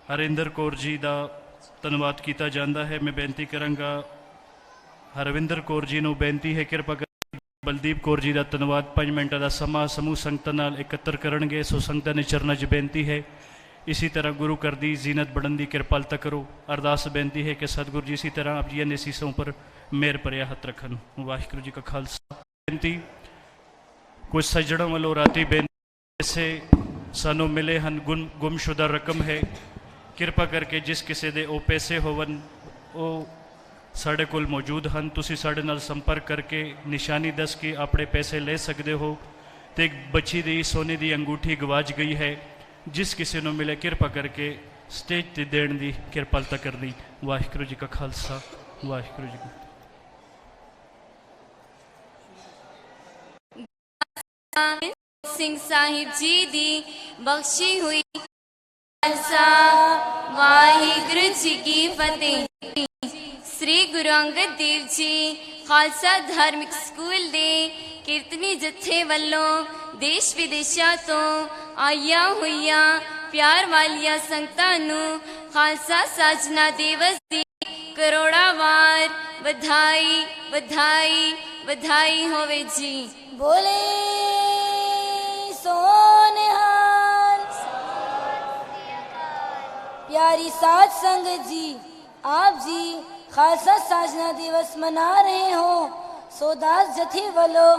ਹਰਿੰਦਰ ਕੌਰ ਜੀ ਦਾ ਧੰਨਵਾਦ ਕੀਤਾ ਜਾਂਦਾ ਹੈ। ਮੈਂ ਬੇਨਤੀ ਕਰਾਂਗਾ ਹਰਵਿੰਦਰ ਕੌਰ ਜੀ ਨੂੰ ਬੇਨਤੀ ਹੈ ਕਿਰਪਾ ਕਰਕੇ ਬਲਦੀਪ ਕੌਰ ਜੀ ਦਾ ਧੰਨਵਾਦ 5 ਮਿੰਟਾਂ ਦਾ ਸਮਾਂ ਸਮੂਹ ਸੰਗਤਾਂ ਨਾਲ ਇਕੱਤਰ ਕਰਨਗੇ। ਸੋ ਸੰਗਤਾਂ ਦੇ ਚਰਨਾਂ 'ਚ ਬੇਨਤੀ ਹੈ ਇसी तरह गुरु कर दी जीनत बढ़न की कृपालता करो। अरदास बेनती है कि सतगुरु जी इसी तरह आप जी ने सीसों पर मेहर भरिया हथ रखन। वाहिगुरू जी का खालसा। बेनती कुछ सज्जणों वालों राती बेनती से सानू मिले हैं गुमशुदा रकम है, किरपा करके जिस किसी दे ओ पैसे होवन ओ साढ़े कोल मौजूद हैं, तुसी साढ़े नाल संपर्क करके निशानी दस के अपने पैसे ले सकते हो। तो एक बच्ची दी सोने की अंगूठी गवाच गई है, जिस किसी को मिले किरपा करके स्टेज ते देने की किरपालता करनी। वाहिगुरू जी का खालसा वाहिगुरू जी का सिंह साहिब जी दी बख्शी हुई वाहिगुरू जी की फतेह। श्री गुरु अंगद देव जी खालसा धार्मिक स्कूल दे कीर्तनी जत्थे वल्लों देश विदेशों तो आईया हुईया प्यार वालिया संगतां नू खालसा साजना दिवस दी करोड़ा वार बधाई बधाई बधाई होवे जी। बोले सोनिहाल। प्यारी साध संगत जी, आप जी खालसा साजना दिवस मना रहे हो। सोदास जथे वालों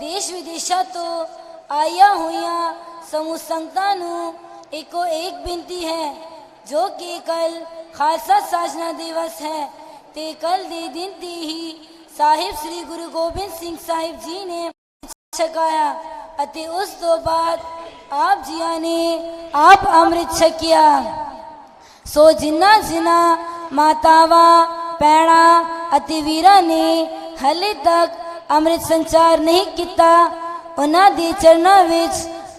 देश विदेशा तो आया हुईया समूह संगतां नू एको एक बिनती है, जो कि कल खालसा साजना दिवस है ते कल दे दिन ते ही साहिब श्री गुरु गोबिंद सिंह साहिब जी ने छकाया अते उस तो बाद आप जिया ने आप अमृत छकिया। सो जिन्ना जिन्ना मातावा भैणा अते वीरा ने हले तक अमृत संचार नहीं किया, उन्हां दे चरनां विच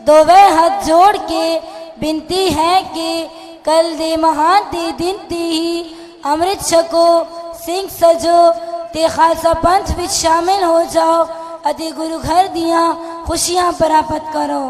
दोवे हाथ जोड़ के बिनती है कि कल दे महान दे दिन ते ही अमृत छको, सिंह सजो ते खालसा पंथ विच शामिल हो जाओ अते गुरु घर दियां खुशियां प्राप्त करो।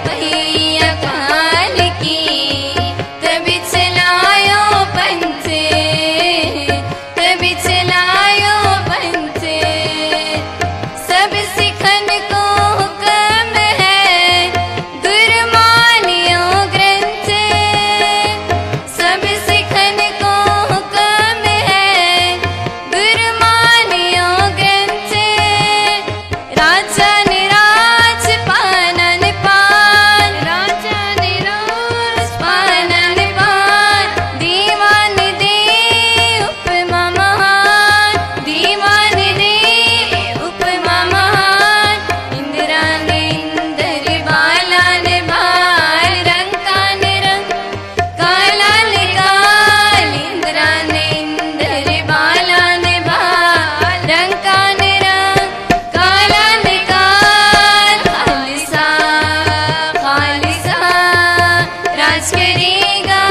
पहिया काल की तभी चलायो पंथ तभी चलायो पंथ सब सिखन को हुक्म है गुरमानियो ग्रंथ सब सिखन को हुक्म है गुरमानियो ग्रंथ राजा निराज पानन पान राजा निराज पानन पान दीवान दे उपमा महान दीवान दे उपमा महान इंदिरा ने इंदर बाला ने बाल रंग का निरंग काला ने काल इंदिरा ने इंदर बाला ने बाल रंग का निरंग काला ने काल खालिसा खालिसा राज करेगा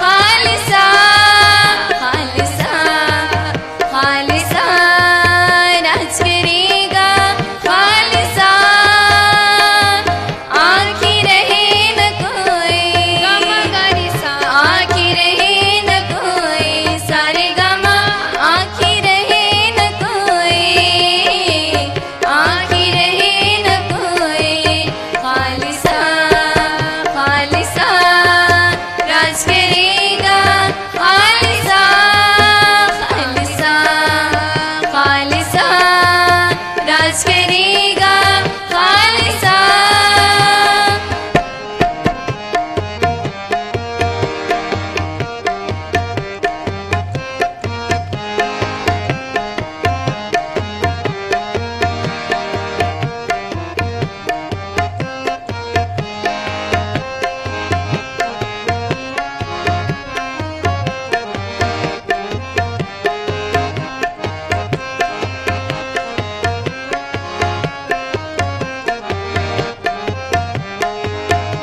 खालिसा खालिसा खालिसा राज करेगा खालिसा आखी रहे न कोई आखी रहे न कोई सारे गमा आखी रहे न कोई आखी रहे न कोई खालिसा खालिसा राज करेगा खालिसा खालिसा खालिसा राज करेगा खालिसा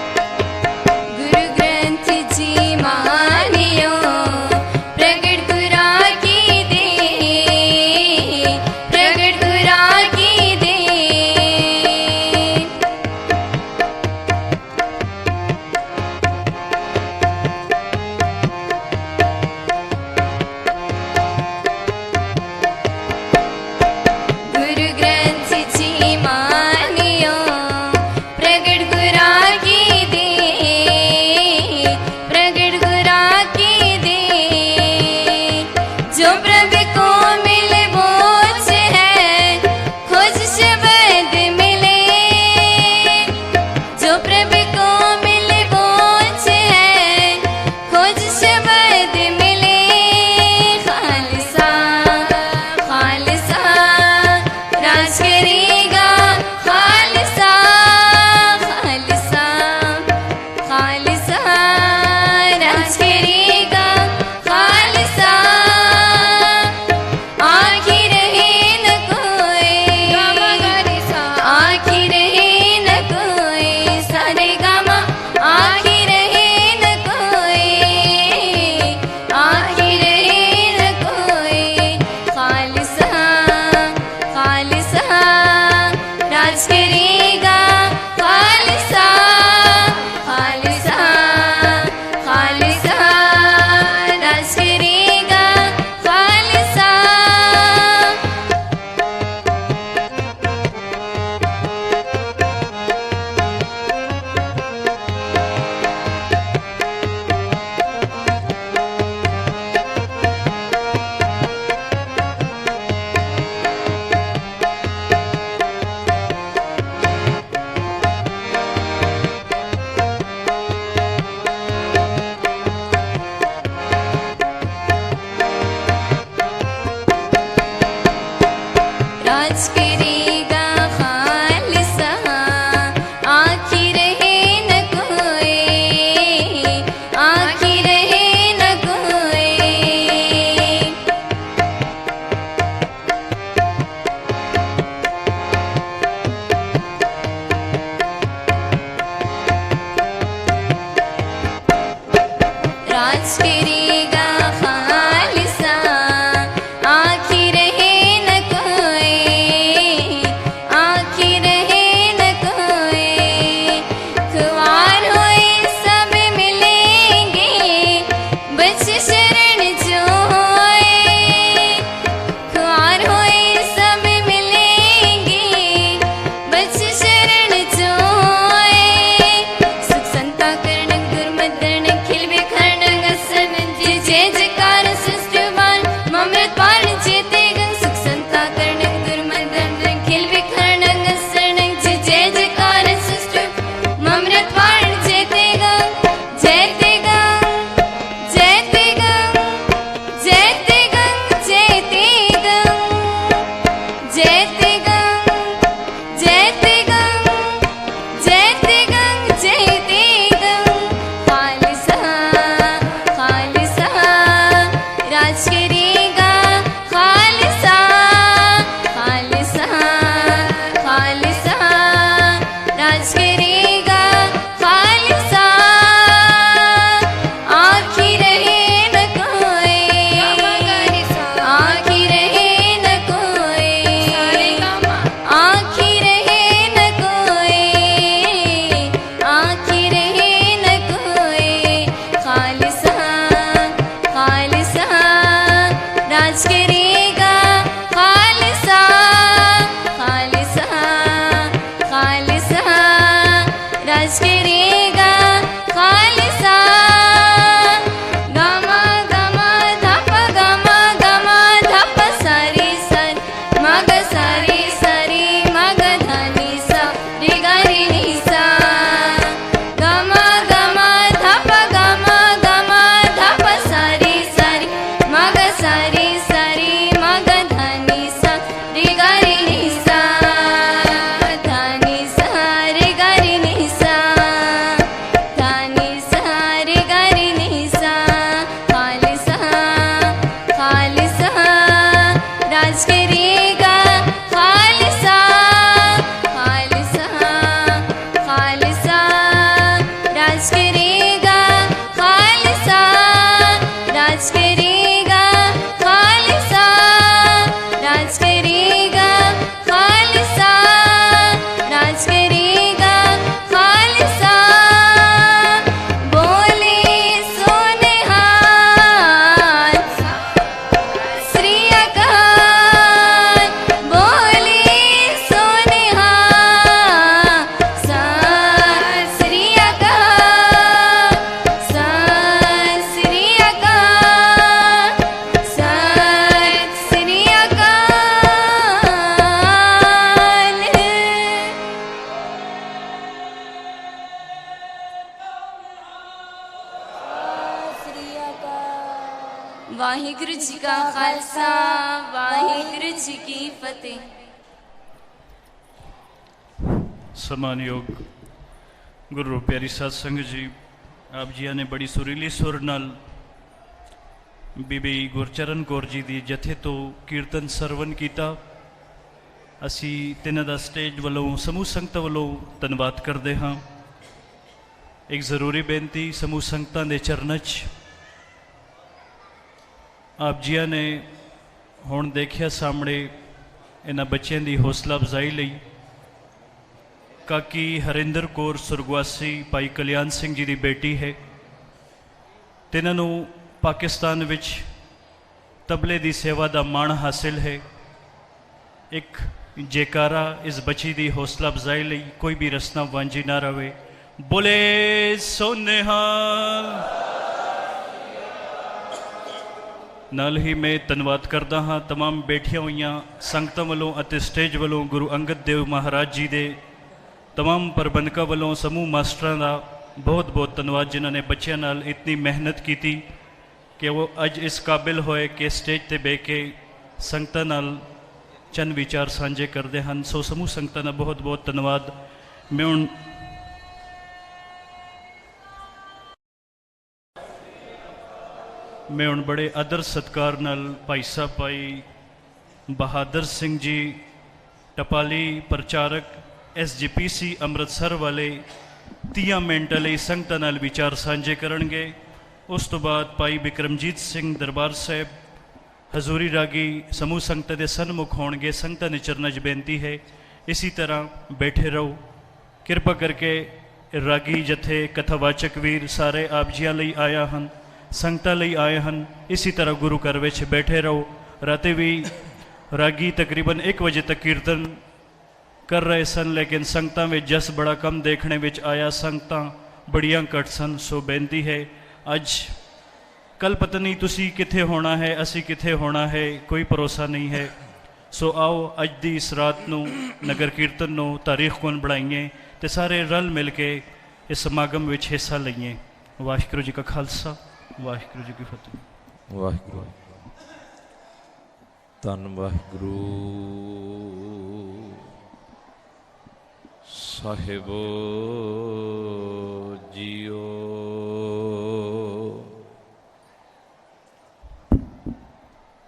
गुरु ग्रंथ जी मानियो प्रगट गुरा की दे प्रगट गुरा की दे गुरु ग्रंथ जी मानियो प्रगट गुरा की दे प्रगट गुरा की दे जो प्रभु को मिले बोझ है खोज शब्द मिले जो प्रभु को मिले बोझ है खोज शब्द मिले खालिसा खालिसा राज करेगा खालिसा खालिसा खालिसा राज करेगा खालिसा आखी रहे न कोई आखी रहे न कोई सारे गामा आखी रहे न कोई आखी रहे न कोई खालिसा खालिसा राज करेगा खालिसा खालिसा खालिसा राज करेगा खालिसा राज करेगा खालिसा आखी रहे न कोई आखी रहे न कोई राज करेगा खालिसा आखी रहे न कोई आखी रहे न कोई राज करेगा खालसा आखी रहे न कोई आखी रहे न कोई आखी रहे न कोई आखी रहे न कोई खालसा खालसा राज करेगा खालसा खालसा खालसा राज करेगा खालसा गमा गमा धप सारी सर मग सारी सरी मग धनी सा रे गा रे नि सा गमा गमा धप सारी सरी मग सारी सरी मग धनी सा रे गा रे नि सा धनी सा रे गा रे नि सा धनी सा रे गा रे नि सा खालसा खालसा राज करेगा खालसा खालसा खालसा राज करेगा खालसा राज करेगा खालसा राज करेगा खालसा राज करेगा खालसा बोले सोनिहार श्री अकाल बोले सोनिहार श्री अकाल श्री अकाल श्री अकाल श्री अकाल। वाहिगुरु जी का खालसा वाहिगुरु जी की फतेह। ਸਨਮਾਨਯੋਗ ਗੁਰੂ ਪਿਆਰੀ ਸਾਧ ਸੰਗਤ ਜੀ, ਆਪ ਜੀਆਂ ਨੇ ਬੜੀ ਸੁਰੀਲੀ ਸੁਰ ਨਾਲ ਬੀਬੀ ਗੁਰਚਰਨ ਕੌਰ ਜੀ ਦੀ ਜਥੇ ਤੋਂ ਕੀਰਤਨ ਸਰਵਨ ਕੀਤਾ। ਅਸੀਂ ਤਿੰਨਾਂ ਦਾ ਸਟੇਜ ਵੱਲੋਂ ਸਮੂਹ ਸੰਗਤ ਵੱਲੋਂ ਧੰਨਵਾਦ ਕਰਦੇ ਹਾਂ। ਇੱਕ ਜ਼ਰੂਰੀ ਬੇਨਤੀ ਸਮੂਹ ਸੰਗਤਾਂ ਦੇ ਚਰਨਾਂ 'ਚ, ਆਪ ਜੀਆਂ ਨੇ ਹੁਣ ਦੇਖਿਆ ਸਾਹਮਣੇ ਇਹਨਾਂ ਬੱਚਿਆਂ ਦੀ ਹੌਸਲਾ ਅਫਜ਼ਾਈ ਲਈ ਕਾਕੀ ਹਰਿੰਦਰ ਕੌਰ ਸੁਰਗਵਾਸੀ ਭਾਈ ਕਲਿਆਣ ਸਿੰਘ ਜੀ ਦੀ ਬੇਟੀ ਹੈ ਤੇ ਇਹਨਾਂ ਨੂੰ ਪਾਕਿਸਤਾਨ ਵਿੱਚ ਤਬਲੇ ਦੀ ਸੇਵਾ ਦਾ ਮਾਣ ਹਾਸਿਲ ਹੈ। ਇੱਕ ਜੈਕਾਰਾ ਇਸ ਬੱਚੀ ਦੀ ਹੌਸਲਾ ਅਫਜ਼ਾਈ ਲਈ, ਕੋਈ ਵੀ ਰਸਨਾ ਵਾਂਝੀ ਨਾ ਰਵੇ। ਬੋਲੇ ਸੋਨਿਹਾਲ। ਨਾਲ ਹੀ ਮੈਂ ਧੰਨਵਾਦ ਕਰਦਾ ਹਾਂ ਤਮਾਮ ਬੈਠੀਆਂ ਹੋਈਆਂ ਸੰਗਤਾਂ ਵੱਲੋਂ ਅਤੇ ਸਟੇਜ ਵੱਲੋਂ ਗੁਰੂ ਅੰਗਦ ਦੇਵ ਮਹਾਰਾਜ ਜੀ ਦੇ तमाम प्रबंधकों वालों समूह मास्टरों का बहुत बहुत धन्यवाद जिन्होंने बच्चों नाल इतनी मेहनत की थी कि वो अज इस काबिल होए कि स्टेज ते बह के संगतां नाल चंद विचार साझे करते हैं। सो समूह संगतां का बहुत बहुत धन्यवाद। मैं हुण बड़े आदर सत्कार नाल भाई साहब भाई बहादुर सिंह जी टपाली प्रचारक SGPC ਅੰਮ੍ਰਿਤਸਰ वाले 30 ਮਿੰਟ ਲਈ ਸੰਗਤਾਂ ਨਾਲ ਵਿਚਾਰ ਸਾਂਝੇ ਕਰਨਗੇ। ਉਸ ਤੋਂ ਬਾਅਦ ਭਾਈ ਬਿਕਰਮਜੀਤ ਸਿੰਘ ਦਰਬਾਰ ਸਾਹਿਬ ਹਜ਼ੂਰੀ ਰਾਗੀ ਸਮੂਹ ਸੰਗਤਾਂ ਦੇ ਸਨਮੁਖ ਹੋਣਗੇ। ਸੰਗਤਾਂ ਦੇ ਚਰਨਾਂ 'ਚ ਬੇਨਤੀ ਹੈ ਇसी ਤਰ੍ਹਾਂ ਬੈਠੇ ਰਹੋ। ਕਿਰਪਾ ਕਰਕੇ ਰਾਗੀ ਜਥੇ ਕਥਾਵਾਚਕ ਵੀਰ ਸਾਰੇ ਆਪ ਜੀਆਂ ਲਈ ਆਇਆ ਹਨ, ਸੰਗਤਾਂ ਲਈ ਆਏ ਹਨ। ਇसी ਤਰ੍ਹਾਂ ਗੁਰੂ ਘਰ ਵਿੱਚ ਬੈਠੇ ਰਹੋ। ਰਾਤੇ ਵੀ ਰਾਗੀ ਤਕਰੀਬਨ 1 ਵਜੇ ਤੱਕ ਕੀਰਤਨ कर रहे सन, लेकिन संगतां में जस बड़ा कम देखने विच आया, संगतां बड़ियां घट सन। सो बेनती है अज कल पता नहीं तुसी किथे होना है, असी किथे होना है, कोई भरोसा नहीं है। सो आओ अज दी इस रात नूं नगर कीर्तन नूं तारीख गुण बढ़ाइए ते सारे रल मिल के इस समागम विच हिस्सा लईए। वाहिगुरू जी का खालसा वाहिगुरू जी की फतेह। वाहिगुरू धन वाहिगुरू ਸਾਹਿਬ ਜੀਓ।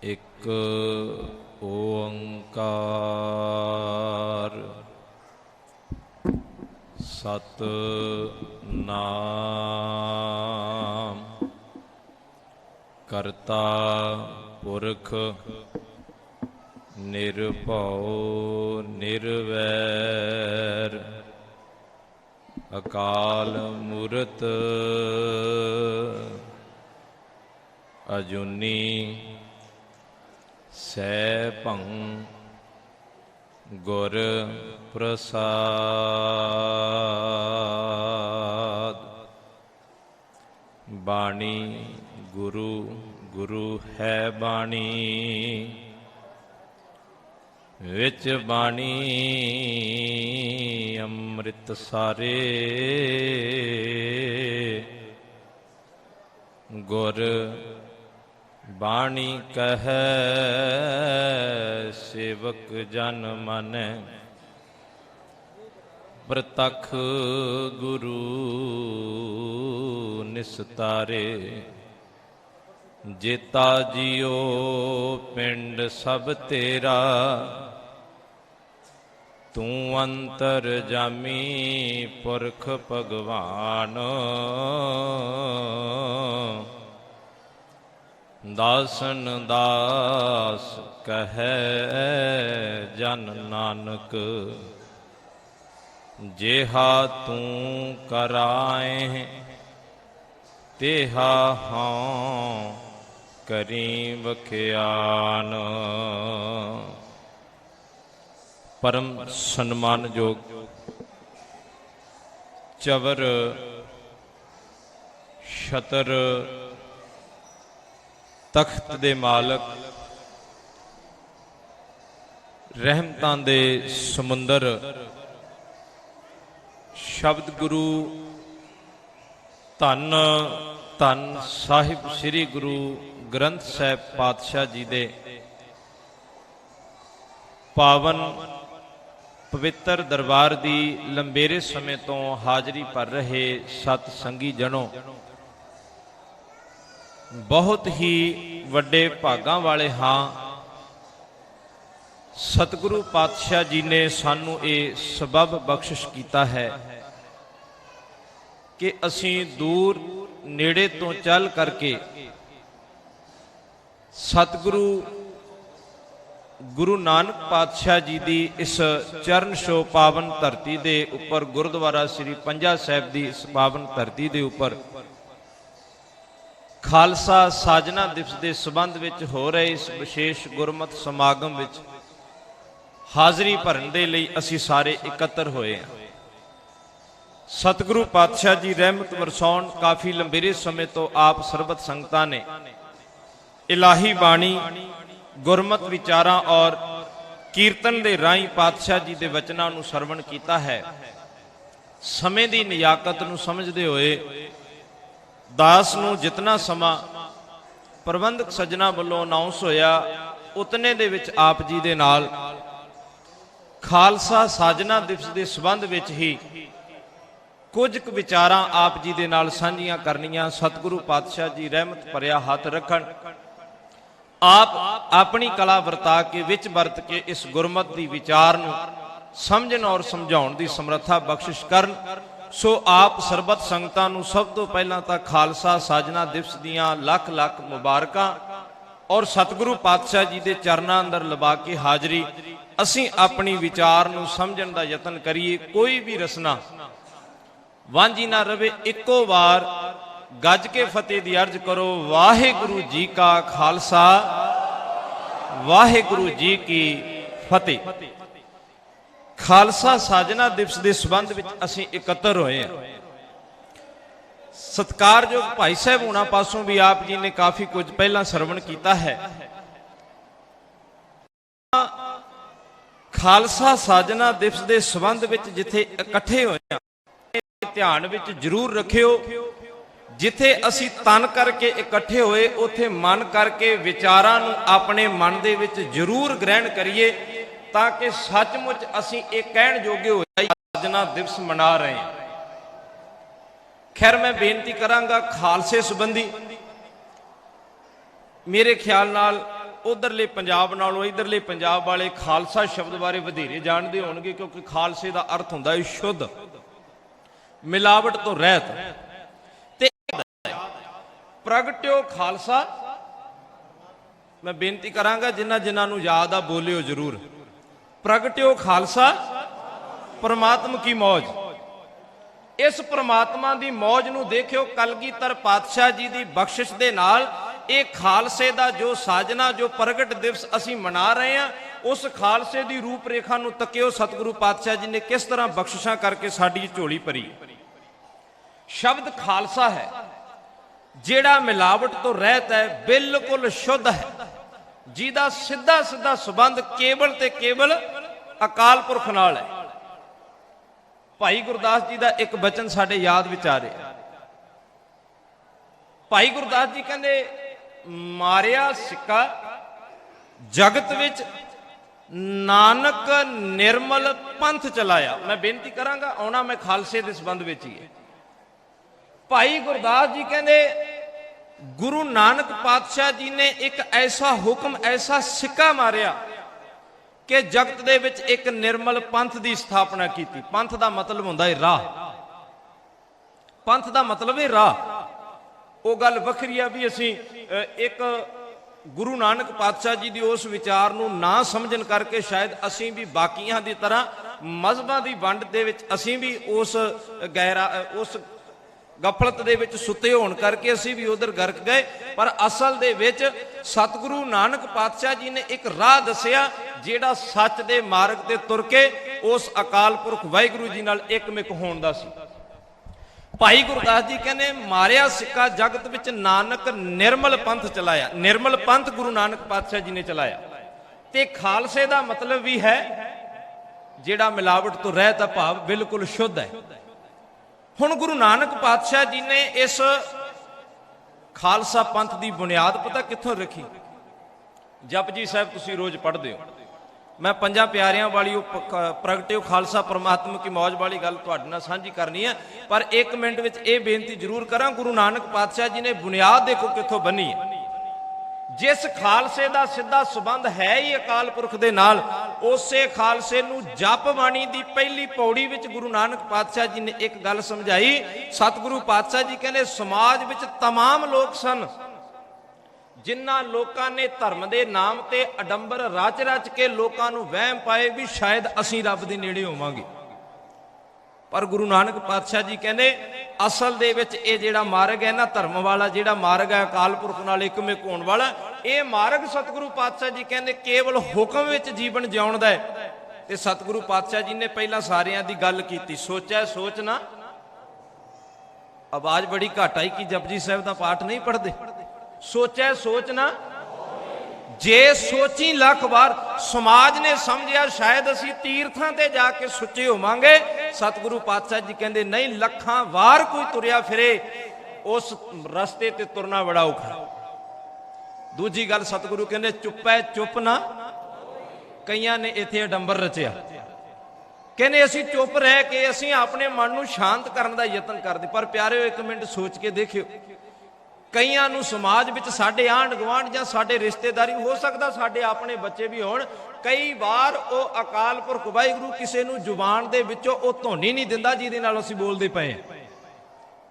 ਇੱਕ ਓੰਕਾਰ ਸਤਿਨਾਮ ਕਰਤਾ ਪੁਰਖ ਨਿਰਭਉ ਨਿਰਵੈਰ ਅਕਾਲ ਮੂਰਤ ਅਜੂਨੀ ਸੈਭੰ ਗੁਰ ਪ੍ਰਸਾਦ। ਬਾਣੀ ਗੁਰੂ ਗੁਰੂ ਹੈ ਬਾਣੀ, ਵਿੱਚ ਬਾਣੀ ਅੰਮ੍ਰਿਤ ਸਾਰੇ। ਗੁਰ ਬਾਣੀ ਕਹੈ ਸੇਵਕ ਜਨ ਮਾਨੈ, ਪ੍ਰਤੱਖ ਗੁਰੂ ਨਿਸਤਾਰੇ। ਜੇਤਾ ਜੀਓ ਪਿੰਡ ਸਭ ਤੇਰਾ, ਤੂੰ ਅੰਤਰ ਜਾਮੀ ਪੁਰਖ ਭਗਵਾਨ। ਦਾਸਨ ਦਾਸ ਕਹੈ ਜਨ ਨਾਨਕ, ਜਿਹਾ ਤੂੰ ਕਰਾਏ ਤੇਹਾ ਹਾਂ ਕਰੀ ਵਖਿਆਨ। ਪਰਮ ਸਨਮਾਨਯੋਗ ਚਵਰ ਛਤਰ ਤਖਤ ਦੇ ਮਾਲਕ, ਰਹਿਮਤਾਂ ਦੇ ਸਮੁੰਦਰ, ਸ਼ਬਦ ਗੁਰੂ ਧੰਨ ਧੰਨ ਸਾਹਿਬ ਸ੍ਰੀ ਗੁਰੂ ਗ੍ਰੰਥ ਸਾਹਿਬ ਪਾਤਸ਼ਾਹ ਜੀ ਦੇ ਪਾਵਨ ਪਵਿੱਤਰ ਦਰਬਾਰ ਦੀ ਲੰਬੇਰੇ ਸਮੇਂ ਤੋਂ ਹਾਜ਼ਰੀ ਭਰ ਰਹੇ ਸਤ ਸੰਗੀ ਜਨੋ, ਬਹੁਤ ਹੀ ਵੱਡੇ ਭਾਗਾਂ ਵਾਲੇ ਹਾਂ। ਸਤਿਗੁਰੂ ਪਾਤਸ਼ਾਹ ਜੀ ਨੇ ਸਾਨੂੰ ਇਹ ਸਬਬ ਬਖਸ਼ਿਸ਼ ਕੀਤਾ ਹੈ ਕਿ ਅਸੀਂ ਦੂਰ ਨੇੜੇ ਤੋਂ ਚੱਲ ਕਰਕੇ ਸਤਿਗੁਰੂ ਗੁਰੂ ਨਾਨਕ ਪਾਤਸ਼ਾਹ ਜੀ ਦੀ ਇਸ ਚਰਨ ਛੋਹ ਪਾਵਨ ਧਰਤੀ ਦੇ ਉੱਪਰ, ਗੁਰਦੁਆਰਾ ਸ੍ਰੀ ਪੰਜਾ ਸਾਹਿਬ ਦੀ ਇਸ ਪਾਵਨ ਧਰਤੀ ਦੇ ਉੱਪਰ ਖਾਲਸਾ ਸਾਜਨਾ ਦਿਵਸ ਦੇ ਸੰਬੰਧ ਵਿੱਚ ਹੋ ਰਹੇ ਇਸ ਵਿਸ਼ੇਸ਼ ਗੁਰਮਤਿ ਸਮਾਗਮ ਵਿੱਚ ਹਾਜ਼ਰੀ ਭਰਨ ਦੇ ਲਈ ਅਸੀਂ ਸਾਰੇ ਇਕੱਤਰ ਹੋਏ ਹਾਂ। ਸਤਿਗੁਰੂ ਪਾਤਸ਼ਾਹ ਜੀ ਰਹਿਮਤ ਵਰਸਾਉਣ, ਕਾਫੀ ਲੰਬੇਰੇ ਸਮੇਂ ਤੋਂ ਆਪ ਸਰਬਤ ਸੰਗਤਾਂ ਨੇ ਇਲਾਹੀ ਬਾਣੀ, ਗੁਰਮਤਿ ਵਿਚਾਰਾਂ ਔਰ ਕੀਰਤਨ ਦੇ ਰਾਹੀਂ ਪਾਤਸ਼ਾਹ ਜੀ ਦੇ ਵਚਨਾਂ ਨੂੰ ਸਰਵਣ ਕੀਤਾ ਹੈ। ਸਮੇਂ ਦੀ ਨਿਯਾਕਤ ਨੂੰ ਸਮਝਦੇ ਹੋਏ ਦਾਸ ਨੂੰ ਜਿਤਨਾ ਸਮਾਂ ਪ੍ਰਬੰਧਕ ਸੱਜਣਾ ਵੱਲੋਂ ਅਨਾਉਂਸ ਹੋਇਆ, ਉਤਨੇ ਦੇ ਵਿੱਚ ਆਪ ਜੀ ਦੇ ਨਾਲ ਖਾਲਸਾ ਸਾਜਨਾ ਦਿਵਸ ਦੇ ਸੰਬੰਧ ਵਿੱਚ ਹੀ ਕੁਝ ਕੁ ਵਿਚਾਰਾਂ ਆਪ ਜੀ ਦੇ ਨਾਲ ਸਾਂਝੀਆਂ ਕਰਨੀਆਂ। ਸਤਿਗੁਰੂ ਪਾਤਸ਼ਾਹ ਜੀ ਰਹਿਮਤ ਭਰਿਆ ਹੱਥ ਰੱਖਣ, ਆਪ ਆਪਣੀ ਕਲਾ ਵਰਤਾ ਕੇ ਵਿੱਚ ਵਰਤ ਕੇ ਇਸ ਗੁਰਮਤਿ ਦੀ ਵਿਚਾਰ ਨੂੰ ਸਮਝਣ ਔਰ ਸਮਝਾਉਣ ਦੀ ਸਮਰੱਥਾ ਬਖਸ਼ਿਸ਼ ਕਰਨ। ਸੋ ਆਪ ਸਰਬਤ ਸੰਗਤਾਂ ਨੂੰ ਸਭ ਤੋਂ ਪਹਿਲਾਂ ਤਾਂ ਖਾਲਸਾ ਸਾਜਨਾ ਦਿਵਸ ਦੀਆਂ ਲੱਖ ਲੱਖ ਮੁਬਾਰਕਾਂ ਔਰ ਸਤਿਗੁਰੂ ਪਾਤਸ਼ਾਹ ਜੀ ਦੇ ਚਰਨਾਂ ਅੰਦਰ ਲਵਾ ਕੇ ਹਾਜ਼ਰੀ ਅਸੀਂ ਆਪਣੀ ਵਿਚਾਰ ਨੂੰ ਸਮਝਣ ਦਾ ਯਤਨ ਕਰੀਏ। ਕੋਈ ਵੀ ਰਸਨਾ ਵਾਂਝੀ ਨਾ ਰਵੇ। ਇੱਕੋ ਵਾਰ ਗੱਜ ਕੇ ਫਤਿਹ ਦੀ ਅਰਜ਼ ਕਰੋ, ਵਾਹਿਗੁਰੂ ਜੀ ਕਾ ਖਾਲਸਾ, ਵਾਹਿਗੁਰੂ ਜੀ ਕੀ ਫਤਿਹ। ਖਾਲਸਾ ਸਾਜਨਾ ਦਿਵਸ ਦੇ ਸੰਬੰਧ ਵਿੱਚ ਅਸੀਂ ਇਕੱਤਰ ਹੋਏ ਹਾਂ। ਸਤਿਕਾਰਯੋਗ ਭਾਈ ਸਾਹਿਬ ਹੁਣਾਂ ਪਾਸੋਂ ਵੀ ਆਪ ਜੀ ਨੇ ਕਾਫੀ ਕੁਝ ਪਹਿਲਾਂ ਸਰਵਣ ਕੀਤਾ ਹੈ। ਖਾਲਸਾ ਸਾਜਨਾ ਦਿਵਸ ਦੇ ਸੰਬੰਧ ਵਿੱਚ ਜਿੱਥੇ ਇਕੱਠੇ ਹੋਏ ਹਾਂ, ਧਿਆਨ ਵਿੱਚ ਜ਼ਰੂਰ ਰੱਖਿਓ, ਜਿੱਥੇ ਅਸੀਂ ਤਨ ਕਰਕੇ ਇਕੱਠੇ ਹੋਏ ਉੱਥੇ ਮਨ ਕਰਕੇ ਵਿਚਾਰਾਂ ਨੂੰ ਆਪਣੇ ਮਨ ਦੇ ਵਿੱਚ ਜ਼ਰੂਰ ਗ੍ਰਹਿਣ ਕਰੀਏ, ਤਾਂ ਕਿ ਸੱਚਮੁੱਚ ਅਸੀਂ ਇਹ ਕਹਿਣ ਯੋਗੇ ਹੋ ਜਾਈਏ ਸਾਜਨਾ ਦਿਵਸ ਮਨਾ ਰਹੇ ਹਾਂ। ਖੈਰ, ਮੈਂ ਬੇਨਤੀ ਕਰਾਂਗਾ ਖਾਲਸੇ ਸੰਬੰਧੀ, ਮੇਰੇ ਖਿਆਲ ਨਾਲ ਉਧਰਲੇ ਪੰਜਾਬ ਨਾਲੋਂ ਇਧਰਲੇ ਪੰਜਾਬ ਵਾਲੇ ਖਾਲਸਾ ਸ਼ਬਦ ਬਾਰੇ ਵਧੇਰੇ ਜਾਣਦੇ ਹੋਣਗੇ, ਕਿਉਂਕਿ ਖਾਲਸੇ ਦਾ ਅਰਥ ਹੁੰਦਾ ਹੈ ਸ਼ੁੱਧ। ਮਿਲਾਵਟ ਤੋਂ ਰਹਿਤ। ਤੇ ਪ੍ਰਗਟਿਓ ਖਾਲਸਾ, ਮੈਂ ਬੇਨਤੀ ਕਰਾਂਗਾ ਜਿਨ੍ਹਾਂ ਨੂੰ ਯਾਦ ਆ ਬੋਲਿਓ ਜ਼ਰੂਰ। ਪ੍ਰਗਟਿਓ ਖਾਲਸਾ परमात्मा की मौज। इस परमात्मा की मौज नूं देखियो, कलगीधर पातशाह जी की बख्शिश दे नाल ये खालसे का जो साजना, जो प्रगट दिवस असी मना रहे हैं, उस खालसे की रूप रेखा नूं तकियो। सतगुरु पातशाह जी ने किस तरह बख्शिशां करके साडी झोली भरी। शब्द खालसा है जिहड़ा मिलावट तो रहत है, बिल्कुल शुद्ध है, जिहदा सीधा सीधा संबंध केवल ते केवल अकाल पुरख नाल है। भाई गुरदास जी का एक बचन साडे याद विच आ रहा। भाई गुरदास जी कहंदे, मारिया सिक्का जगत विच नानक निर्मल पंथ चलाया। मैं बेनती करांगा, आउणा मैं खालसे दे संबंध विच ही है। भाई गुरदास जी कहंदे, गुरु नानक पातशाह जी ने एक ऐसा हुक्म, ऐसा सिक्का मारिया कि जगत दे विच एक निर्मल पंथ की स्थापना की। पंथ का मतलब हुंदा है राह, पंथ का मतलब है राह। वो गल वखरी आ भी असी एक गुरु नानक पातशाह जी की उस विचार नूं ना समझन करके शायद असी भी बाकियां की तरह मजहबां की वंड दे विच असी भी उस उस गफलत दे विच सुते होण करके असी भी उधर गरक गए। पर असल दे विच सतगुरु नानक पातशाह जी ने एक राह दसिया, जिहड़ा सच दे मार्ग ते तुर के उस अकाल पुरख वाहिगुरू जी नाल एकमिक होण दा सी। भाई गुरदास जी कहने, मारिया सिक्का जगत विच नानक निर्मल पंथ चलाया। निर्मल पंथ गुरु नानक पातशाह जी ने चलाया। ते खालसे दा मतलब भी है जिहड़ा मिलावट तो रहता, भाव बिल्कुल शुद्ध है। हुण गुरु नानक पातशाह जी ने इस खालसा पंथ की बुनियाद पता कित्थों रखी? जपजी साहब तुसीं रोज पढ़दे हो। मैं पंजां प्यारियां वाली प्रगटिओ खालसा परमात्मा की मौज वाली गल तुहाडे नाल सांझी करनी है, पर एक मिनट विच ये बेनती जरूर करां, गुरु नानक पातशाह जी ने बुनियाद देखो कित्थों बनी है। जिस खालसे का सीधा संबंध है ही अकाल पुरख दे नाल, उसे खालसे नूं जप बाणी दी पहली पौड़ी विच गुरु नानक पातशाह जी ने एक गल समझाई। सतगुरु पातशाह जी कहने, समाज विच तमाम लोग सन जिन्हां लोकां ने धर्म दे नाम ते अडंबर रच रच के लोकां नूं वहम पाए भी शायद असीं रब दे नेड़े होवांगे। पर गुरु नानक पातशाह जी कहने, असल दे विच ये जिहड़ा मार्ग है ना, धर्म वाला जिहड़ा मार्ग है, अकाल पुरख नाल एकमिक होण वाला, ये मार्ग सतगुरु पातशाह जी कहने केवल हुक्म विच जीवन जिउण दा है। ते सतगुरु पातशाह जी ने पहला सारियां दी गल कीती, सोचा सोचना। आवाज बड़ी घट आई कि जपजी साहब दा पाठ नहीं पढ़दे। सोचा सोचना, जे सोची लख बार। समाज ने समझिया शायद असी तीर्थां ते जाके सुचे होवांगे। सतगुरु पातशाह जी कहंदे, नहीं, लखां वार कोई तुरिया फिरे उस रस्ते ते तुरना बड़ा औखा। दूजी गल सतगुरु कहंदे, चुप्पै चुप ना। कईयां ने इत्थे अडंबर रचिया, कहने असी चुप रह के असी अपने मन नूं शांत करन दा यतन करदे। पर प्यारे, एक मिनट सोच के देखियो, कईयां नूं समाज विच साडे आंढ गुआंढ जां साडे रिश्तेदारी, हो सकदा साडे अपने बच्चे भी होण, कई बार वो अकाल पुरख वाहिगुरू किसी नूं जुबान दे विचों वो धुनी नहीं दिंदा जिहदे नाल असीं बोलदे पए,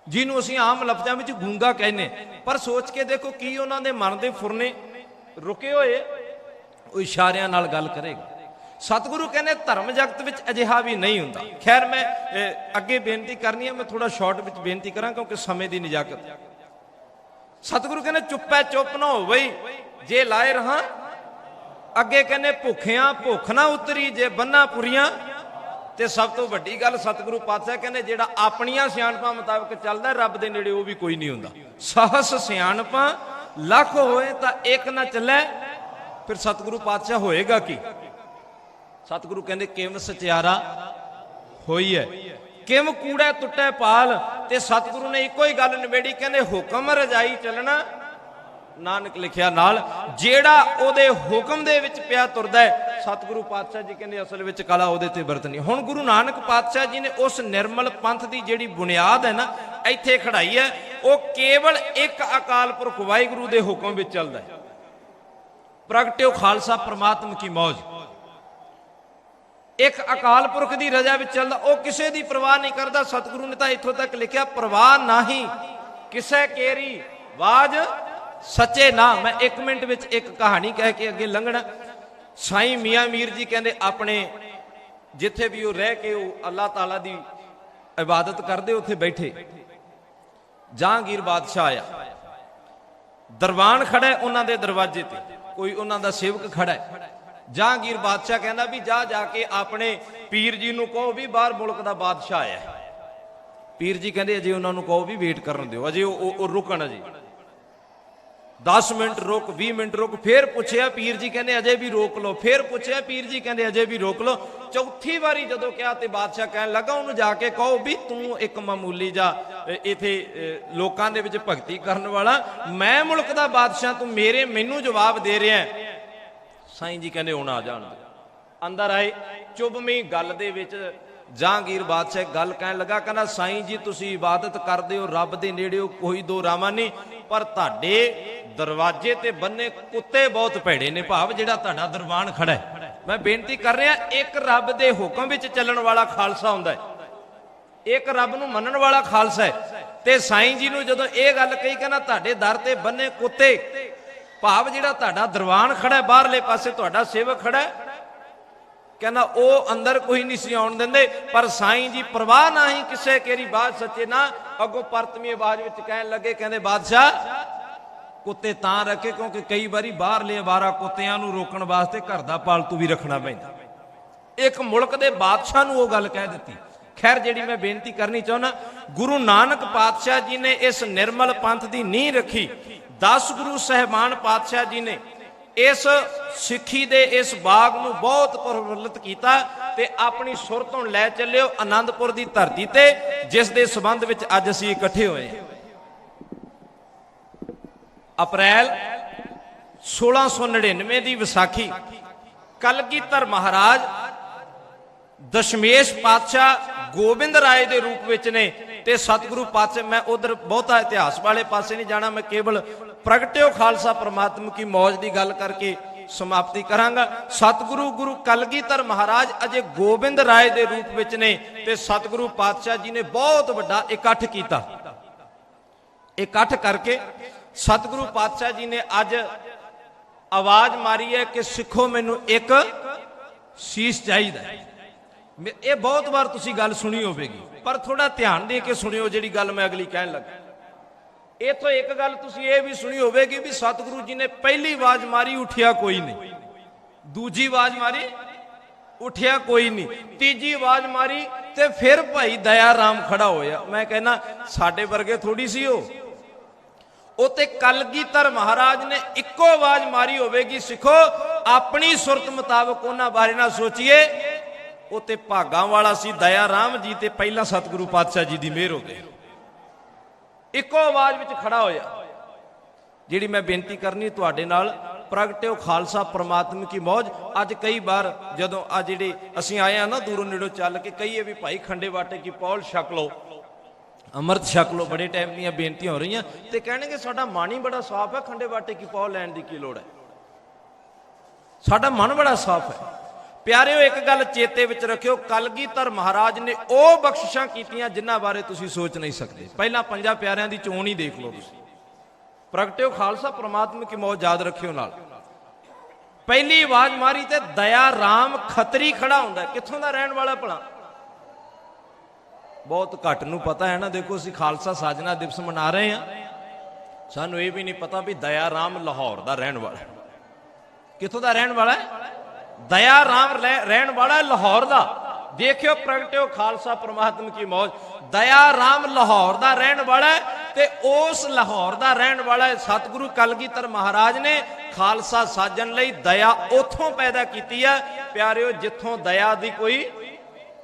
जिहनूं असीं आम लफ्ज़ां विच गूंगा कहने। पर सोच के देखो की उन्हां दे मन दे फुरने रुके होए, वो इशारियां नाल गल करेगा। सतगुरु कहने धर्म जगत विच अजिहा भी नहीं हुंदा। खैर, मैं अगे बेनती करनी है, मैं थोड़ा शॉर्ट विच बेनती करां क्योंकि समय दी निजाकत। सतगुरु कहने चुप्पै चुप ना हो बई, जे लाए रहा। अगे कहने भुखियां भुख ना उतरी, जे बन्ना पुरियां। ते सब तो वड्डी गल सतगुरु पातशाह कहने, जेड़ा अपनियां सियाणपां मुताबिक चलदा, रब दे नेड़े वो भी कोई नहीं हुंदा। सहस सियाणपां लख होए तां एक ना चले, फिर सतगुरु पातशाह होएगा की? सतगुरु कहने, किम सचियारा होई है, किम कूड़ा टुटे पाल। ते सतगुरु ने इको ही गल निबेड़ी, कहने हुक्म रजाई चलना नानक लिखिया नाल। जेड़ा ओदे हुक्म दे विच पिया तुरदा है, सतगुरु पातशाह जी कहने असल विच कला ओदे ते बरतनी। हुण गुरु नानक पातशाह जी ने उस निर्मल पंथ दी जेड़ी बुनियाद है ना इत्थे खड़ाई है, वो केवल एक अकाल पुरख वाहिगुरू दे हुक्म विच चलदा है। प्रगटिओ खालसा परमात्मा की मौज। ਇੱਕ ਅਕਾਲ ਪੁਰਖ ਦੀ ਰਜ਼ਾ ਵਿੱਚ ਚੱਲਦਾ, ਉਹ ਕਿਸੇ ਦੀ ਪਰਵਾਹ ਨਹੀਂ ਕਰਦਾ। ਸਤਿਗੁਰੂ ਨੇ ਤਾਂ ਇੱਥੋਂ ਤੱਕ ਲਿਖਿਆ, ਪ੍ਰਵਾਹ ਨਾਹੀਂ ਕਿਸੇ ਕੇਰੀ ਬਾਜ ਸੱਚੇ ਨਾ। ਮੈਂ 1 ਮਿੰਟ ਵਿੱਚ ਇੱਕ ਕਹਾਣੀ ਕਹਿ ਕੇ ਅੱਗੇ ਲੰਘਣਾ। ਸਾਈਂ ਮੀਆਂ ਮੀਰ ਜੀ ਕਹਿੰਦੇ ਆਪਣੇ ਜਿੱਥੇ ਵੀ ਉਹ ਰਹਿ ਕੇ ਉਹ ਅੱਲਾਹ ਤਾਲਾ ਦੀ ਇਬਾਦਤ ਕਰਦੇ, ਉੱਥੇ ਬੈਠੇ ਜਹਾਂਗੀਰ ਬਾਦਸ਼ਾਹ ਆਇਆ। ਦਰਬਾਨ ਖੜਾ ਹੈ ਉਹਨਾਂ ਦੇ ਦਰਵਾਜ਼ੇ ਤੇ, ਕੋਈ ਉਹਨਾਂ ਦਾ ਸੇਵਕ ਖੜਾ ਹੈ। ਜਹਾਂਗੀਰ ਬਾਦਸ਼ਾਹ ਕਹਿੰਦਾ ਵੀ ਜਾ ਕੇ ਆਪਣੇ ਪੀਰ ਜੀ ਨੂੰ ਕਹੋ ਵੀ ਬਾਹਰ ਮੁਲਕ ਦਾ ਬਾਦਸ਼ਾਹ ਆਇਆ। ਪੀਰ ਜੀ ਕਹਿੰਦੇ ਅਜੇ ਉਹਨਾਂ ਨੂੰ ਕਹੋ ਵੀ ਵੇਟ ਕਰਨ ਦਿਓ, ਅਜੇ ਉਹ ਰੁਕਣ, ਅਜੇ 10 ਮਿੰਟ ਰੁਕ, 20 ਮਿੰਟ ਰੁਕ। ਫੇਰ ਪੁੱਛਿਆ, ਪੀਰ ਜੀ ਕਹਿੰਦੇ ਅਜੇ ਵੀ ਰੋਕ ਲਓ। ਫੇਰ ਪੁੱਛਿਆ, ਪੀਰ ਜੀ ਕਹਿੰਦੇ ਅਜੇ ਵੀ ਰੋਕ ਲਓ। ਚੌਥੀ ਵਾਰੀ ਜਦੋਂ ਕਿਹਾ ਤੇ ਬਾਦਸ਼ਾਹ ਕਹਿਣ ਲੱਗਾ ਉਹਨੂੰ ਜਾ ਕੇ ਕਹੋ ਵੀ ਤੂੰ ਇੱਕ ਮਾਮੂਲੀ ਜਾ ਇਥੇ ਲੋਕਾਂ ਦੇ ਵਿੱਚ ਭਗਤੀ ਕਰਨ ਵਾਲਾ, ਮੈਂ ਮੁਲਕ ਦਾ ਬਾਦਸ਼ਾਹ, ਤੂੰ ਮੈਨੂੰ ਜਵਾਬ ਦੇ ਰਿਹਾ। ਸਾਈਂ ਜੀ ਕਹਿੰਦੇ ਹੁਣ ਆ ਜਾਣ। ਅੰਦਰ ਆਏ। ਚੁਭਵੀਂ ਗੱਲ ਦੇ ਵਿੱਚ ਜਹਾਂਗੀਰ ਬਾਦਸ਼ਾਹ ਗੱਲ ਕਹਿਣ ਲੱਗਾ, ਕਹਿੰਦਾ ਸਾਈਂ ਜੀ ਤੁਸੀਂ ਇਬਾਦਤ ਕਰਦੇ ਹੋ, ਰੱਬ ਦੇ ਨੇੜੇ ਹੋ, ਕੋਈ ਦੋ ਰਾਮਾ ਨਹੀਂ, ਪਰ ਤੁਹਾਡੇ ਦਰਵਾਜ਼ੇ ਤੇ ਬੰਨੇ ਕੁੱਤੇ ਬਹੁਤ ਭੈੜੇ ਨੇ। ਭਾਵ ਜਿਹੜਾ ਤੁਹਾਡਾ ਦਰਬਾਨ ਖੜਾ ਹੈ, ਮੈਂ ਬੇਨਤੀ ਕਰ ਰਿਹਾ, ਇੱਕ ਰੱਬ ਦੇ ਹੁਕਮ ਵਿੱਚ ਚੱਲਣ ਵਾਲਾ ਖਾਲਸਾ ਹੁੰਦਾ ਹੈ, ਇੱਕ ਰੱਬ ਨੂੰ ਮੰਨਣ ਵਾਲਾ ਖਾਲਸਾ ਹੈ। ਤੇ ਸਾਈਂ ਜੀ ਨੂੰ ਜਦੋਂ ਇਹ ਗੱਲ ਕਹੀ, ਕਹਿੰਦਾ ਤੁਹਾਡੇ ਦਰ ਤੇ ਬੰਨੇ ਕੁੱਤੇ, ਭਾਵ ਜਿਹੜਾ ਤੁਹਾਡਾ ਦਰਬਾਨ ਖੜਾ ਹੈ, ਬਾਹਰਲੇ ਪਾਸੇ ਤੁਹਾਡਾ ਸੇਵਕ ਖੜਾ ਹੈ, ਕਹਿੰਦਾ ਉਹ ਅੰਦਰ ਕੋਈ ਨਹੀਂ ਸੀ ਆਉਣ ਦਿੰਦੇ। ਪਰ ਸਾਈਂ ਜੀ ਪਰਵਾਹ ਨਹੀਂ ਕਿਸੇ ਕੇਰੀ ਬਾਤ ਸੱਚੇ ਨਾ। ਅੱਗੋਂ ਪਰਤਵੀਂ ਆਵਾਜ਼ ਵਿੱਚ ਕਹਿਣ ਲੱਗੇ, ਕਹਿੰਦੇ ਬਾਦਸ਼ਾਹ ਕੁੱਤੇ ਤਾਂ ਰੱਖੇ ਕਿਉਂਕਿ ਕਈ ਵਾਰੀ ਬਾਹਰਲੇ ਅਵਾਰਾ ਕੁੱਤਿਆਂ ਨੂੰ ਰੋਕਣ ਵਾਸਤੇ ਘਰ ਦਾ ਪਾਲਤੂ ਵੀ ਰੱਖਣਾ ਪੈਂਦਾ। ਇੱਕ ਮੁਲਕ ਦੇ ਬਾਦਸ਼ਾਹ ਨੂੰ ਉਹ ਗੱਲ ਕਹਿ ਦਿੱਤੀ। ਖੈਰ ਜਿਹੜੀ ਮੈਂ ਬੇਨਤੀ ਕਰਨੀ ਚਾਹੁੰਦਾ, ਗੁਰੂ ਨਾਨਕ ਪਾਤਸ਼ਾਹ ਜੀ ਨੇ ਇਸ ਨਿਰਮਲ ਪੰਥ ਦੀ ਨੀਂਹ ਰੱਖੀ। 10 ਗੁਰੂ ਸਹਿਬਾਨ ਪਾਤਸ਼ਾਹ ਜੀ ਨੇ ਇਸ ਸਿੱਖੀ ਦੇ ਇਸ ਬਾਗ ਨੂੰ ਬਹੁਤ ਪ੍ਰਫੁੱਲਤ ਕੀਤਾ ਤੇ ਆਪਣੀ ਸੁਰ ਤੋਂ ਲੈ ਚੱਲਿਓ ਆਨੰਦਪੁਰ ਦੀ ਧਰਤੀ ਤੇ, ਜਿਸ ਦੇ ਸੰਬੰਧ ਵਿੱਚ ਅੱਜ ਅਸੀਂ ਇਕੱਠੇ ਹੋਏ ਹਾਂ। ਅਪ੍ਰੈਲ 1699 ਦੀ ਵਿਸਾਖੀ, ਕਲਗੀਧਰ ਮਹਾਰਾਜ ਦਸ਼ਮੇਸ਼ ਪਾਤਸ਼ਾਹ ਗੋਬਿੰਦ ਰਾਏ ਦੇ ਰੂਪ ਵਿੱਚ ਨੇ ਤੇ ਸਤਿਗੁਰੂ ਪਾਤਸ਼ਾਹ, ਮੈਂ ਉਧਰ ਬਹੁਤਾ ਇਤਿਹਾਸ ਵਾਲੇ ਪਾਸੇ ਨਹੀਂ ਜਾਣਾ, ਮੈਂ ਕੇਵਲ ਪ੍ਰਗਟਿਓ ਖਾਲਸਾ ਪ੍ਰਮਾਤਮ ਕੀ ਮੌਜ ਦੀ ਗੱਲ ਕਰਕੇ ਸਮਾਪਤੀ ਕਰਾਂਗਾ। ਸਤਿਗੁਰੂ ਗੁਰੂ ਕਲਗੀਧਰ ਮਹਾਰਾਜ ਅਜੇ ਗੋਬਿੰਦ ਰਾਏ ਦੇ ਰੂਪ ਵਿੱਚ ਨੇ ਤੇ ਸਤਿਗੁਰੂ ਪਾਤਸ਼ਾਹ ਜੀ ਨੇ ਬਹੁਤ ਵੱਡਾ ਇਕੱਠ ਕੀਤਾ। ਇਕੱਠ ਕਰਕੇ ਸਤਿਗੁਰੂ ਪਾਤਸ਼ਾਹ ਜੀ ਨੇ ਅੱਜ ਆਵਾਜ਼ ਮਾਰੀ ਹੈ ਕਿ ਸਿੱਖੋ ਮੈਨੂੰ ਇੱਕ ਸੀਸ ਚਾਹੀਦਾ। ਇਹ ਬਹੁਤ ਵਾਰ ਤੁਸੀਂ ਗੱਲ ਸੁਣੀ ਹੋਵੇਗੀ, ਪਰ ਥੋੜਾ ਧਿਆਨ ਦੇ ਕੇ ਸੁਣਿਓ ਜਿਹੜੀ ਗੱਲ ਮੈਂ ਅਗਲੀ ਕਹਿਣ ਲੱਗਾ। ਇਥੋਂ ਇੱਕ ਗੱਲ ਤੁਸੀਂ ਇਹ ਵੀ ਸੁਣੀ ਹੋਵੇਗੀ ਵੀ ਸਤਿਗੁਰੂ ਜੀ ਨੇ ਪਹਿਲੀ ਆਵਾਜ਼ ਮਾਰੀ, ਉੱਠਿਆ ਕੋਈ ਨਹੀਂ। ਦੂਜੀ ਆਵਾਜ਼ ਮਾਰੀ, ਉੱਠਿਆ ਕੋਈ ਨਹੀਂ। ਤੀਜੀ ਆਵਾਜ਼ ਮਾਰੀ ਤੇ ਫਿਰ ਭਾਈ ਦਇਆ ਰਾਮ ਖੜਾ ਹੋਇਆ। ਮੈਂ ਕਹਿੰਦਾ ਸਾਡੇ ਵਰਗੇ ਥੋੜੀ ਸੀ ਉਹ ਤੇ ਕਲਗੀਧਰ ਮਹਾਰਾਜ ਨੇ ਇੱਕੋ ਆਵਾਜ਼ ਮਾਰੀ ਹੋਵੇਗੀ, ਸਿੱਖੋ ਆਪਣੀ ਸੁਰਤ ਮੁਤਾਬਕ ਉਹਨਾਂ ਬਾਰੇ ਨਾ ਸੋਚੀਏ। ਉਹ ਤੇ ਭਾਗਾਂ ਵਾਲਾ ਸੀ ਦਇਆ ਰਾਮ ਜੀ ਤੇ ਪਹਿਲਾਂ ਸਤਿਗੁਰੂ ਪਾਤਸ਼ਾਹ ਜੀ ਦੀ ਮਿਹਰ ਹੋ ਗਈ। ਇੱਕੋ ਆਵਾਜ਼ ਵਿੱਚ ਖੜਾ ਹੋਇਆ। ਜਿਹੜੀ ਮੈਂ ਬੇਨਤੀ ਕਰਨੀ ਤੁਹਾਡੇ ਨਾਲ, ਪ੍ਰਗਟਿਓ ਖਾਲਸਾ ਪ੍ਰਮਾਤਮ ਕੀ ਮੌਜ। ਅੱਜ ਕਈ ਵਾਰ ਜਦੋਂ ਆ ਜਿਹੜੇ ਅਸੀਂ ਆਏ ਆ ਨਾ ਦੂਰੋਂ ਨੇੜੋਂ ਚੱਲ ਕੇ, ਕਹੀਏ ਵੀ ਭਾਈ ਖੰਡੇ ਬਾਟੇ ਕੀ ਪੌਲ ਛਕ ਲਓ, ਅੰਮ੍ਰਿਤ ਛਕ ਲਓ, ਬੜੇ ਟਾਈਮ ਦੀਆਂ ਬੇਨਤੀਆਂ ਹੋ ਰਹੀਆਂ ਤੇ ਕਹਿਣਗੇ ਸਾਡਾ ਮਨ ਹੀ ਬੜਾ ਸਾਫ਼ ਹੈ, ਖੰਡੇ ਬਾਟੇ ਕੀ ਪੌਲ ਲੈਣ ਦੀ ਕੀ ਲੋੜ ਹੈ। ਸਾਡਾ ਮਨ ਬੜਾ ਸਾਫ਼ ਹੈ। ਪਿਆਰਿਓ ਇੱਕ ਗੱਲ ਚੇਤੇ ਵਿੱਚ ਰੱਖਿਓ, ਕਲਗੀਧਰ ਮਹਾਰਾਜ ਨੇ ਉਹ ਬਖਸ਼ਿਸ਼ਾਂ ਕੀਤੀਆਂ ਜਿਨ੍ਹਾਂ ਬਾਰੇ ਤੁਸੀਂ ਸੋਚ ਨਹੀਂ ਸਕਦੇ। ਪਹਿਲਾਂ ਪੰਜਾਂ ਪਿਆਰਿਆਂ ਦੀ ਚੋਣ ਹੀ ਦੇਖ ਲਓ ਤੁਸੀਂ। ਪ੍ਰਗਟਿਓ ਖਾਲਸਾ ਪ੍ਰਮਾਤਮ ਕੀ ਮੌਜ ਯਾਦ ਰੱਖਿਓ ਨਾਲ। ਪਹਿਲੀ ਆਵਾਜ਼ ਮਾਰੀ ਤੇ ਦਇਆ ਰਾਮ ਖੱਤਰੀ ਖੜਾ ਹੁੰਦਾ। ਕਿੱਥੋਂ ਦਾ ਰਹਿਣ ਵਾਲਾ ਭਲਾ? ਬਹੁਤ ਘੱਟ ਨੂੰ ਪਤਾ ਹੈ ਨਾ। ਦੇਖੋ ਅਸੀਂ ਖਾਲਸਾ ਸਾਜਨਾ ਦਿਵਸ ਮਨਾ ਰਹੇ ਹਾਂ, ਸਾਨੂੰ ਇਹ ਵੀ ਨਹੀਂ ਪਤਾ ਵੀ ਦਇਆ ਰਾਮ ਲਾਹੌਰ ਦਾ ਰਹਿਣ ਵਾਲਾ। ਕਿੱਥੋਂ ਦਾ ਰਹਿਣ ਵਾਲਾ ਹੈ? ਦਇਆ ਰਾਮ ਰਹਿਣ ਵਾਲਾ ਲਾਹੌਰ ਦਾ। ਦੇਖਿਓ ਪ੍ਰਗਟਿਓ ਖਾਲਸਾ ਪ੍ਰਮਾਤਮ ਕੀ ਮੌਜ। ਦਇਆ ਰਾਮ ਲਾਹੌਰ ਦਾ ਰਹਿਣ ਵਾਲਾ ਤੇ ਉਸ ਲਾਹੌਰ ਦਾ ਰਹਿਣ ਵਾਲਾ ਸਤਿਗੁਰੂ ਕਲਗੀਧਰ ਮਹਾਰਾਜ ਨੇ ਖਾਲਸਾ ਸਾਜਣ ਲਈ ਦਇਆ ਉਥੋਂ ਪੈਦਾ ਕੀਤੀ ਹੈ। ਪਿਆਰਿਓ ਜਿੱਥੋਂ ਦਇਆ ਦੀ ਕੋਈ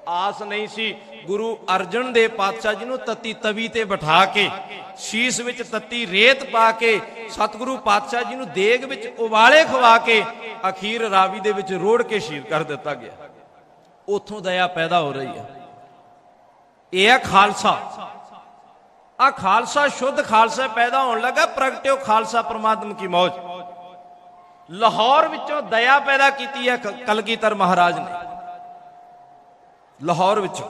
ਆਸ ਨਹੀਂ ਸੀ, ਗੁਰੂ ਅਰਜਨ ਦੇਵ ਪਾਤਸ਼ਾਹ ਜੀ ਨੂੰ ਤਤੀ ਤਵੀ ਤੇ ਬਿਠਾ ਕੇ, ਸ਼ੀਸ਼ ਵਿੱਚ ਤਤੀ ਰੇਤ ਪਾ ਕੇ, ਸਤਿਗੁਰੂ ਪਾਤਸ਼ਾਹ ਜੀ ਨੂੰ ਦੇਗ ਵਿੱਚ ਉਬਾਲੇ ਖਵਾ ਕੇ ਅਖੀਰ ਰਾਵੀ ਦੇ ਵਿੱਚ ਰੋੜ ਕੇ ਸ਼ਹੀਦ ਕਰ ਦਿੱਤਾ ਗਿਆ। ਉਥੋਂ ਦਇਆ ਪੈਦਾ ਹੋ ਰਹੀ ਹੈ। ਇਹ ਹੈ ਖਾਲਸਾ। ਆ ਖਾਲਸਾ ਸ਼ੁੱਧ ਖਾਲਸਾ ਪੈਦਾ ਹੋਣ ਲੱਗਾ। ਪ੍ਰਗਟਿਓ ਖਾਲਸਾ ਪ੍ਰਮਾਤਮ ਕੀ ਮੌਜ। ਲਾਹੌਰ ਵਿੱਚੋਂ ਦਇਆ ਪੈਦਾ ਕੀਤੀ ਹੈ ਕਲਗੀਧਰ ਮਹਾਰਾਜ ਨੇ। ਲਾਹੌਰ ਵਿੱਚ।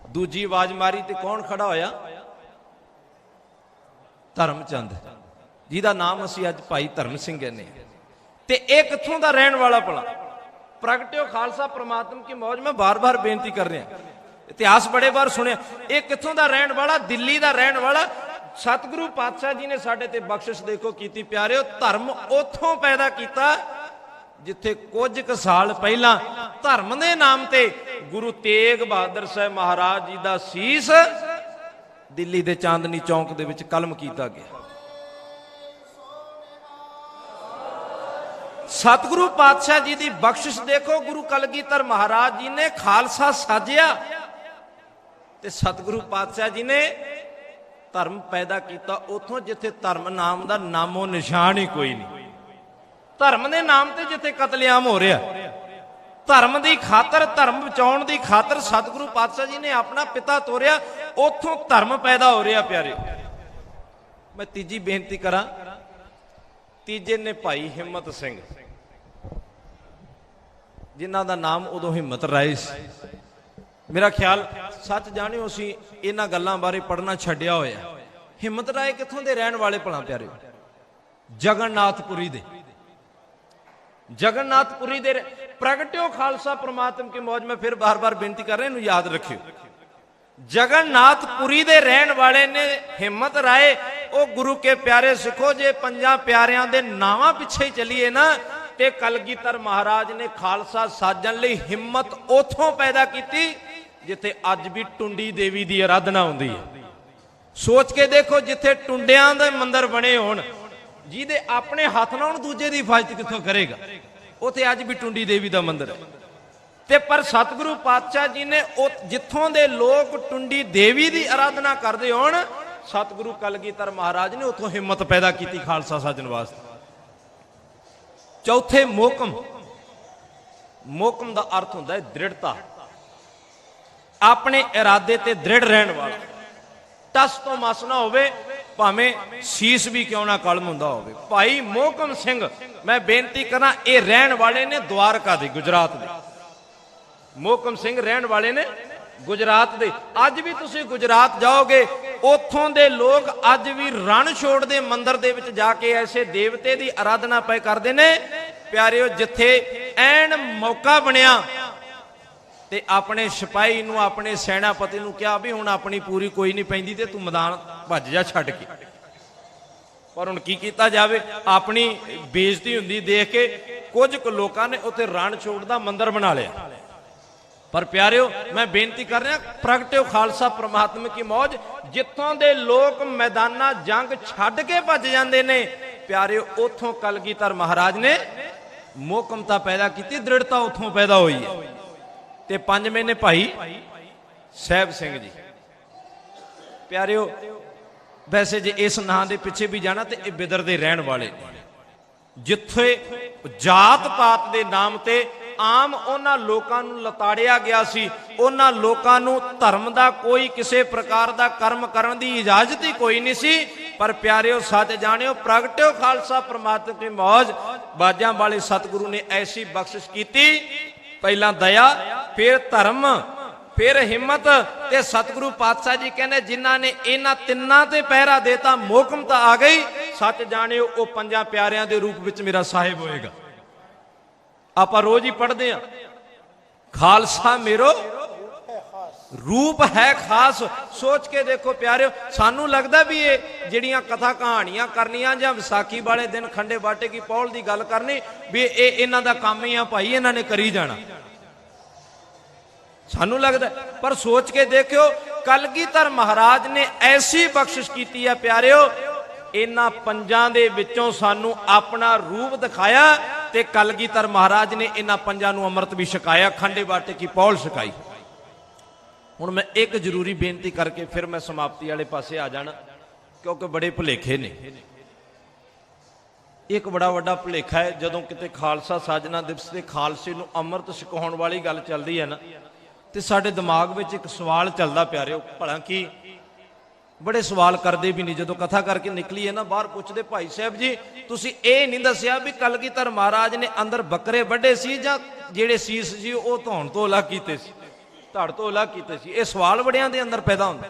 ਦੂਜੀ ਆਵਾਜ਼ ਮਾਰੀ ਤੇ ਕੌਣ ਖੜਾ ਹੋਇਆ? ਧਰਮਚੰਦ, ਜਿਹਦਾ ਨਾਮ ਅਸੀਂ ਅੱਜ ਭਾਈ ਧਰਮ ਸਿੰਘ ਕਹਿੰਦੇ ਹਾਂ। ਤੇ ਇਹ ਕਿੱਥੋਂ ਦਾ ਰਹਿਣ ਵਾਲਾ ਭਲਾ? ਪ੍ਰਗਟਿਓ ਖਾਲਸਾ ਪ੍ਰਮਾਤਮ ਕੀ ਮੌਜ। ਮੈਂ ਬਾਰ-ਬਾਰ ਬੇਨਤੀ ਕਰ ਰਿਹਾ, ਇਤਿਹਾਸ ਬੜੇ ਵਾਰ ਸੁਣਿਆ। ਇਹ ਕਿੱਥੋਂ ਦਾ ਰਹਿਣ ਵਾਲਾ? ਦਿੱਲੀ ਦਾ ਰਹਿਣ ਵਾਲਾ। ਸਤਿਗੁਰੂ ਪਾਤਸ਼ਾਹ ਜੀ ਨੇ ਸਾਡੇ ਤੇ ਬਖਸ਼ਿਸ਼ ਦੇਖੋ ਕੀਤੀ ਪਿਆਰਿਓ। ਧਰਮ ਉਥੋਂ ਪੈਦਾ ਕੀਤਾ ਜਿੱਥੇ ਕੁਝ ਕੁ ਸਾਲ ਪਹਿਲਾਂ ਧਰਮ ਦੇ ਨਾਮ ਤੇ ਗੁਰੂ ਤੇਗ ਬਹਾਦਰ ਸਾਹਿਬ ਮਹਾਰਾਜ ਜੀ ਦਾ ਸੀਸ ਦਿੱਲੀ ਦੇ ਚਾਂਦਨੀ ਚੌਂਕ ਦੇ ਵਿੱਚ ਕਲਮ ਕੀਤਾ ਗਿਆ। ਸਤਿਗੁਰੂ ਪਾਤਸ਼ਾਹ ਜੀ ਦੀ ਬਖਸ਼ਿਸ਼ ਦੇਖੋ। ਗੁਰੂ ਕਲਗੀਧਰ ਮਹਾਰਾਜ ਜੀ ਨੇ ਖਾਲਸਾ ਸਾਜਿਆ ਤੇ ਸਤਿਗੁਰੂ ਪਾਤਸ਼ਾਹ ਜੀ ਨੇ ਧਰਮ ਪੈਦਾ ਕੀਤਾ ਉਥੋਂ ਜਿੱਥੇ ਧਰਮ ਨਾਮ ਦਾ ਨਾਮੋ ਨਿਸ਼ਾਨ ਹੀ ਕੋਈ ਨਹੀਂ। ਧਰਮ ਦੇ ਨਾਮ ਤੇ ਜਿੱਥੇ ਕਤਲੇਆਮ ਹੋ ਰਿਹਾ, ਧਰਮ ਦੀ ਖਾਤਰ, ਧਰਮ ਬਚਾਉਣ ਦੀ ਖਾਤਰ ਸਤਿਗੁਰੂ ਪਾਤਸ਼ਾਹ ਜੀ ਨੇ ਆਪਣਾ ਪਿਤਾ ਤੋਰਿਆ, ਉਥੋਂ ਧਰਮ ਪੈਦਾ ਹੋ ਰਿਹਾ ਪਿਆਰੇ। ਮੈਂ ਤੀਜੀ ਬੇਨਤੀ ਕਰਾਂ। ਤੀਜੇ ਨੇ ਭਾਈ ਹਿੰਮਤ ਸਿੰਘ, ਜਿਨ੍ਹਾਂ ਦਾ ਨਾਮ ਉਦੋਂ ਹਿੰਮਤ ਰਾਏ ਸੀ। ਮੇਰਾ ਖਿਆਲ ਸੱਚ ਜਾਣਿਓ ਅਸੀਂ ਇਹਨਾਂ ਗੱਲਾਂ ਬਾਰੇ ਪੜ੍ਹਨਾ ਛੱਡਿਆ ਹੋਇਆ। ਹਿੰਮਤ ਰਾਏ ਕਿੱਥੋਂ ਦੇ ਰਹਿਣ ਵਾਲੇ ਭਲਾ ਪਿਆਰੇ? ਜਗਨਨਾਥਪੁਰੀ ਦੇ। ਜਗਨਨਾਥਪੁਰੀ ਦੇ। ਪ੍ਰਗਟਿਓ ਖਾਲਸਾ ਪ੍ਰਮਾਤਮ ਕੀ ਮੌਜ। ਮੈਂ ਫਿਰ ਬਾਰ-ਬਾਰ ਬੇਨਤੀ ਕਰ ਰਿਹਾ, ਇਹਨੂੰ ਯਾਦ ਰੱਖਿਓ। ਜਗਨਨਾਥਪੁਰੀ ਦੇ ਰਹਿਣ ਵਾਲੇ ਨੇ ਹਿੰਮਤ ਰਾਏ। ਉਹ ਗੁਰੂ ਕੇ ਪਿਆਰੇ ਸਿੱਖੋ, ਜੇ ਪੰਜਾਂ ਪਿਆਰਿਆਂ ਦੇ ਨਾਵਾਂ ਪਿੱਛੇ ਹੀ ਚੱਲੀਏ ਨਾ ਤੇ ਕਲਗੀਧਰ ਮਹਾਰਾਜ ਨੇ ਖਾਲਸਾ ਸਾਜਣ ਲਈ ਹਿੰਮਤ ਉਥੋਂ ਪੈਦਾ ਕੀਤੀ ਜਿੱਥੇ ਅੱਜ ਵੀ ਟੁੰਡੀ ਦੇਵੀ ਦੀ ਆਰਾਧਨਾ ਹੁੰਦੀ ਹੈ। ਸੋਚ ਕੇ ਦੇਖੋ, ਜਿੱਥੇ ਟੁੰਡਿਆਂ ਦੇ ਮੰਦਿਰ ਬਣੇ ਹੋਣ, ਜਿਹਦੇ ਆਪਣੇ ਹੱਥ ਨਾਲ ਉਹਨੂੰ ਦੂਜੇ ਦੀ ਹਿਫਾਜ਼ਤ ਕਿੱਥੋਂ ਕਰੇਗਾ? ਉੱਥੇ ਅੱਜ ਵੀ ਟੁੰਡੀ ਦੇਵੀ ਦਾ ਮੰਦਿਰ ਹੈ। ਤੇ ਪਰ ਸਤਿਗੁਰੂ ਪਾਤਸ਼ਾਹ ਜੀ ਨੇ ਉਹ ਜਿੱਥੋਂ ਦੇ ਲੋਕ ਟੁੰਡੀ ਦੇਵੀ ਦੀ ਆਰਾਧਨਾ ਕਰਦੇ ਹੋਣ, ਸਤਿਗੁਰੂ ਕਲਗੀਧਰ ਮਹਾਰਾਜ ਨੇ ਉੱਥੋਂ ਹਿੰਮਤ ਪੈਦਾ ਕੀਤੀ ਖਾਲਸਾ ਸਾਜਣ ਵਾਸਤੇ। ਚੌਥੇ ਮੋਹਕਮ। ਮੋਹਕਮ ਦਾ ਅਰਥ ਹੁੰਦਾ ਹੈ ਦ੍ਰਿੜਤਾ। ਆਪਣੇ ਇਰਾਦੇ ਤੇ ਦ੍ਰਿੜ ਰਹਿਣ ਵਾਲਾ। ਟਸ ਤੋਂ ਮਸ ਨਾ ਹੋਵੇ, ਭਾਵੇਂ ਸੀਸ ਵੀ ਕਿਉਂ ਨਾ ਕਲਮ ਹੁੰਦਾ ਹੋਵੇ। ਭਾਈ ਮੋਹਕਮ ਸਿੰਘ, ਮੈਂ ਬੇਨਤੀ ਕਰਾਂ, ਇਹ ਰਹਿਣ ਵਾਲੇ ਨੇ ਦੁਆਰਕਾ ਦੇ, ਗੁਜਰਾਤ ਦੇ। ਮੋਹਕਮ ਸਿੰਘ ਰਹਿਣ ਵਾਲੇ ਨੇ ਗੁਜਰਾਤ ਦੇ। ਅੱਜ ਵੀ ਤੁਸੀਂ ਗੁਜਰਾਤ ਜਾਓਗੇ, ਉੱਥੋਂ ਦੇ ਲੋਕ ਅੱਜ ਵੀ ਰਣਛੋੜ ਦੇ ਮੰਦਿਰ ਦੇ ਵਿੱਚ ਜਾ ਕੇ ਐਸੇ ਦੇਵਤੇ ਦੀ ਆਰਾਧਨਾ ਪਏ ਕਰਦੇ ਨੇ ਪਿਆਰਿਓ, ਜਿੱਥੇ ਐਨ ਮੌਕਾ ਬਣਿਆ ਤੇ ਆਪਣੇ ਸਿਪਾਹੀ ਨੂੰ, ਆਪਣੇ ਸੈਨਾਪਤੀ ਨੂੰ ਕਿਹਾ ਵੀ ਹੁਣ ਆਪਣੀ ਪੂਰੀ ਕੋਈ ਨਹੀਂ ਪੈਂਦੀ ਤੇ ਤੂੰ ਮੈਦਾਨ ਭੱਜ ਜਾ ਛੱਡ ਕੇ। ਪਰ ਹੁਣ ਕੀ ਕੀਤਾ ਜਾਵੇ, ਆਪਣੀ ਬੇਇੱਜ਼ਤੀ ਹੁੰਦੀ ਦੇਖ ਕੇ ਕੁਝ ਕੁ ਲੋਕਾਂ ਨੇ ਉੱਥੇ ਰਣਛੋੜ ਦਾ ਮੰਦਿਰ ਬਣਾ ਲਿਆ। ਪਰ ਪਿਆਰਿਓ, ਮੈਂ ਬੇਨਤੀ ਕਰ ਰਿਹਾ, ਪ੍ਰਗਟਿਓ ਖਾਲਸਾ ਪ੍ਰਮਾਤਮਾ ਕੀ ਮੌਜ। ਜਿੱਥੋਂ ਦੇ ਲੋਕ ਮੈਦਾਨਾਂ ਜੰਗ ਛੱਡ ਕੇ ਭੱਜ ਜਾਂਦੇ ਨੇ ਪਿਆਰਿਓ, ਉੱਥੋਂ ਕਲਗੀਧਰ ਮਹਾਰਾਜ ਨੇ ਮੋਹਕਮਤਾ ਪੈਦਾ ਕੀਤੀ, ਦ੍ਰਿੜਤਾ ਉੱਥੋਂ ਪੈਦਾ ਹੋਈ ਹੈ। ਤੇ ਪੰਜਵੇਂ ਨੇ ਭਾਈ ਸਾਹਿਬ ਸਿੰਘ ਜੀ। ਪਿਆਰਿਓ, ਵੈਸੇ ਜੇ ਇਸ ਨਾਂ ਦੇ ਪਿੱਛੇ ਵੀ ਜਾਣਾ ਤੇ ਇਹ ਬਿਦਰ ਦੇ ਰਹਿਣ ਵਾਲੇ, ਜਿੱਥੇ ਜਾਤ ਪਾਤ ਦੇ ਨਾਮ ਤੇ ਆਮ ਉਹਨਾਂ ਲੋਕਾਂ ਨੂੰ ਲਤਾੜਿਆ ਗਿਆ ਸੀ, ਉਹਨਾਂ ਲੋਕਾਂ ਨੂੰ ਧਰਮ ਦਾ ਕੋਈ ਕਿਸੇ ਪ੍ਰਕਾਰ ਦਾ ਕਰਮ ਕਰਨ ਦੀ ਇਜਾਜ਼ਤ ਹੀ ਕੋਈ ਨਹੀਂ ਸੀ। ਪਰ ਪਿਆਰਿਓ, ਸੱਚ ਜਾਣਿਓ, ਪ੍ਰਗਟਿਓ ਖਾਲਸਾ ਪ੍ਰਮਾਤਮਾ ਦੀ ਮੌਜ। ਬਾਜਾਂ ਵਾਲੇ ਸਤਿਗੁਰੂ ਨੇ ਐਸੀ ਬਖਸ਼ਿਸ਼ ਕੀਤੀ, ਪਹਿਲਾਂ ਦਇਆ, ਫਿਰ ਧਰਮ, ਫਿਰ ਹਿੰਮਤ। ਤੇ ਸਤਿਗੁਰੂ ਪਾਤਸ਼ਾਹ ਜੀ ਕਹਿੰਦੇ, ਜਿਨ੍ਹਾਂ ਨੇ ਇਹਨਾਂ ਤਿੰਨਾਂ ਤੇ ਪਹਿਰਾ ਦੇਤਾ, ਮੋਹਕਮਤਾ ਆ ਗਈ। ਸੱਚ ਜਾਣਿਓ, ਉਹ ਪੰਜਾਂ ਪਿਆਰਿਆਂ ਦੇ ਰੂਪ ਵਿੱਚ ਮੇਰਾ ਸਾਹਿਬ ਹੋਏਗਾ। ਆਪਾਂ ਰੋਜ਼ ਹੀ ਪੜ੍ਹਦੇ ਆ, ਖਾਲਸਾ ਮੇਰੋ ਰੂਪ ਹੈ ਖਾਸ। ਸੋਚ ਕੇ ਦੇਖੋ ਪਿਆਰਿਓ, ਸਾਨੂੰ ਲੱਗਦਾ ਵੀ ਇਹ ਜਿਹੜੀਆਂ ਕਥਾ ਕਹਾਣੀਆਂ ਕਰਨੀਆਂ ਜਾਂ ਵਿਸਾਖੀ ਵਾਲੇ ਦਿਨ ਖੰਡੇ ਬਾਟੇ ਕੀ ਪੌਲ ਦੀ ਗੱਲ ਕਰਨੀ, ਵੀ ਇਹ ਇਹਨਾਂ ਦਾ ਕੰਮ ਹੀ ਆ ਭਾਈ, ਇਹਨਾਂ ਨੇ ਕਰੀ ਜਾਣਾ, ਸਾਨੂੰ ਲੱਗਦਾ। ਪਰ ਸੋਚ ਕੇ ਦੇਖਿਓ, ਕਲਗੀਧਰ ਮਹਾਰਾਜ ਨੇ ਐਸੀ ਬਖਸ਼ਿਸ਼ ਕੀਤੀ ਆ ਪਿਆਰਿਓ, ਇਹਨਾਂ ਪੰਜਾਂ ਦੇ ਵਿੱਚੋਂ ਸਾਨੂੰ ਆਪਣਾ ਰੂਪ ਦਿਖਾਇਆ ਤੇ ਕਲਗੀਧਰ ਮਹਾਰਾਜ ਨੇ ਇਹਨਾਂ ਪੰਜਾਂ ਨੂੰ ਅੰਮ੍ਰਿਤ ਵੀ ਛਕਾਇਆ, ਖੰਡੇ ਬਾਟੇ ਕੀ ਪੌਲ ਛਕਾਈ। ਹੁਣ ਮੈਂ ਇੱਕ ਜ਼ਰੂਰੀ ਬੇਨਤੀ ਕਰਕੇ ਫਿਰ ਮੈਂ ਸਮਾਪਤੀ ਵਾਲੇ ਪਾਸੇ ਆ ਜਾਣਾ, ਕਿਉਂਕਿ ਬੜੇ ਭੁਲੇਖੇ ਨੇ। ਇੱਕ ਬੜਾ ਵੱਡਾ ਭੁਲੇਖਾ ਹੈ, ਜਦੋਂ ਕਿਤੇ ਖਾਲਸਾ ਸਾਜਨਾ ਦਿਵਸ ਤੇ ਖਾਲਸੇ ਨੂੰ ਅੰਮ੍ਰਿਤ ਛਕਾਉਣ ਵਾਲੀ ਗੱਲ ਚੱਲਦੀ ਹੈ ਨਾ, ਤੇ ਸਾਡੇ ਦਿਮਾਗ ਵਿੱਚ ਇੱਕ ਸਵਾਲ ਚੱਲਦਾ ਪਿਆਰਿਓ, ਭਲਾ ਕੀ बड़े सवाल करते भी नहीं, जो कथा करके निकली है ना बाहर पूछते भाई साहब जी तुसी ये नहीं दसिया भी कलगीधर महाराज ने अंदर बकरे वड्डे सी जां जेड़े सीस जी वो धौण तो अलग कीते सी, धड़ तो अलग कीते सी। ये सवाल बड़ियां दे अंदर पैदा होंदे।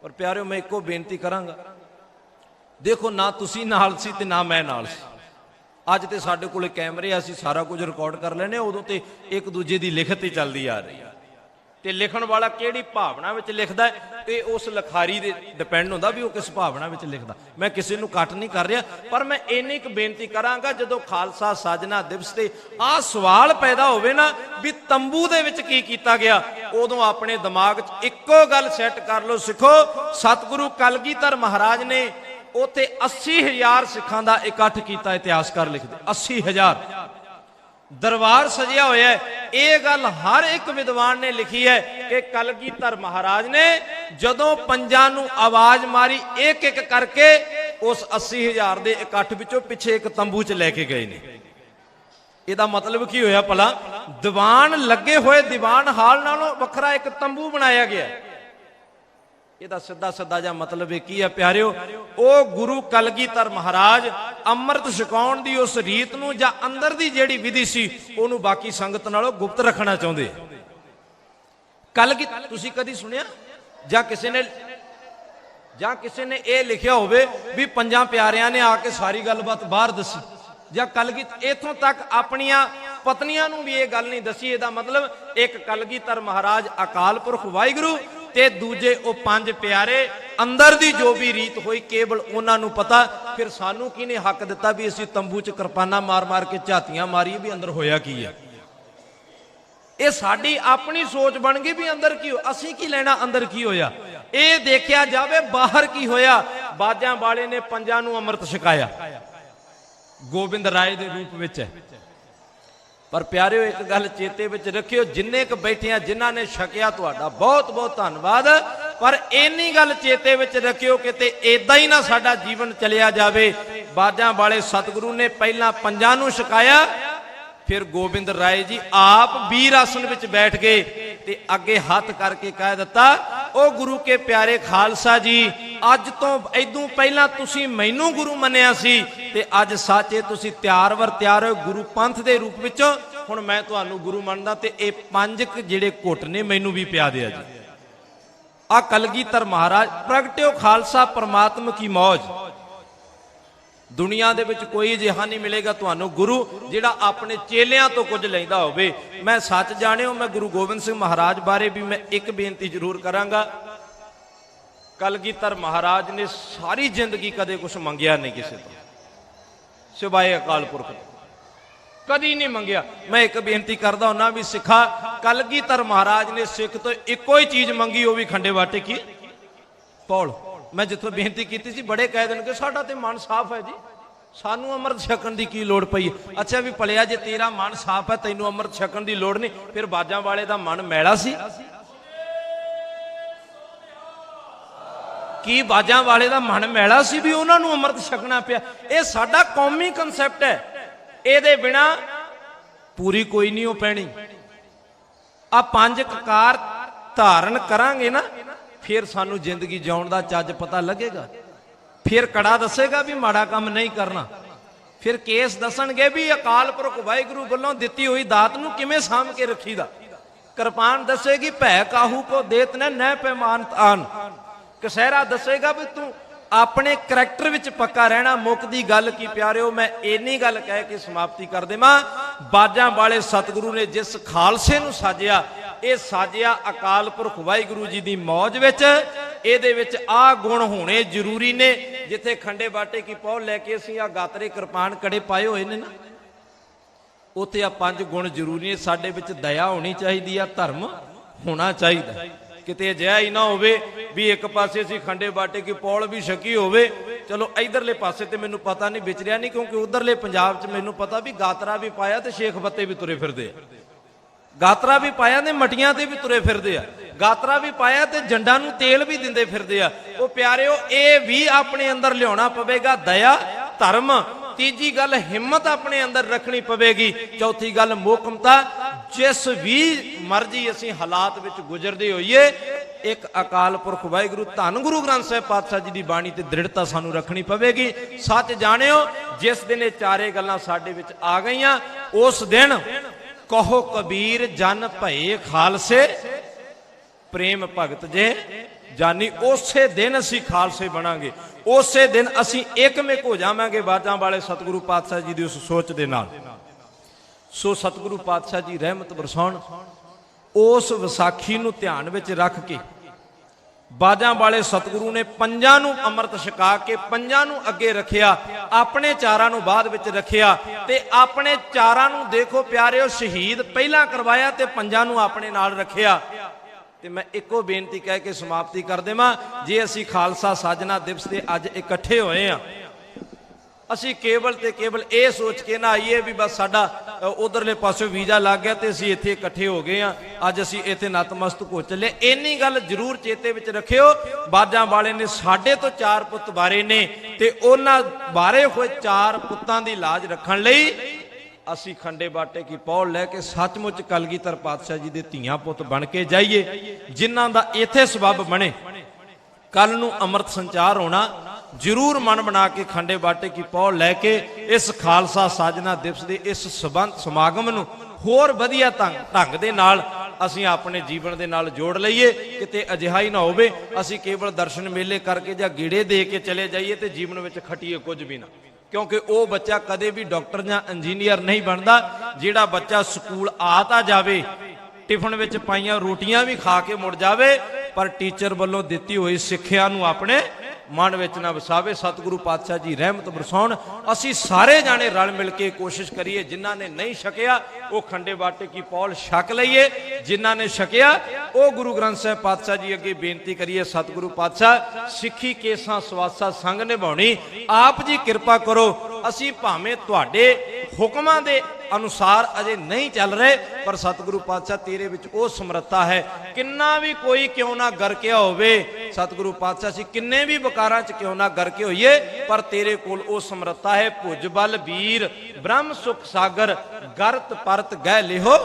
और प्यारिओ मैं एको बेनती करांगा, देखो ना तुसी नाल सी ते ना मैं नाल सी। अज ते साडे कोले कैमरे, असीं सारा कुछ रिकॉर्ड कर लेने, उदों ते एक दूजे की लिखत ही चलती आ रही है। ते लिखण वाला किहड़ी भावना विच लिखदा है ते उस लिखारी दे डिपेंड हुंदा भी वो किस भावना विच लिखदा। मैं किसी नूं कट नहीं कर रहा, पर मैं इन्नी क बेनती करांगा जदों खालसा साजना दिवस ते आ सवाल पैदा होवे ना भी तंबू दे विच की कीता गया, उदों अपने दिमाग च इक्को गल सैट कर लो सिखो, सतगुरु कलगीधर महाराज ने उत्थे 80,000 सिखां दा इकट्ठ कीता। इतिहासकार लिखदे 80,000 दरबार सजिया होया है। ये गल हर एक विद्वान ने लिखी है कि कलगीधर महाराज ने जदों पंजां नूं आवाज मारी एक एक करके उस 80,000 दे इकट्ठ विचों पिछे एक तंबू च लैके गए ने। इहदा मतलब की होया भला, दीवान लगे हुए दीवान हाल नालों वखरा एक तंबू बनाया गया। ਇਹਦਾ ਸਿੱਧਾ ਸਿੱਧਾ ਜਿਹਾ ਮਤਲਬ ਇਹ ਕੀ ਹੈ ਪਿਆਰਿਓ, ਉਹ ਗੁਰੂ ਕਲਗੀਧਰ ਮਹਾਰਾਜ ਅੰਮ੍ਰਿਤ ਛਕਾਉਣ ਦੀ ਉਸ ਰੀਤ ਨੂੰ ਜਾਂ ਅੰਦਰ ਦੀ ਜਿਹੜੀ ਵਿਧੀ ਸੀ ਉਹਨੂੰ ਬਾਕੀ ਸੰਗਤ ਨਾਲੋਂ ਗੁਪਤ ਰੱਖਣਾ ਚਾਹੁੰਦੇ। ਕਲਗੀਧਰ ਤੁਸੀਂ ਕਦੀ ਸੁਣਿਆ ਜਾਂ ਕਿਸੇ ਨੇ ਇਹ ਲਿਖਿਆ ਹੋਵੇ ਵੀ ਪੰਜਾਂ ਪਿਆਰਿਆਂ ਨੇ ਆ ਕੇ ਸਾਰੀ ਗੱਲਬਾਤ ਬਾਹਰ ਦੱਸੀ, ਜਾਂ ਕਲਗੀਧਰ ਇਥੋਂ ਤੱਕ ਆਪਣੀਆਂ ਪਤਨੀਆਂ ਨੂੰ ਵੀ ਇਹ ਗੱਲ ਨਹੀਂ ਦੱਸੀ। ਇਹਦਾ ਮਤਲਬ ਇੱਕ ਕਲਗੀਧਰ ਮਹਾਰਾਜ ਅਕਾਲ ਪੁਰਖ ਵਾਹਿਗੁਰੂ ਤੇ ਦੂਜੇ ਉਹ ਪੰਜ ਪਿਆਰੇ ਅੰਦਰ ਦੀ ਜੋ ਵੀ ਰੀਤ ਹੋਈ ਕੇਵਲ ਉਹਨਾਂ ਨੂੰ ਪਤਾ। ਫਿਰ ਸਾਨੂੰ ਕਿਹਨੇ ਹੱਕ ਦਿੱਤਾ ਵੀ ਅਸੀਂ ਤੰਬੂ 'ਚ ਕਿਰਪਾਨਾਂ ਮਾਰ-ਮਾਰ ਕੇ ਝਾਤੀਆਂ ਮਾਰੀਏ ਵੀ ਅੰਦਰ ਹੋਇਆ ਕੀ ਹੈ। ਇਹ ਸਾਡੀ ਆਪਣੀ ਸੋਚ ਬਣ ਗਈ ਵੀ ਅੰਦਰ ਕੀ ਅਸੀਂ ਕੀ ਲੈਣਾ, ਅੰਦਰ ਕੀ ਹੋਇਆ। ਇਹ ਦੇਖਿਆ ਜਾਵੇ ਬਾਹਰ ਕੀ ਹੋਇਆ। ਬਾਜਾਂ ਵਾਲੇ ਨੇ ਪੰਜਾਂ ਨੂੰ ਅੰਮ੍ਰਿਤ ਛਕਾਇਆ, ਗੋਬਿੰਦ ਰਾਏ ਦੇ ਰੂਪ ਵਿੱਚ। पर प्यारिओ एक गल चेते विच रखियो, जिन्ने क बैठे जिन्हां ने छकिया तुहाडा बहुत बहुत धन्नवाद, पर इन्नी गल चेते विच रखियो कि इदां ही ना साडा जीवन चलिया जावे। बाजां वाले सतगुरु ने पहला पंजां नूं छकाया, फिर गोबिंद राय जी आप वीर आसन विच बैठ गए ते अगे हथ करके कह दिता, ओ गुरु के प्यारे खालसा जी अज तो इदों पहला तुसी मैनू गुरु मन्निया सी ते अज साचे तुसी त्यार वर त्यार हो गुरु पंथ दे रूप विच, हुण मैं तुहानू गुरु मनदा ते ए पंज जिहड़े घुट ने मैनू भी पिया दिया जी। आ कलगीधर महाराज प्रगटिओ खालसा परमात्मा की मौज। दुनिया दे विच कोई अजिहा नहीं मिलेगा तुहानू गुरु जिहड़ा अपने चेलियां तो कुछ लैंदा होवे। मैं सच जाणिओ, मैं गुरु गोबिंद सिंह महाराज बारे भी मैं एक बेनती जरूर करांगा। कलगीधर महाराज ने सारी जिंदगी कदे कुछ मंगिया नहीं किसी तो, सिवाय अकाल पुरख कदी नहीं मंगिया। मैं एक बेनती करदा हुन्ना भी सिखा, कलगीधर महाराज ने सिख तो इको ही चीज मंगी, वो भी खंडे बाटे की पौल। मैं जिथों बेनती की सी बड़े कह देंगे साडा ते मन साफ है जी, सानू अमृत छकन की लोड़ पई। अच्छा भी भलिया जे तेरा मन साफ है तैनू अमृत छकन की लोड़ नहीं, फिर बाजां वाले दा मन मैला सी की बाजां वाले दा मन मैला सी भी उन्हां नू अमृत छकना पिया। ये साडा कौमी कंसैप्ट है, ਇਹਦੇ बिना पूरी कोई नहीं हो पैनी। आ पंज ककार धारण करांगे ना फिर सानू जिंदगी जिउण दा चज पता लगेगा। फिर कड़ा दसेगा भी माड़ा काम नहीं करना, फिर केस दसणगे भी अकाल पुरख वाहिगुरू वल्लों दित्ती हुई दात नू किवें साम के रखीदा। कृपान दसेगी भै काहू को देत न पैमान आन। कशहरा दसेगा भी तू अपने करैक्टर विच पक्का रहना। मुक्ति गल की प्यारिओ, मैं इन्नी गल कह के समाप्ति कर देवां। बाजां वाले सतगुरु ने जिस खालसे नूं साजिया, ये साजिया अकाल पुरख वाहिगुरू जी दी मौज विच। इहदे विच आ गुण होने जरूरी ने। जिथे खंडे बाटे की पौल लैके असीं आ गातरे कृपान कड़े पाए होए ने ना, उत्थे आ पंज गुण जरूरी ने। साडे विच दया होनी चाहिदी आ, धर्म होना चाहिए। किते अजिहा ही ना होवे भी एक पासे असीं खंडे बाटे की पौल भी छकी होवे, चलो इधरले पासे ते मैनूं पता नहीं विचरिया नहीं, क्योंकि उधरले पंजाब च मैनूं पता भी गातरा भी पाया ते शेख बत्ते भी तुरे फिरदे आ। गातरा भी पाया ते मटियां ते भी तुरे फिरदे आ। गातरा भी पाया ते जंडां नूं तेल भी दिंदे फिरदे आ। ओ प्यारिओ, ये भी अपने अंदर लियाउणा पवेगा, दया धर्म। तीजी गल हिम्मत अपने अंदर रखनी पवेगी। चौथी गल मोकमता। जिस भी मर्जी असीं हालात विच गुजरदे होइए ਇੱਕ ਅਕਾਲ ਪੁਰਖ ਵਾਹਿਗੁਰੂ ਧੰਨ ਗੁਰੂ ਗ੍ਰੰਥ ਸਾਹਿਬ ਪਾਤਸ਼ਾਹ ਜੀ ਦੀ ਬਾਣੀ ਤੇ ਦ੍ਰਿੜਤਾ ਸਾਨੂੰ ਰੱਖਣੀ ਪਵੇਗੀ। ਸੱਚ ਜਾਣਿਓ, ਜਿਸ ਦਿਨ ਇਹ ਚਾਰੇ ਗੱਲਾਂ ਸਾਡੇ ਵਿੱਚ ਆ ਗਈਆਂ, ਉਸ ਦਿਨ ਕਹੋ ਕਬੀਰ ਜਨ ਭਏ ਖਾਲਸੇ, ਪ੍ਰੇਮ ਭਗਤ ਜੇ ਜਾਨੀ। ਉਸੇ ਦਿਨ ਅਸੀਂ ਖਾਲਸੇ ਬਣਾਂਗੇ, ਉਸੇ ਦਿਨ ਅਸੀਂ ਇੱਕਮਿਕ ਹੋ ਜਾਵਾਂਗੇ ਬਾਜਾਂ ਵਾਲੇ ਸਤਿਗੁਰੂ ਪਾਤਸ਼ਾਹ ਜੀ ਦੀ ਉਸ ਸੋਚ ਦੇ ਨਾਲ। ਸੋ ਸਤਿਗੁਰੂ ਪਾਤਸ਼ਾਹ ਜੀ ਰਹਿਮਤ ਬਰਸਾਉਣ, ਉਸ ਵਿਸਾਖੀ ਨੂੰ ਧਿਆਨ ਵਿੱਚ ਰੱਖ ਕੇ ਬਾਜਾਂ ਵਾਲੇ ਸਤਿਗੁਰੂ ਨੇ ਪੰਜਾਂ ਨੂੰ ਅੰਮ੍ਰਿਤ ਛਕਾ ਕੇ ਪੰਜਾਂ ਨੂੰ ਅੱਗੇ ਰੱਖਿਆ, ਆਪਣੇ ਚਾਰਾਂ ਨੂੰ ਬਾਅਦ ਵਿੱਚ ਰੱਖਿਆ। ਤੇ ਆਪਣੇ ਚਾਰਾਂ ਨੂੰ ਦੇਖੋ ਪਿਆਰਿਓ, ਸ਼ਹੀਦ ਪਹਿਲਾਂ ਕਰਵਾਇਆ ਤੇ ਪੰਜਾਂ ਨੂੰ ਆਪਣੇ ਨਾਲ ਰੱਖਿਆ। ਤੇ ਮੈਂ ਇੱਕੋ ਬੇਨਤੀ ਕਹਿ ਕੇ ਸਮਾਪਤੀ ਕਰ ਦੇਵਾਂ, ਜੇ ਅਸੀਂ ਖਾਲਸਾ ਸਾਜਨਾ ਦਿਵਸ ਤੇ ਅੱਜ ਇਕੱਠੇ ਹੋਏ ਆ, ਅਸੀਂ ਕੇਵਲ ਤੇ ਕੇਵਲ ਇਹ ਸੋਚ ਕੇ ਨਾ ਆਈਏ ਵੀ ਬਸ ਸਾਡਾ ਉਧਰਲੇ ਪਾਸੇ ਵੀਜ਼ਾ ਲੱਗ ਗਿਆ ਤੇ ਅਸੀਂ ਇੱਥੇ ਇਕੱਠੇ ਹੋ ਗਏ ਆ, ਅੱਜ ਅਸੀਂ ਇੱਥੇ ਨਤਮਸਤਕ ਹੋ ਚੱਲੇ। ਇੰਨੀ ਗੱਲ ਜ਼ਰੂਰ ਚੇਤੇ ਵਿੱਚ ਰੱਖਿਓ, ਬਾਜਾਂ ਵਾਲੇ ਨੇ ਸਾਡੇ ਤੋਂ 4 ਪੁੱਤ ਬਾਰੇ ਨੇ ਤੇ ਉਹਨਾਂ ਬਾਰੇ ਹੋਏ 4 ਪੁੱਤਾਂ ਦੀ ਲਾਜ ਰੱਖਣ ਲਈ ਅਸੀਂ ਖੰਡੇ ਬਾਟੇ ਕੀ ਪੌੜ ਲੈ ਕੇ ਸੱਚਮੁੱਚ ਕਲਗੀਧਰ ਪਾਤਸ਼ਾਹ ਜੀ ਦੇ ਧੀਆਂ ਪੁੱਤ ਬਣ ਕੇ ਜਾਈਏ, ਜਿਨ੍ਹਾਂ ਦਾ ਇੱਥੇ ਸਬੱਬ ਬਣੇ ਕੱਲ ਨੂੰ ਅੰਮ੍ਰਿਤ ਸੰਚਾਰ ਹੋਣਾ। ਜ਼ਰੂਰ ਮਨ ਬਣਾ ਕੇ ਖੰਡੇ ਬਾਟੇ ਕੀ ਪੌੜ ਲੈ ਕੇ ਇਸ ਖਾਲਸਾ ਸਾਜਨਾ ਦਿਵਸ ਦੇ ਇਸ ਸਬੰਧ ਸਮਾਗਮ ਨੂੰ ਹੋਰ ਵਧੀਆ ਢੰਗ ਦੇ ਨਾਲ ਅਸੀਂ ਆਪਣੇ ਜੀਵਨ ਦੇ ਨਾਲ ਜੋੜ ਲਈਏ। ਕਿਤੇ ਅਜਿਹਾ ਹੀ ਨਾ ਹੋਵੇ ਅਸੀਂ ਕੇਵਲ ਦਰਸ਼ਨ ਮੇਲੇ ਕਰਕੇ ਜਾਂ ਗੀੜੇ ਦੇ ਕੇ ਚਲੇ ਜਾਈਏ ਤੇ ਜੀਵਨ ਵਿੱਚ ਖਟੀਏ ਕੁਝ ਵੀ ਨਾ, ਕਿਉਂਕਿ ਉਹ ਬੱਚਾ ਕਦੇ ਵੀ ਡਾਕਟਰ ਜਾਂ ਇੰਜੀਨੀਅਰ ਨਹੀਂ ਬਣਦਾ ਜਿਹੜਾ ਬੱਚਾ ਸਕੂਲ ਆ ਤਾਂ ਜਾਵੇ, ਟਿਫਨ ਵਿੱਚ ਪਾਈਆਂ ਰੋਟੀਆਂ ਵੀ ਖਾ ਕੇ ਮੁੜ ਜਾਵੇ, ਪਰ ਟੀਚਰ ਵੱਲੋਂ ਦਿੱਤੀ ਹੋਈ ਸਿੱਖਿਆ ਨੂੰ ਆਪਣੇ ਮਨ ਵਿੱਚ ਨਾ ਵਸਾਵੇ। ਸਤਿਗੁਰੂ ਪਾਤਸ਼ਾਹ ਜੀ ਰਹਿਮਤ ਬਰਸਾਉਣ। ਅਸੀਂ ਸਾਰੇ ਜਾਣੇ ਰਲ ਮਿਲ ਕੇ ਕੋਸ਼ਿਸ਼ ਕਰੀਏ, ਜਿਨ੍ਹਾਂ ਨੇ ਨਹੀਂ ਛਕਿਆ ਉਹ ਖੰਡੇ ਬਾਟੇ ਕੀ ਪੌਲ ਛਕ ਲਈਏ, ਜਿਨ੍ਹਾਂ ਨੇ ਛਕਿਆ ਉਹ ਗੁਰੂ ਗ੍ਰੰਥ ਸਾਹਿਬ ਪਾਤਸ਼ਾਹ ਜੀ ਅੱਗੇ ਬੇਨਤੀ ਕਰੀਏ, ਸਤਿਗੁਰੂ ਪਾਤਸ਼ਾਹ ਸਿੱਖੀ ਕੇਸਾਂ ਸਵਾਸਾ ਸੰਗ ਨਿਭਾਉਣੀ, ਆਪ ਜੀ ਕਿਰਪਾ ਕਰੋ। ਅਸੀਂ ਭਾਵੇਂ ਤੁਹਾਡੇ ਹੁਕਮਾਂ ਦੇ ਅਨੁਸਾਰ ਅਜੇ ਨਹੀਂ ਚੱਲ ਰਹੇ, ਪਰ ਸਤਿਗੁਰੂ ਪਾਤਸ਼ਾਹ ਤੇਰੇ ਵਿੱਚ ਉਹ ਸਮਰੱਥਾ ਹੈ, ਕਿੰਨਾ ਵੀ ਕੋਈ ਕਿਉਂ ਨਾ ਗਰਕਿਆ ਹੋਵੇ ਸਤਿਗੁਰੂ ਪਾਤਸ਼ਾਹ ਅਸੀਂ ਕਿੰਨੇ ਵੀ ਵਿਕਾਰਾਂ 'ਚ ਕਿਉਂ ਨਾ ਗਰਕੇ ਹੋਈਏ, ਪਰ ਤੇਰੇ ਕੋਲ ਉਹ ਸਮਰੱਥਾ ਹੈ। ਭੁਜ ਬਲ ਵੀਰ ਬ੍ਰਹਮ ਸੁਖ ਸਾਗਰ, ਗਰਤ ਪਰਤ ਗਹਿ ਲਿਹੋ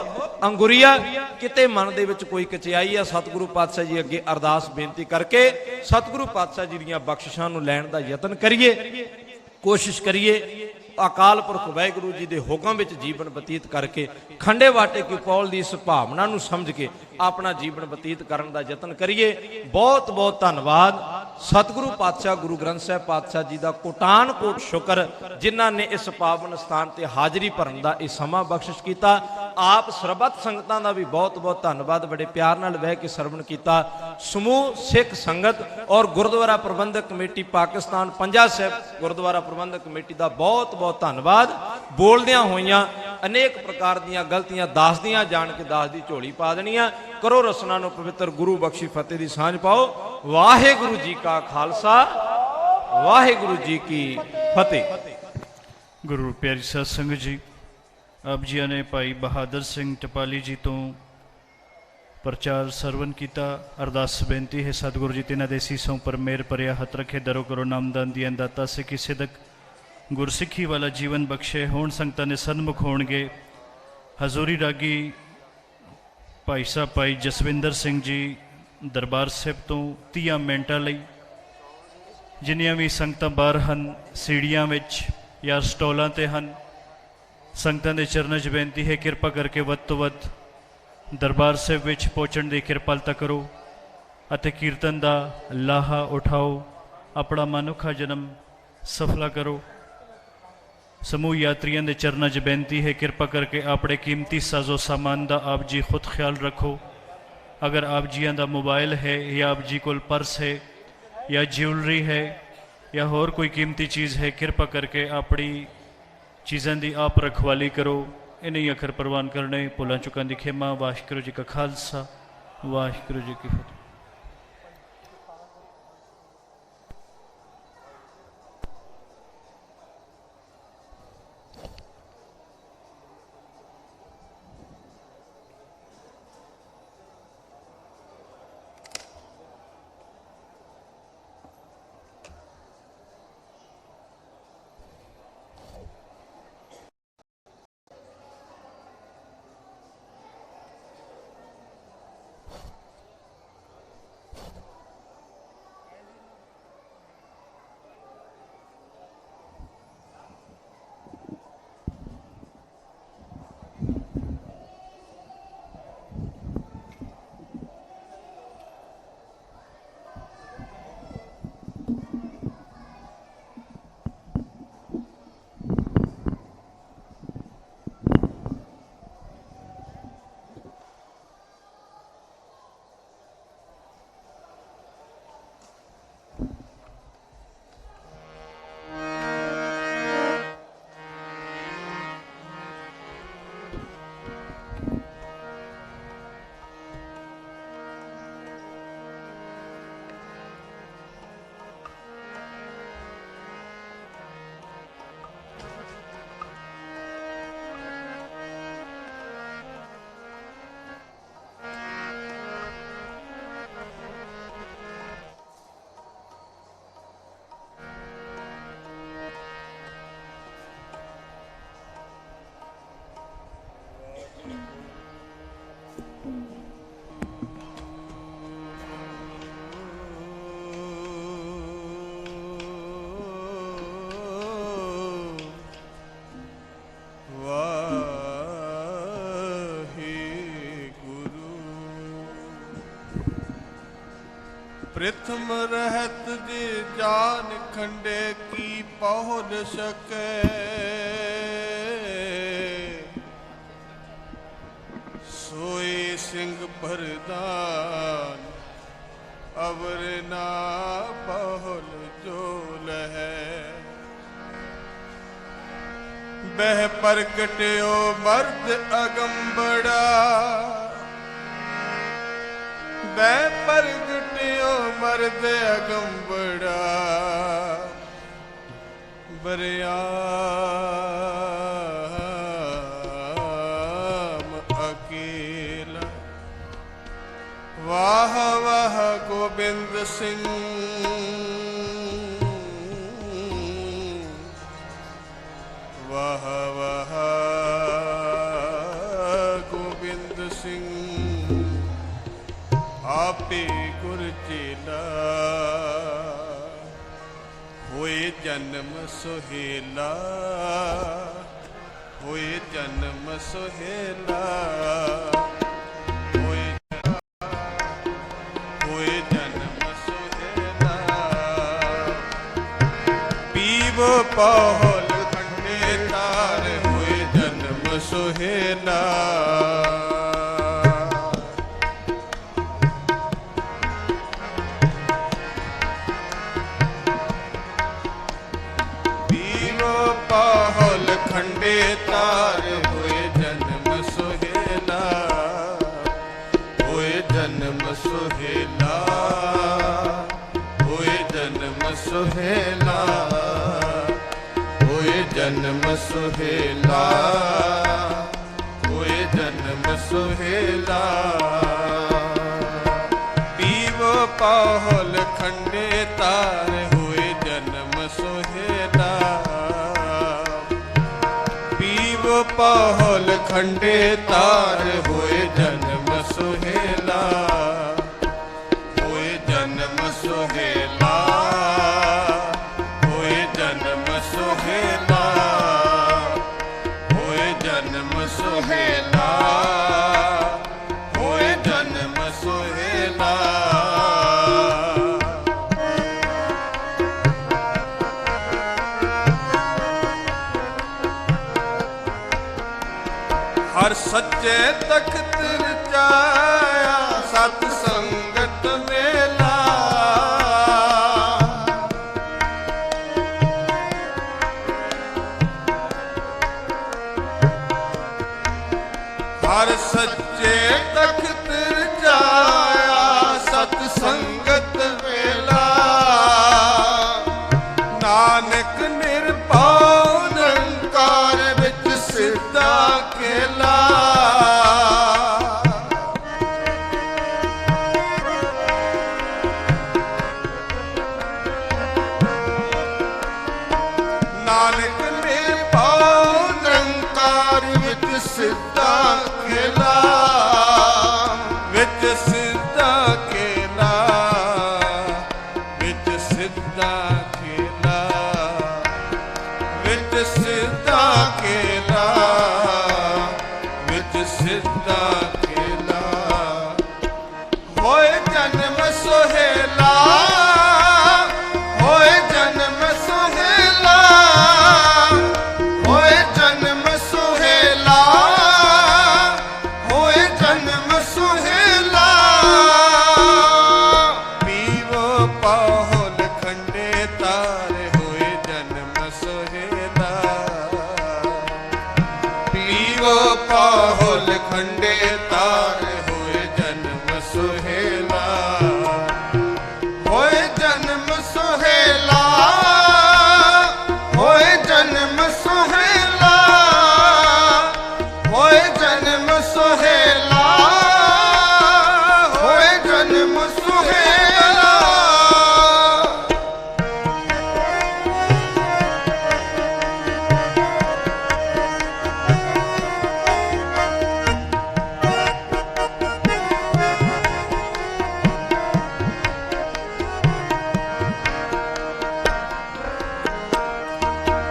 ਅੰਗੁਰੀਆ। ਕਿਤੇ ਮਨ ਦੇ ਵਿੱਚ ਕੋਈ ਕਚਿਆਈ ਆ, ਸਤਿਗੁਰੂ ਪਾਤਸ਼ਾਹ ਜੀ ਅੱਗੇ ਅਰਦਾਸ ਬੇਨਤੀ ਕਰਕੇ ਸਤਿਗੁਰੂ ਪਾਤਸ਼ਾਹ ਜੀ ਦੀਆਂ ਬਖਸ਼ਿਸ਼ਾਂ ਨੂੰ ਲੈਣ ਦਾ ਯਤਨ ਕਰੀਏ, ਕੋਸ਼ਿਸ਼ ਕਰੀਏ। ਅਕਾਲ ਪੁਰਖ ਵਾਹਿਗੁਰੂ ਜੀ ਦੇ ਹੁਕਮ ਵਿੱਚ ਜੀਵਨ ਬਤੀਤ ਕਰਕੇ ਖੰਡੇ ਬਾਟੇ ਕੀ ਪੌਲ ਦੀ ਇਸ ਭਾਵਨਾ ਨੂੰ ਸਮਝ ਕੇ ਆਪਣਾ ਜੀਵਨ ਬਤੀਤ ਕਰਨ ਦਾ ਯਤਨ ਕਰੀਏ। ਬਹੁਤ ਬਹੁਤ ਧੰਨਵਾਦ। ਸਤਿਗੁਰੂ ਪਾਤਸ਼ਾਹ ਗੁਰੂ ਗ੍ਰੰਥ ਸਾਹਿਬ ਪਾਤਸ਼ਾਹ ਜੀ ਦਾ ਕੋਟਾਨ ਕੋਟ ਸ਼ੁਕਰ, ਜਿਨ੍ਹਾਂ ਨੇ ਇਸ ਪਾਵਨ ਸਥਾਨ ਤੇ ਹਾਜ਼ਰੀ ਭਰਨ ਦਾ ਇਹ ਸਮਾਂ ਬਖਸ਼ਿਸ਼ ਕੀਤਾ। ਆਪ ਸਰਬੱਤ ਸੰਗਤਾਂ ਦਾ ਵੀ ਬਹੁਤ ਬਹੁਤ ਧੰਨਵਾਦ, ਬੜੇ ਪਿਆਰ ਨਾਲ ਬਹਿ ਕੇ ਸਰਵਣ ਕੀਤਾ। ਸਮੂਹ ਸਿੱਖ ਸੰਗਤ ਔਰ ਗੁਰਦੁਆਰਾ ਪ੍ਰਬੰਧਕ ਕਮੇਟੀ ਪਾਕਿਸਤਾਨ ਪੰਜਾ ਸਾਹਿਬ ਗੁਰਦੁਆਰਾ ਪ੍ਰਬੰਧਕ ਕਮੇਟੀ ਦਾ ਬਹੁਤ ਬਹੁਤ ਧੰਨਵਾਦ। ਬੋਲਦਿਆਂ ਹੋਈਆਂ ਅਨੇਕ ਪ੍ਰਕਾਰ ਦੀਆਂ ਗਲਤੀਆਂ ਦੱਸਦੀਆਂ ਜਾਣ ਕੇ ਦਾਸ ਦੀ ਝੋਲੀ ਪਾ ਦੇਣੀਆਂ। ਕਰੋ ਰਸਨਾ ਨੂੰ ਪਵਿੱਤਰ ਗੁਰੂ ਬਖਸ਼ੀ ਫਤਿਹ ਦੀ ਸਾਂਝ ਪਾਓ। ਵਾਹਿਗੁਰੂ ਜੀ ਕਾ ਖਾਲਸਾ, ਵਾਹਿਗੁਰੂ ਜੀ ਕੀ ਫਤਿਹ। ਗੁਰੂ ਪਿਆਰੀ ਸਾਧ ਸੰਗਤ ਜੀ, ਆਪ ਜੀਆਂ ਨੇ ਭਾਈ ਬਹਾਦਰ ਸਿੰਘ ਟਪਾਲੀ ਜੀ ਤੋਂ ਪ੍ਰਚਾਰ ਸਰਵਨ ਕੀਤਾ। ਅਰਦਾਸ ਬੇਨਤੀ ਹੈ ਸਤਿਗੁਰੂ ਜੀ ਤਿਨਾਂ ਦੇ ਸੀਸੋਂ ਪਰ ਮੇਰ ਭਰਿਆ ਹੱਥ ਰੱਖੇ, ਦਰੋ ਕਰੋ ਨਾਮਦਾਨ ਦੀਆਂ ਦਾਤਾ ਸਿੱਖੀ ਸਿਦਕ ਗੁਰਸਿੱਖੀ ਵਾਲਾ ਜੀਵਨ ਬਖਸ਼ੇ। ਹੁਣ ਸੰਗਤਾਂ ਦੇ ਸਨਮੁਖ ਹੋਣਗੇ ਹਜ਼ੂਰੀ ਰਾਗੀ ਭਾਈ ਸਾਹਿਬ ਭਾਈ ਜਸਵਿੰਦਰ ਸਿੰਘ ਜੀ ਦਰਬਾਰ ਸਾਹਿਬ ਤੋਂ 30 ਮਿੰਟਾਂ ਲਈ। ਜਿੰਨੀਆਂ ਵੀ ਸੰਗਤਾਂ ਬਾਹਰ ਹਨ, ਸੀੜੀਆਂ ਵਿੱਚ ਜਾਂ ਸਟੋਲਾਂ ਤੇ ਹਨ, ਸੰਗਤਾਂ ਦੇ ਚਰਨਾਂ 'ਚ ਬੇਨਤੀ ਹੈ ਕਿਰਪਾ ਕਰਕੇ ਵੱਧ ਤੋਂ ਵੱਧ ਦਰਬਾਰ ਸਾਹਿਬ ਵਿੱਚ ਪਹੁੰਚਣ ਦੀ ਕਿਰਪਾਲਤਾ ਕਰੋ ਅਤੇ ਕੀਰਤਨ ਦਾ ਲਾਹਾ ਉਠਾਓ, ਆਪਣਾ ਮਨੁੱਖਾ ਜਨਮ ਸਫਲਾ ਕਰੋ। ਸਮੂਹ ਯਾਤਰੀਆਂ ਦੇ ਚਰਨਾਂ 'ਚ ਬੇਨਤੀ ਹੈ ਕਿਰਪਾ ਕਰਕੇ ਆਪਣੇ ਕੀਮਤੀ ਸਾਜ਼ੋ ਸਾਮਾਨ ਦਾ ਆਪ ਜੀ ਖੁਦ ਖਿਆਲ ਰੱਖੋ। ਅਗਰ ਆਪ ਜੀਆਂ ਦਾ ਮੋਬਾਈਲ ਹੈ ਜਾਂ ਆਪ ਜੀ ਕੋਲ ਪਰਸ ਹੈ ਜਾਂ ਜਿਊਲਰੀ ਹੈ ਜਾਂ ਹੋਰ ਕੋਈ ਕੀਮਤੀ ਚੀਜ਼ ਹੈ, ਕਿਰਪਾ ਕਰਕੇ ਆਪਣੀ ਚੀਜ਼ਾਂ ਦੀ ਆਪ ਰਖਵਾਲੀ ਕਰੋ। ਇन्हीं अखर प्रवान करने भुलां चुकां दी खेमा। वाहिगुरू जी का खालसा, वाहिगुरू जी की फतेह। प्रथम रहत जे जान खंडे की पहुल सके, सोए सिंह भरदान अवर ना पहुल जो लहै। बह प्रगट्यो मर्द अगंबड़ा, बह प्रगट्यो मर्द अगंबड़ा, बरियाम अकेला। वाह वाह गोबिंद सिंह, वाह वाह गोबिंद सिंह, आपे गुर चेला। होए जन्म सुहेला, होए जन्म सुहेला, होए जन्म सुहेला। पीव पहुल खंडे तार, होए जन्म सुहेला। खंडे तार, होए जन्म सुहेला, होए जन्म सुहेला, होए जन्म सुहेला, होए जन्म सुहेला, होए जन्म सुहेला। पीवो पाहुल खंडे तार, होए जन्म सुहेला। पाहुल खंडे तार, होए जन्म सुहेला, होए जन्म सुहेला, होए जन्म सुहेला, होए जन्म सुहेला, होए जन्म सुहेला। हर सच्चे तख्त रचाया, सत संगत मेला। हर सच्चे तख्त रचाया, सत संगत मेला। नानक निर्भउ निरंकार विच सिद्धा केला। नानक निर्भउ निरंकार विच सिद्धा केला, विच सिद्धा केला, विच सिद्धा केला, विच सिद्धा केला, विच सिद्धा केला। होए जन्म सुहेला, होए जन्म सुहेला, होए जन्म सुहेला, होए जन्म सुहेला। पीवो पाहुल खंडे तार, होए जन्म सुहेला। पीवो पाहुल खंडे तार, होए जन्म सुहेला, होए जन्म सुहेला, होए जन्म सुहेला, होए जन्म सुहेला, होए जन्म सुहेला।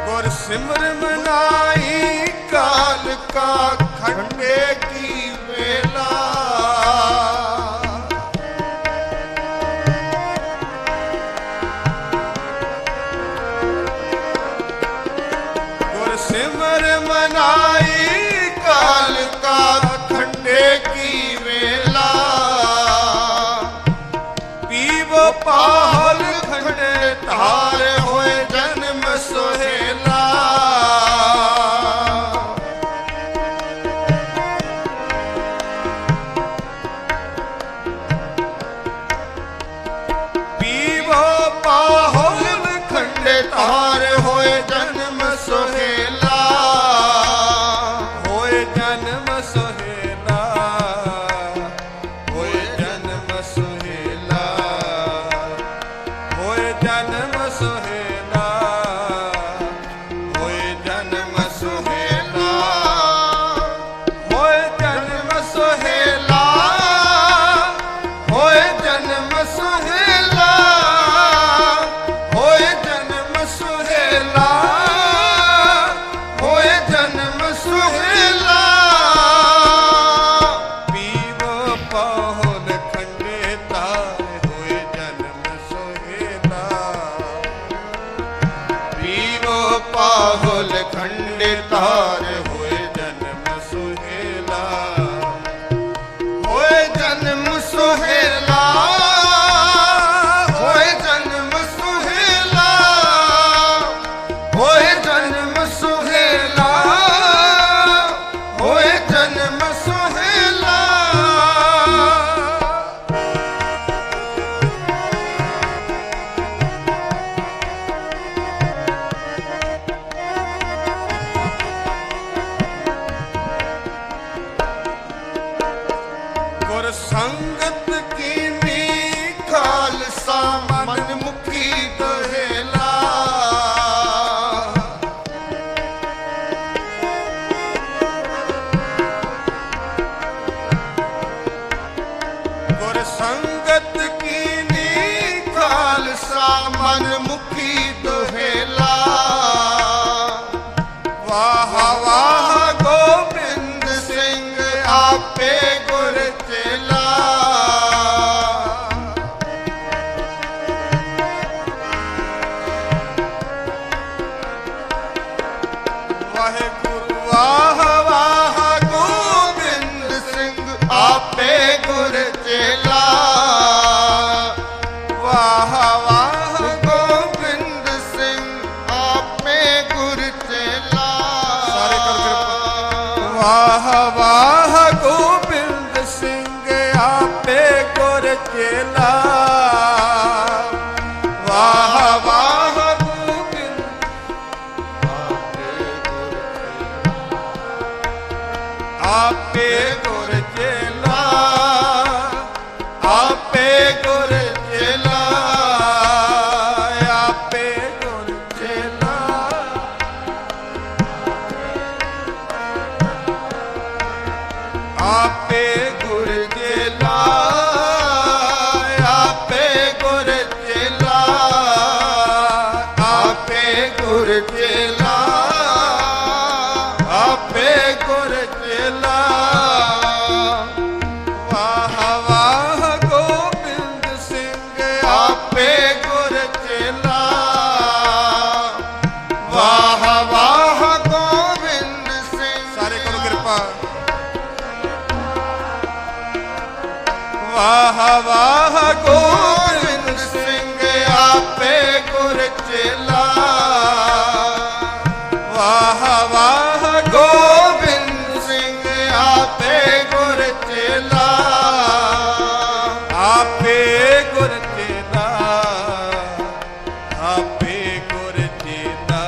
गुर सिमर मनाई काल का खंडे की वेला। मनाई काल का खंडे की वेला पीवो पाहल खंडे तार होए जन्म सोहेला पीवो पाहल खंडे तार होए जन्म सोहेला होए जन्म सोहेला होए जन्म सोहेला होए जन्म सोहेला होए जन्म सोहेला होए जन्म सोहेला होए जन्म सोहेला होए जन्म सोहेला होए जन्म सोहेला पीवो पाहुल खंडे तार होए जन्म सोहेला पीवो पाहुल खंडे तार होए जन्म सोहेला होए जन्म सोहेला होए जन्म सोहेला होए जन्म सोहेला होए जन्म सोहेला गुर संगत कीनी खालसा मन मुखी दहेला गुर संगत कीनी खालसा मन मुखी दहेला वाह वाह गोबिंद सिंह आपे गुर चेला वाहेगुरु वाह वाह गोबिंद सिंह आपे गुर चेला वाह वाह गोबिंद सिंह आपे गुर चेला सारे कर कृपा वाह वाह गोबिंद सिंह आपे गुर चेला वाह वाह गोबिंद आपे गुर चेला आपे गुर चेला आपे गुर चेला आपे गुर चेला आपे गुर चेला आपे गुर चेला आपे गुर चेला वाह वाह गोबिंद सिंह आपे गुर चेला वाह वाह गोबिंद सिंह सारे करो कृपा वाह वाह गोबिंद सिंह आपे गुर चेला वाह वाह गोबिंद सिंह आपे गुर चेला आपे गुर चेला आपे गुर चेला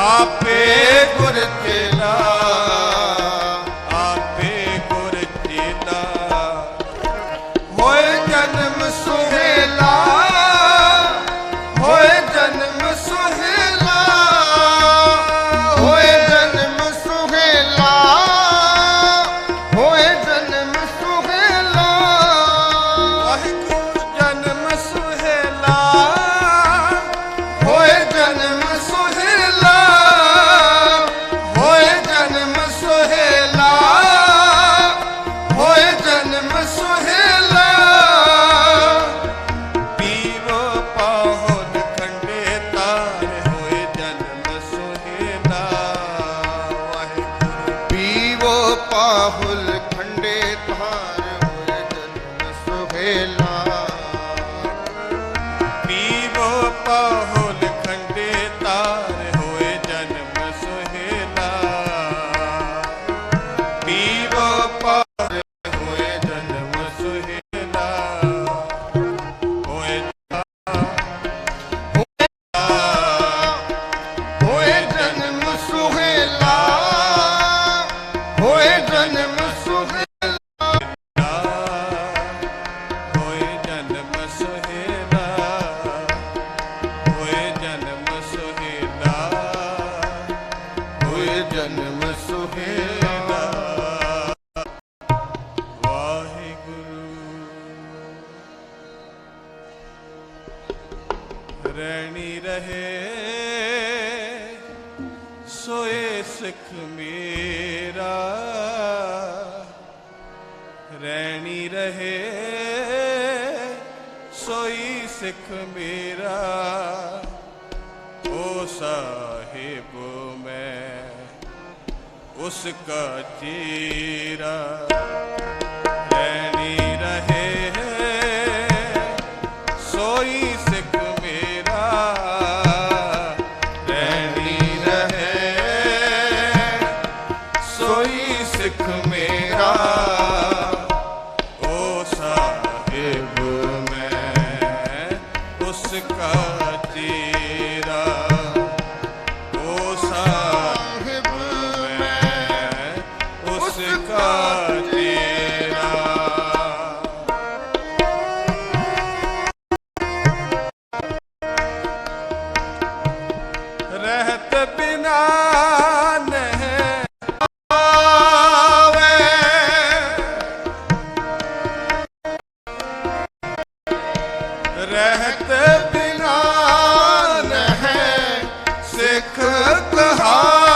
आपे गुर चेला आपे गुर चेला होए जन्म सुहेला होए जन्म सुहेला होए जन्म सुहेला होए जन्म सुहेला वाहिगुरु जन्म सुहेला होए जन्म सुहेला होए जन्म सुहेला होए जन्म सुहेला पीवो पाहुल खंडे तार होए जन्म सुहेला ਰਹਿਣੀ ਰਹੇ ਸੋਏ ਸਿੱਖ ਮੇਰਾ, ਰਹਿਣੀ ਰਹੇ ਸੋਈ ਸਿੱਖ ਮੇਰਾ। ਓ ਸਾਹਿਬ ਮੈਂ ਉਸਕਾ ਚੇਰਾ, ਰਹਿਣੀ ਰਹੇ ਸੋਈ ਸਿੱਖ ਮੇਰਾ, ਰਹਿਣੀ ਰਹੇ ਸੋਈ ਸਿੱਖ ਮੇਰਾ। ਓ ਸਾਹਿਬ ਮੈਂ ਉਸਕਾ ਚੇਰਾ, ਓ ਸਾਹਿਬ ਮੈਂ ਉਸਕਾ ਚੇਰਾ। रहत बिना नहीं आवे, रहत बिना नहीं सिख कहावे,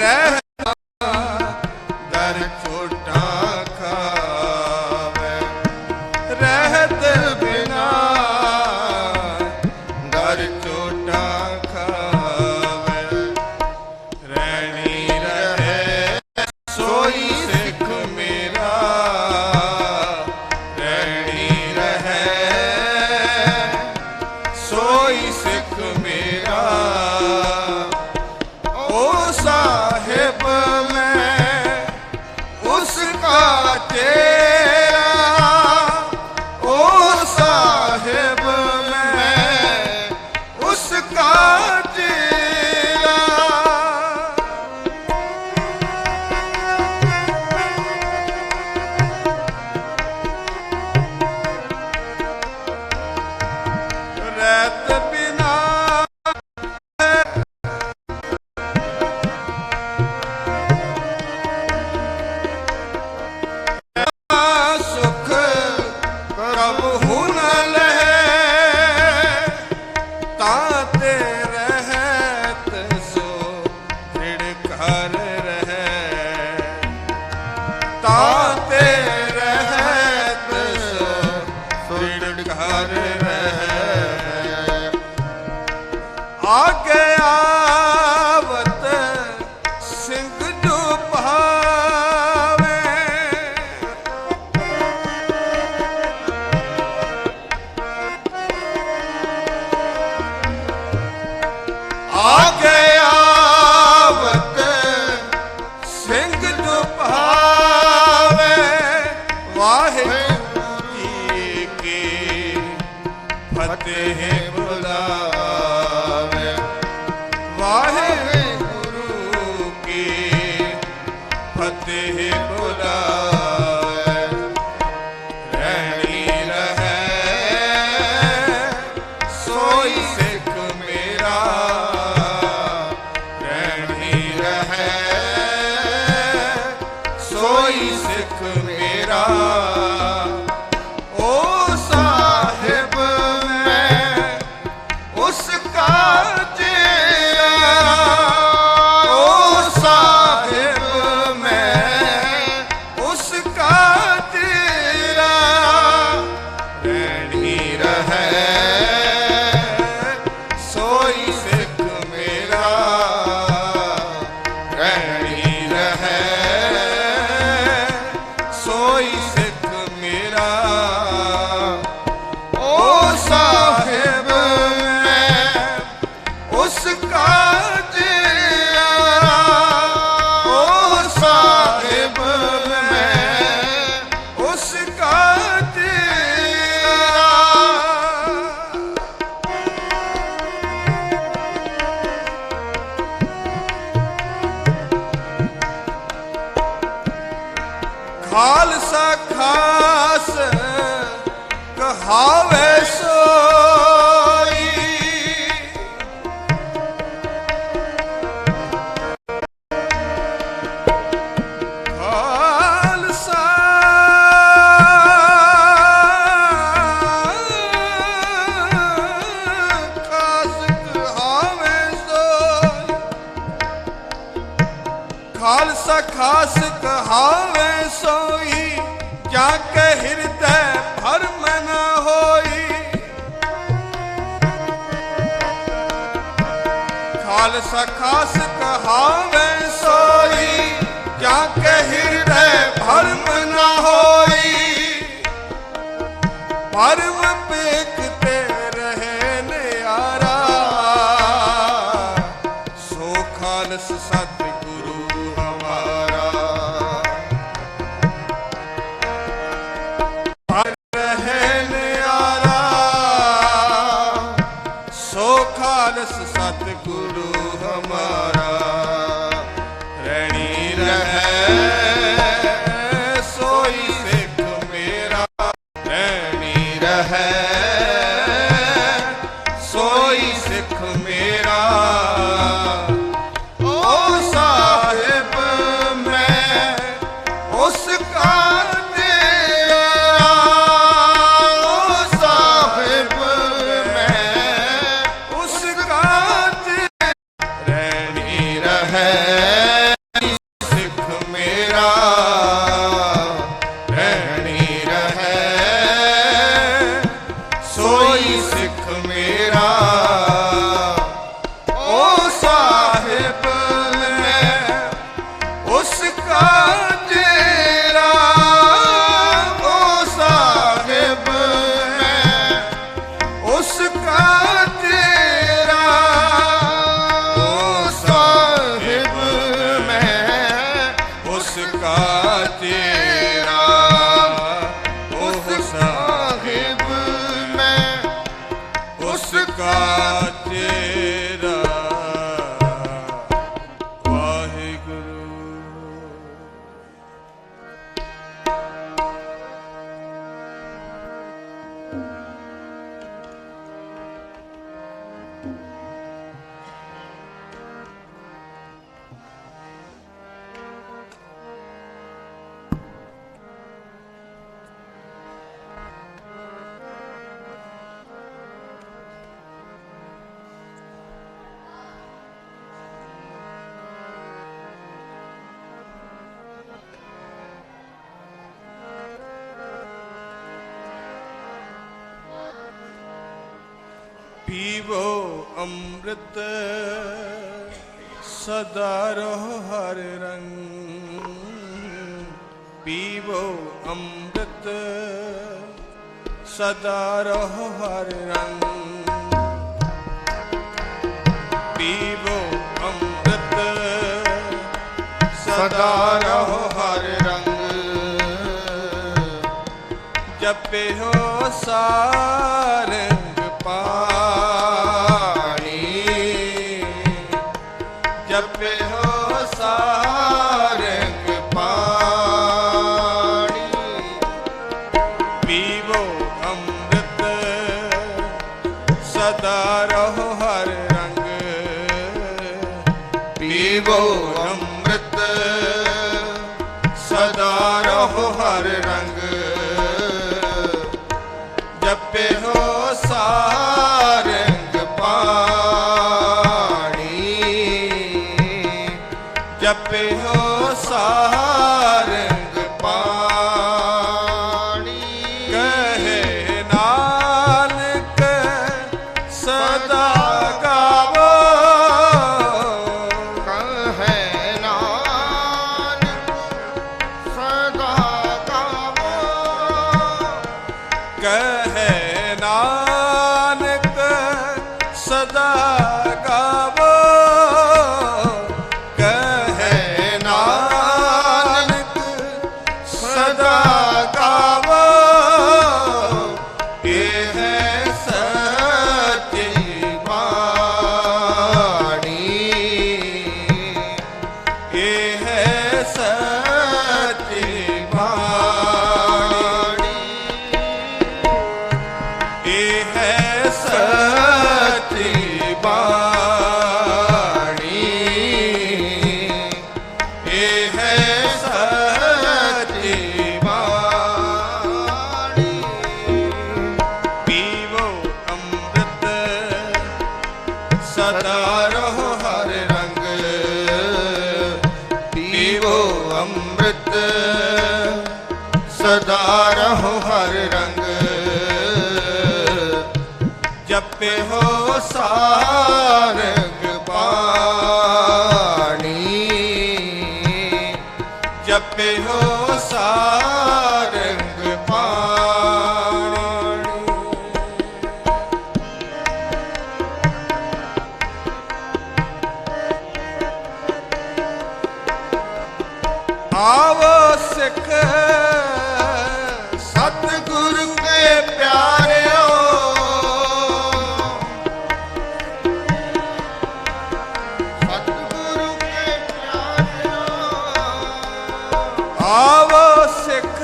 रहत दर छोटा खावे, रहत बिना दर छोटा खावे, रहनी रहे सोई सिख मेरा, रहनी रहे सोई सिख मेरा। ओ साहिब मैं उसका चेरा, ओ साहिब मैं उसका चेरा। रहत बिना सुख कबहू न लहे, ताते रहत सो हिड़कर रहे, ताते रहत सो हिड़कर रहे। आगे आवत सिंह जो भावे, आगे आवत सिंह जो भावे, वाहिगुरू जी की फतेह बुलावे, वाहिगुरू की फतेह बुलावे। रहनी रहे सोई सिख मेरा, रहनी रहे सोई सिख मेरा। ओ साहिब मैं ਖਾਲਸਾ ਖਾਸ ਕਹਾਵੇ ਸੋਈ, ਜਾਂ ਕੇ ਹਿਰਦੈ ਭਰਮ ਨਾ ਹੋਈ। ਭਰਮ ਪੇਖਤੇ ਰਹੇ ਨਿਆਰਾ, ਸੋ ਖਾਲਸ ਸਤਿਗੁਰੂ ਹਮਾਰਾ। ਰਹੇ ਨਿਆਰਾ, ਸੋ ਖਾਲਸ ਸਤਿਗੁਰੂ ਹਮਾਰਾ। ਰਹਿਣੀ ਰਹੈ ਸੋਈ ਸਿੱਖ ਮੇਰਾ, ਰਹਿਣੀ ਰਹੈ ਸੋਈ ਸਿੱਖ ਮੇਰਾ। ਓ ਸਾਹਿਬ ਮੈਂ ਉਸ ਕਾ ਤੇਰਾ, ਓ ਸਾਹਿਬ ਮੈਂ ਉਸ ਕਾ ਤੇਰਾ। ਰਹਿਣੀ ਰਹੈ ਸਿੱਖ ਮੇਰਾ, ਰਹਿਣੀ ਰਹੈ ਸੋਈ ਸਿੱਖ ਮੇਰਾ। ਓ ਸਾਹਿਬ ਮੈਂ ਉਸ ਕਾ ਤੇਰਾ, ਓ ਸਾਹਿਬ ਮੈਂ ਉਸ ਕਾ ਤੇਰਾ। ਓ ਸਾਹਿਬ ਮੈਂ ਉਸ ਕਾ ਤੇਰਾ, ਓ ਸਾਹਿਬ ਮੈਂ ਉਸ ਕਾ ਤੇਰਾ। ਵਾਹਿਗੁਰੂ। ਪੀਵੋ ਅੰਮ੍ਰਿਤ ਸਦਾ ਰਹੋ ਹਰ ਰੰਗ। ਪੀਵੋ ਅੰਮ੍ਰਿਤ ਸਦਾ ਰਹੋ ਹਰ ਰੰਗ। ਪੀਵੋ ਅੰਮ੍ਰਿਤ ਸਦਾ ਰਹੋ ਹਰ ਰੰਗ। ਜਪਿਓ ਸਾਰੰਗ ਪਾਣੀ, ਜਪਿਓ ਸਾਰੰਗ ਪਾਣੀ। ਪੀਵੋ ਅੰਮ੍ਰਿਤ ਸਦਾ ਰਹੋ ਹਰ ਰੰਗ। ਪੀਵੋ ਅੰਮ੍ਰਿਤ ਸਦਾ ਰਹੋ ਹਰ ਰੰਗ। ਜਪਿਓ ਸਾਰੰਗ ਪਾਣੀ, ਜਪਿਓ ਸਾਰੰਗ ਪਾਣੀ। ਕਹੇ ਨਾਨਕ ਸਦਾ ਗਾਵੋ, ਕਹੇ ਨਾਨਕ ਸਦਾ ਗਾਵੋ। ਕਹੇ ਨਾਨਕ ਸਦਾ ਗਾਵੋ, ਕਹੇ ਨਾਨਕ ਸਦਾ ਗਾਵੋ। ਇਹ ਹੈ ਸੱਚੀ ਬਾਣੀ, ਇਹ ਹੈ ਸੱਚੀ ਬਾਣੀ। ਇਹ ਹੈ ਸੱਚੀ ਬਾਣੀ, ਇਹ ਹੈ ਸੱਚੀ ਬਾਣੀ। ਪੀਵੋ ਅੰਮ੍ਰਿਤ ਸਦਾ ਰਹੋ ਹਰ ਰੰਗ। ਪੀਵੋ ਅੰਮ੍ਰਿਤ ਸਦਾ ਰਹੋ ਹਰ ਰੰਗ। ਜਪਿਓ ਸਾਰੰਗ ਪਾਣੀ, ਜਪਿਓ ਸਾਰੰਗ ਪਾਣੀ। ਆਵੋ ਸਿੱਖ ਸਤਿਗੁਰ ਕੇ ਪਿਆਰਿਓ, ਸਤਿਗੁਰੂ ਕੇ ਪਿਆਰਿਓ, ਆਵੋ ਸਿੱਖ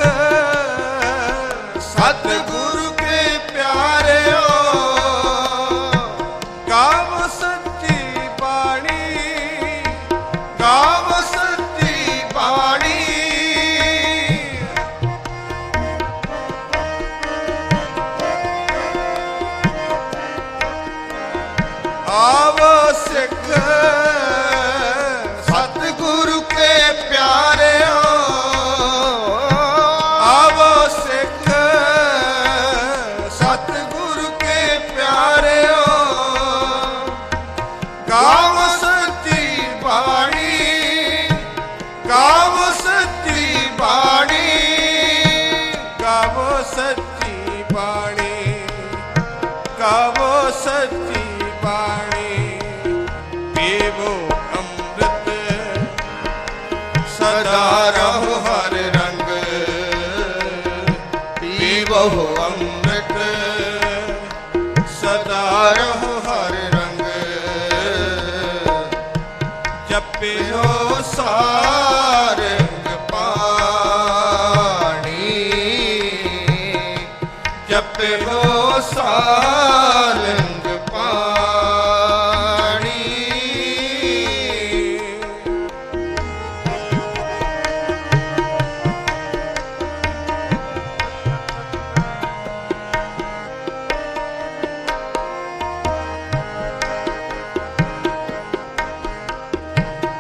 ਸਤਿਗੁਰੂ ਕੇ ਪਿਆਰਿਓ, ਗਾਵੋ ਸੱਚੀ ਬਾਣੀ, ਗਾਵੋ ਸੱਚੀ ਬਾਣੀ। ਆਵੋ ਸਿੱਖ ਸਤਿਗੁਰੂ ਕੇ ਪਿਆਰਿਓ, ਆਵੋ ਸਿੱਖ ਸਤਿਗੁਰੂ ਕੇ ਪਿਆਰਿਓ, ਗਾਵੋ ਸੱਚੀ ਬਾਣੀ, ਗਾਵੋ ਸੱਚੀ ਬਾਣੀ, ਗਾਵੋ ਸੱਚੀ ਬਾਣੀ, ਗਾਵੋ ਸੱਚੀ ਬਾਣੀ। ਪੀਵੋ ਅੰਮ੍ਰਿਤ ਸਦਾ ਰਹੋ ਹਰ ਰੰਗ, ਪੀਵੋ ਅੰਮ੍ਰਿਤ ਸਦਾ ਰਹੋ ਹਰ ਰੰਗ, ਜਪਿਓ ਸਾਰੰਗ ਪਾਣੀ, ਜਪਿਓ ਸਾਰੰਗ ਪਾਣੀ।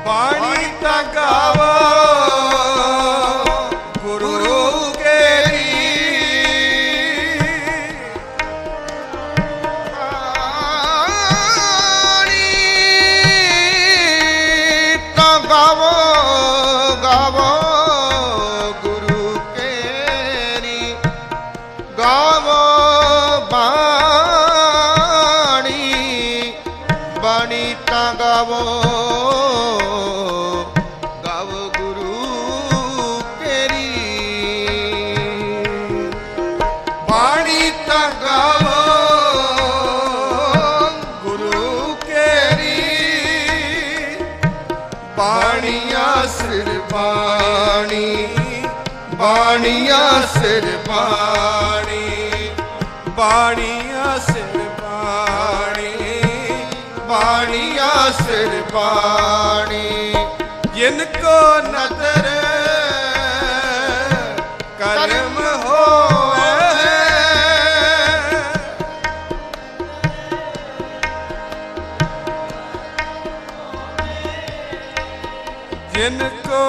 ਬਾਣੀ ਤਾਂ ਗਾਵੋ ਗੁਰੂ ਕੇਰੀ, ਬਾਣੀ ਤਾਂ ਗਾਵੋ, ਗਾਵੋ ਗੁਰੂ ਕੇਰੀ, ਗਾਵੋ ਬਾਣੀ, ਬਾਣੀ ਤਾਂ ਗਾਵੋ, ਗਾਵੋ ਗੁਰੂ ਕੇਰੀ, ਬਾਣੀ ਤਾਂ ਗਾਵੋ ਗੁਰੂ ਕੇਰੀ, ਬਾਣੀਆਂ ਸਿਰ ਬਾਣੀ, ਬਾਣੀਆਂ ਸਿਰ ਬਾਣੀ, ਬਾਣੀਆਂ ਸਿਰ ਬਾਣੀ, ਬਾਣੀਆਂ ਸਿਰ ਬਾਣੀ। ਜਿਨ ਕੋ ਨਦਰ ਕਰਮ ਹੋਵੇ, ਜਿਨ ਕੋ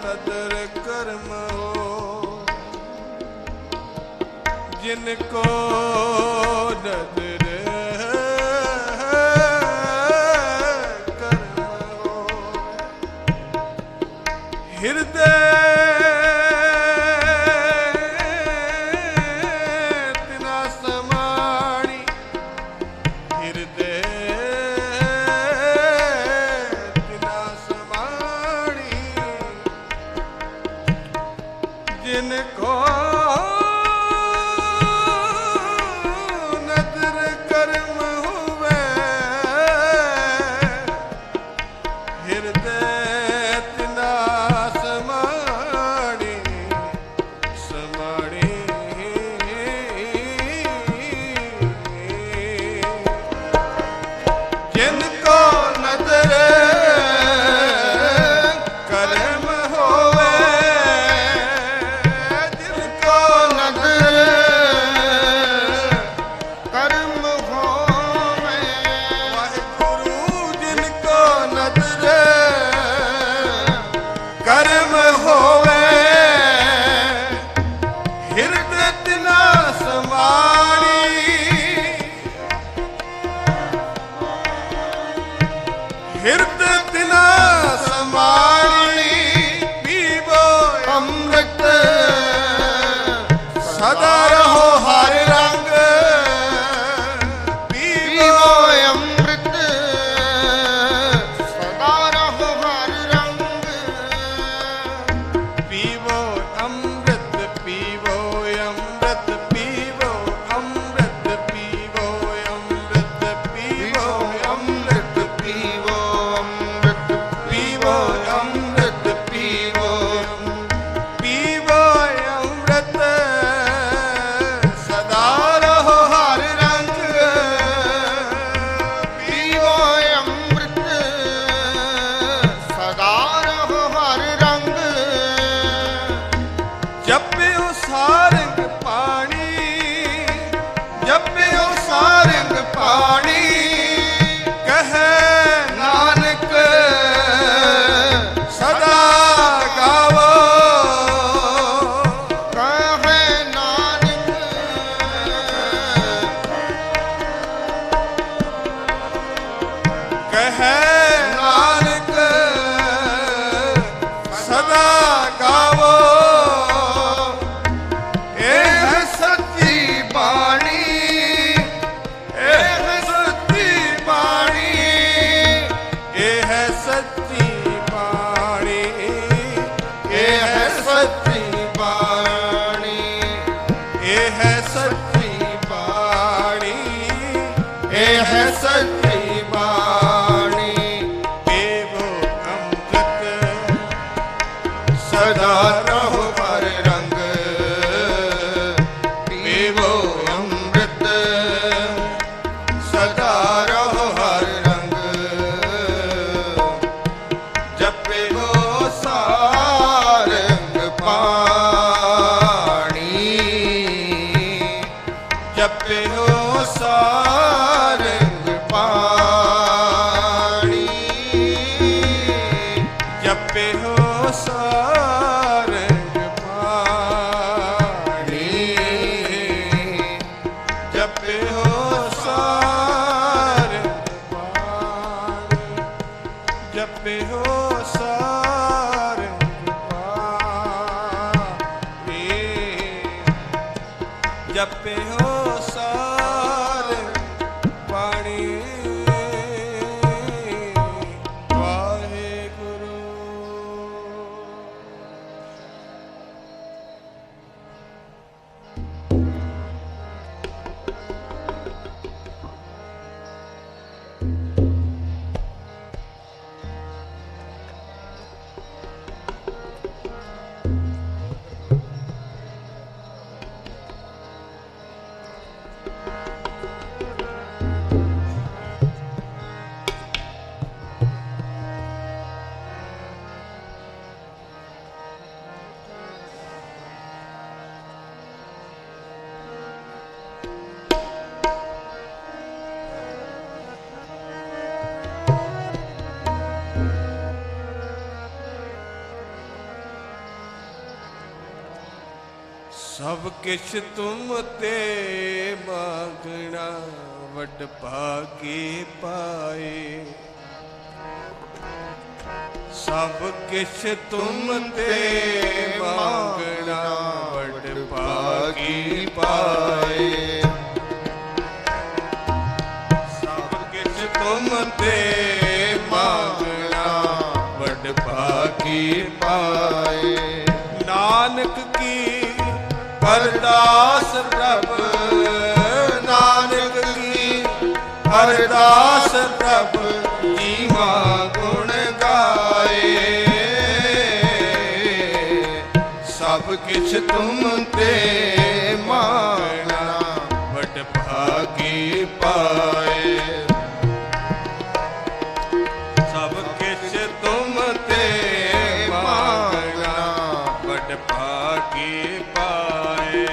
ਨਦਰ ਕਰਮ ਹੋ, ਜਿਨ ਕੋ ਨਦਰ ਕਰਮ ਹੋ, ਹਿਰਦੇ ਤਿਨਾ ਸਮਾਣੀ, ਹਿਰਦੇ ਤਿਨਾ ਸਮਾਣੀ, ਜਿਨ ਕੋ ਨਦਰ ਕਰਮ ਹੋਵੇ, ਹਿਰਦੇ ਤਿਨਾ ਸਮਾਣੀ, ਸਮਾਣੀ। ਜਿਨ ਕੋ ਨਦਰ ਕਰਮ ਹੋਵੇ, ਜਿਨ ਜਪਿਓ ਸਾਰੰਗ ਪਾਣੀ, ਜਪਿਓ ਸਾਰੰਗ ਪਾਣੀ, ਕਹੈ ਨਾਨਕ ਸਦਾ ਗਾਵੋ, ਕਹੈ ਨਾਨਕ ਕਹੈ ਨਾਨਕ ਸਦਾ ਗਾਵੋ, ਇਹ ਸੱਚੀ ਬਾਣੀ, ਇਹ ਸੱਚੀ ਬਾਣੀ, ਇਹ ਸੱਚੀ ਬਾਣੀ, ਇਹ ਸੱਚੀ ਬਾਣੀ, ਇਹ ਸੱਚੀ ਬਾਣੀ, ਇਹ ਸੱਚੀ ਬਾਣੀ, ਦੇਵੋ ਅੰਮ੍ਰਿਤ ਸਦਾ ਰਹੋ ਹਰ ਰੰਗ, ਪੀਵੋ ਅੰਮ੍ਰਿਤ ਸਦਾ ਰਹੋ ਹਰ ਰੰਗ, ਜਪਿਓ ਸਾਰੰਗ ਪਾਣੀ, ਜਪਿਓ ਸਾਰੰਗ ਪਾਣੀ, ਜਪਿਓ ਸਾਰੰਗ ਪਾਣੀ, ਜਪਿਓ ਸਾਰੰਗ ਪਾਣੀ, ਜਪਿਓ ਸਾਰੰਗ ਪਾਣੀ, ਜਪਿਓ ਸਾਰੰਗ ਪਾਣੀ। ਵਾਹਿਗੁਰੂ। ਸਭ ਕਿਛ ਤੁਮ ਤੇ ਮਾਂਗਣਾ, ਵੱਡ ਭਾਗੇ ਪਾਏ, ਸਭ ਕਿਛ ਤੁਮ ਤੇ ਮਾਂਗਣਾ, ਵੱਡ ਭਾਗੀ ਪਾਏ, ਸਭ ਕਿਛ ਤੁਮ ਤੇ ਮਾਂਗਣਾ, ਵੱਡ ਭਾਗੀ ਪਾਏ, ਨਾਨਕ ਕੀ ਅਰਦਾਸ ਪ੍ਰਭ, ਨਾਨਕ ਕੀ ਅਰਦਾਸ ਪ੍ਰਭ, ਜੀਵਾ ਗੁਣ ਗਾਏ, ਸਭ ਕਿਛ ਤੁਮ ਤੇ ਮਾਣਾ, ਵੱਡ ਭਾਗੀ ਪਾਏ, ਸਭ ਕਿਛ ਤੁਮ ਤੇ ਮਾਣਾ, ਵੱਡ ਭਾਗੀ ਪਾਏ।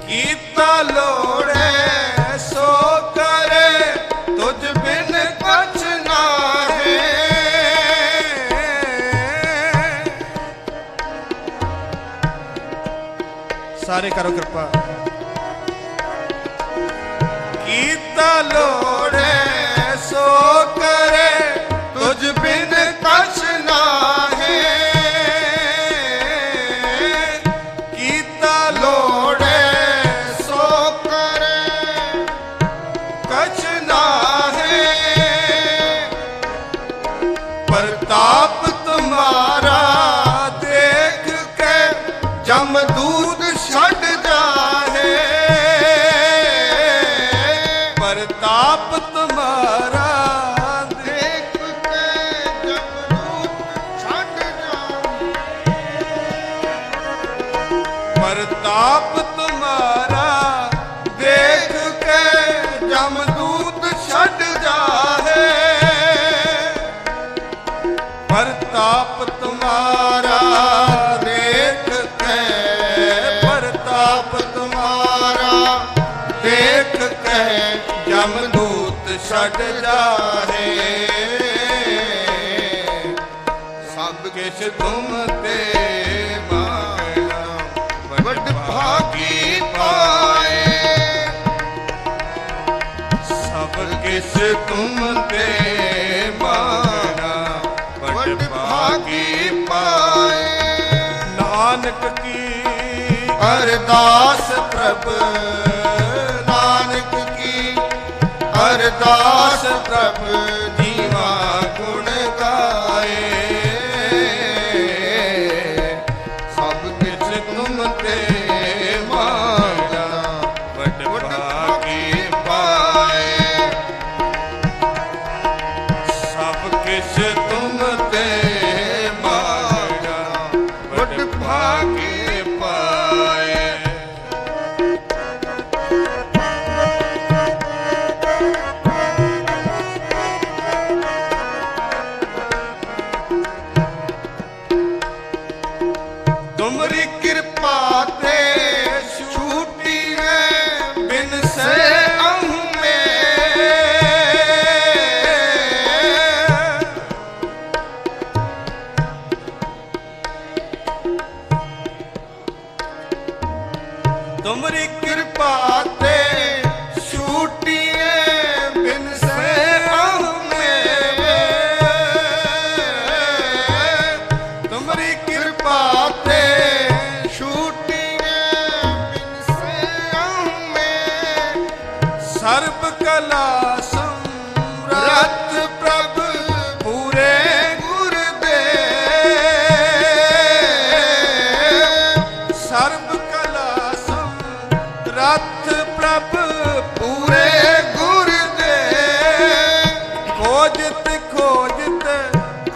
ਕੀਤਾ ਲੋੜੇ ਸੋ ਕਰੇ, ਤੁਝ ਬਿਨ ਕੁਛ ਨਾਹੀ, ਸਾਰੇ ਕਰੋ ਕਿਰਪਾ। ਕੀਤਾ ਲੋੜੇ ਸੋ ਕਰੇ, ਤੁਝ ਬਿਨ ਕੁਛ ਨਾਹੀ, ਕੀਤਾ ਲੋੜੇ ਸੋ ਕਰੇ, ਕੁਛ ਨਾਹੀ, ਪ੍ਰਤਾਪ ਤੁਮਾਰਾ ਦੇਖ ਕੇ ਜਮਦੂਤ ਛੱਡ ਜਾਹੇ, ਪ੍ਰਤਾਪ ਤੁਮਾਰਾ ਦੇਖ ਕੇ ਜਮਦੂਤ ਛੱਡ ਜਾਹੇ, ਪ੍ਰਤਾਪ ਤੁਮਾਰਾ ਦੇਖ ਕੇ ਜਮ ਦੇਖ ਕੇ ਜਮਦੂਤ ਛੱਡ ਜਾਹੇ ਸਭ ਕਿਛ ਤੁਮ ਤੇ ਮੰਗਣਾ ਵੱਡ ਭਾਗੀ ਪਾਏ ਸਭ ਕਿਛ ਤੁਮ ਤੇ ਮੰਗਣਾ ਵੱਡ ਭਾਗੀ ਪਾਏ ਨਾਨਕ ਕੀ ਅਰਦਾਸ ਪ੍ਰਭ ਨਾਨਕ ਕੀ ਅਰਦਾਸ ਪ੍ਰਭ ਜੀਵਾ ਗੁਣ ਗਾਏ ਸਭ ਕਿਛ ਤੁਮ ਤੇ ਮੰਗਣਾ ਵੱਡ ਭਾਗੀ ਪਾਏ ਸਭ ਕਿਛ ਤੁਮ ਤੇ ਮੰਗਣਾ ਵੱਡ ਭਾਗੀ ਪਾਏ ਤੁਮਰੀ ਕਿਰਪਾ ਤੇ ਛੂਟੀ ਹੈ ਬਿਨ ਸੇ ਅਹਮੇ ਤੁਮਰੀ ਕਿਰਪਾ ਤੇ ਛੂਟੀ ਹੈ ਬਿਨ ਸੇ ਅਹਮੇ ਤੁਮਰੀ ਕਿਰਪਾ ਤੇ ਛੂਟੀਏ ਬਿਨ ਸਿਆਮੇ ਸਰਬ ਕਲਾ ਸਮਰੱਥ ਪ੍ਰਭ ਪੂਰੇ ਗੁਰ ਦੇ ਸਰਬ ਕਲਾ ਸਮਰੱਥ ਪ੍ਰਭ ਪੂਰੇ ਗੁਰ ਦੇ ਖੋਜਤ ਖੋਜਤ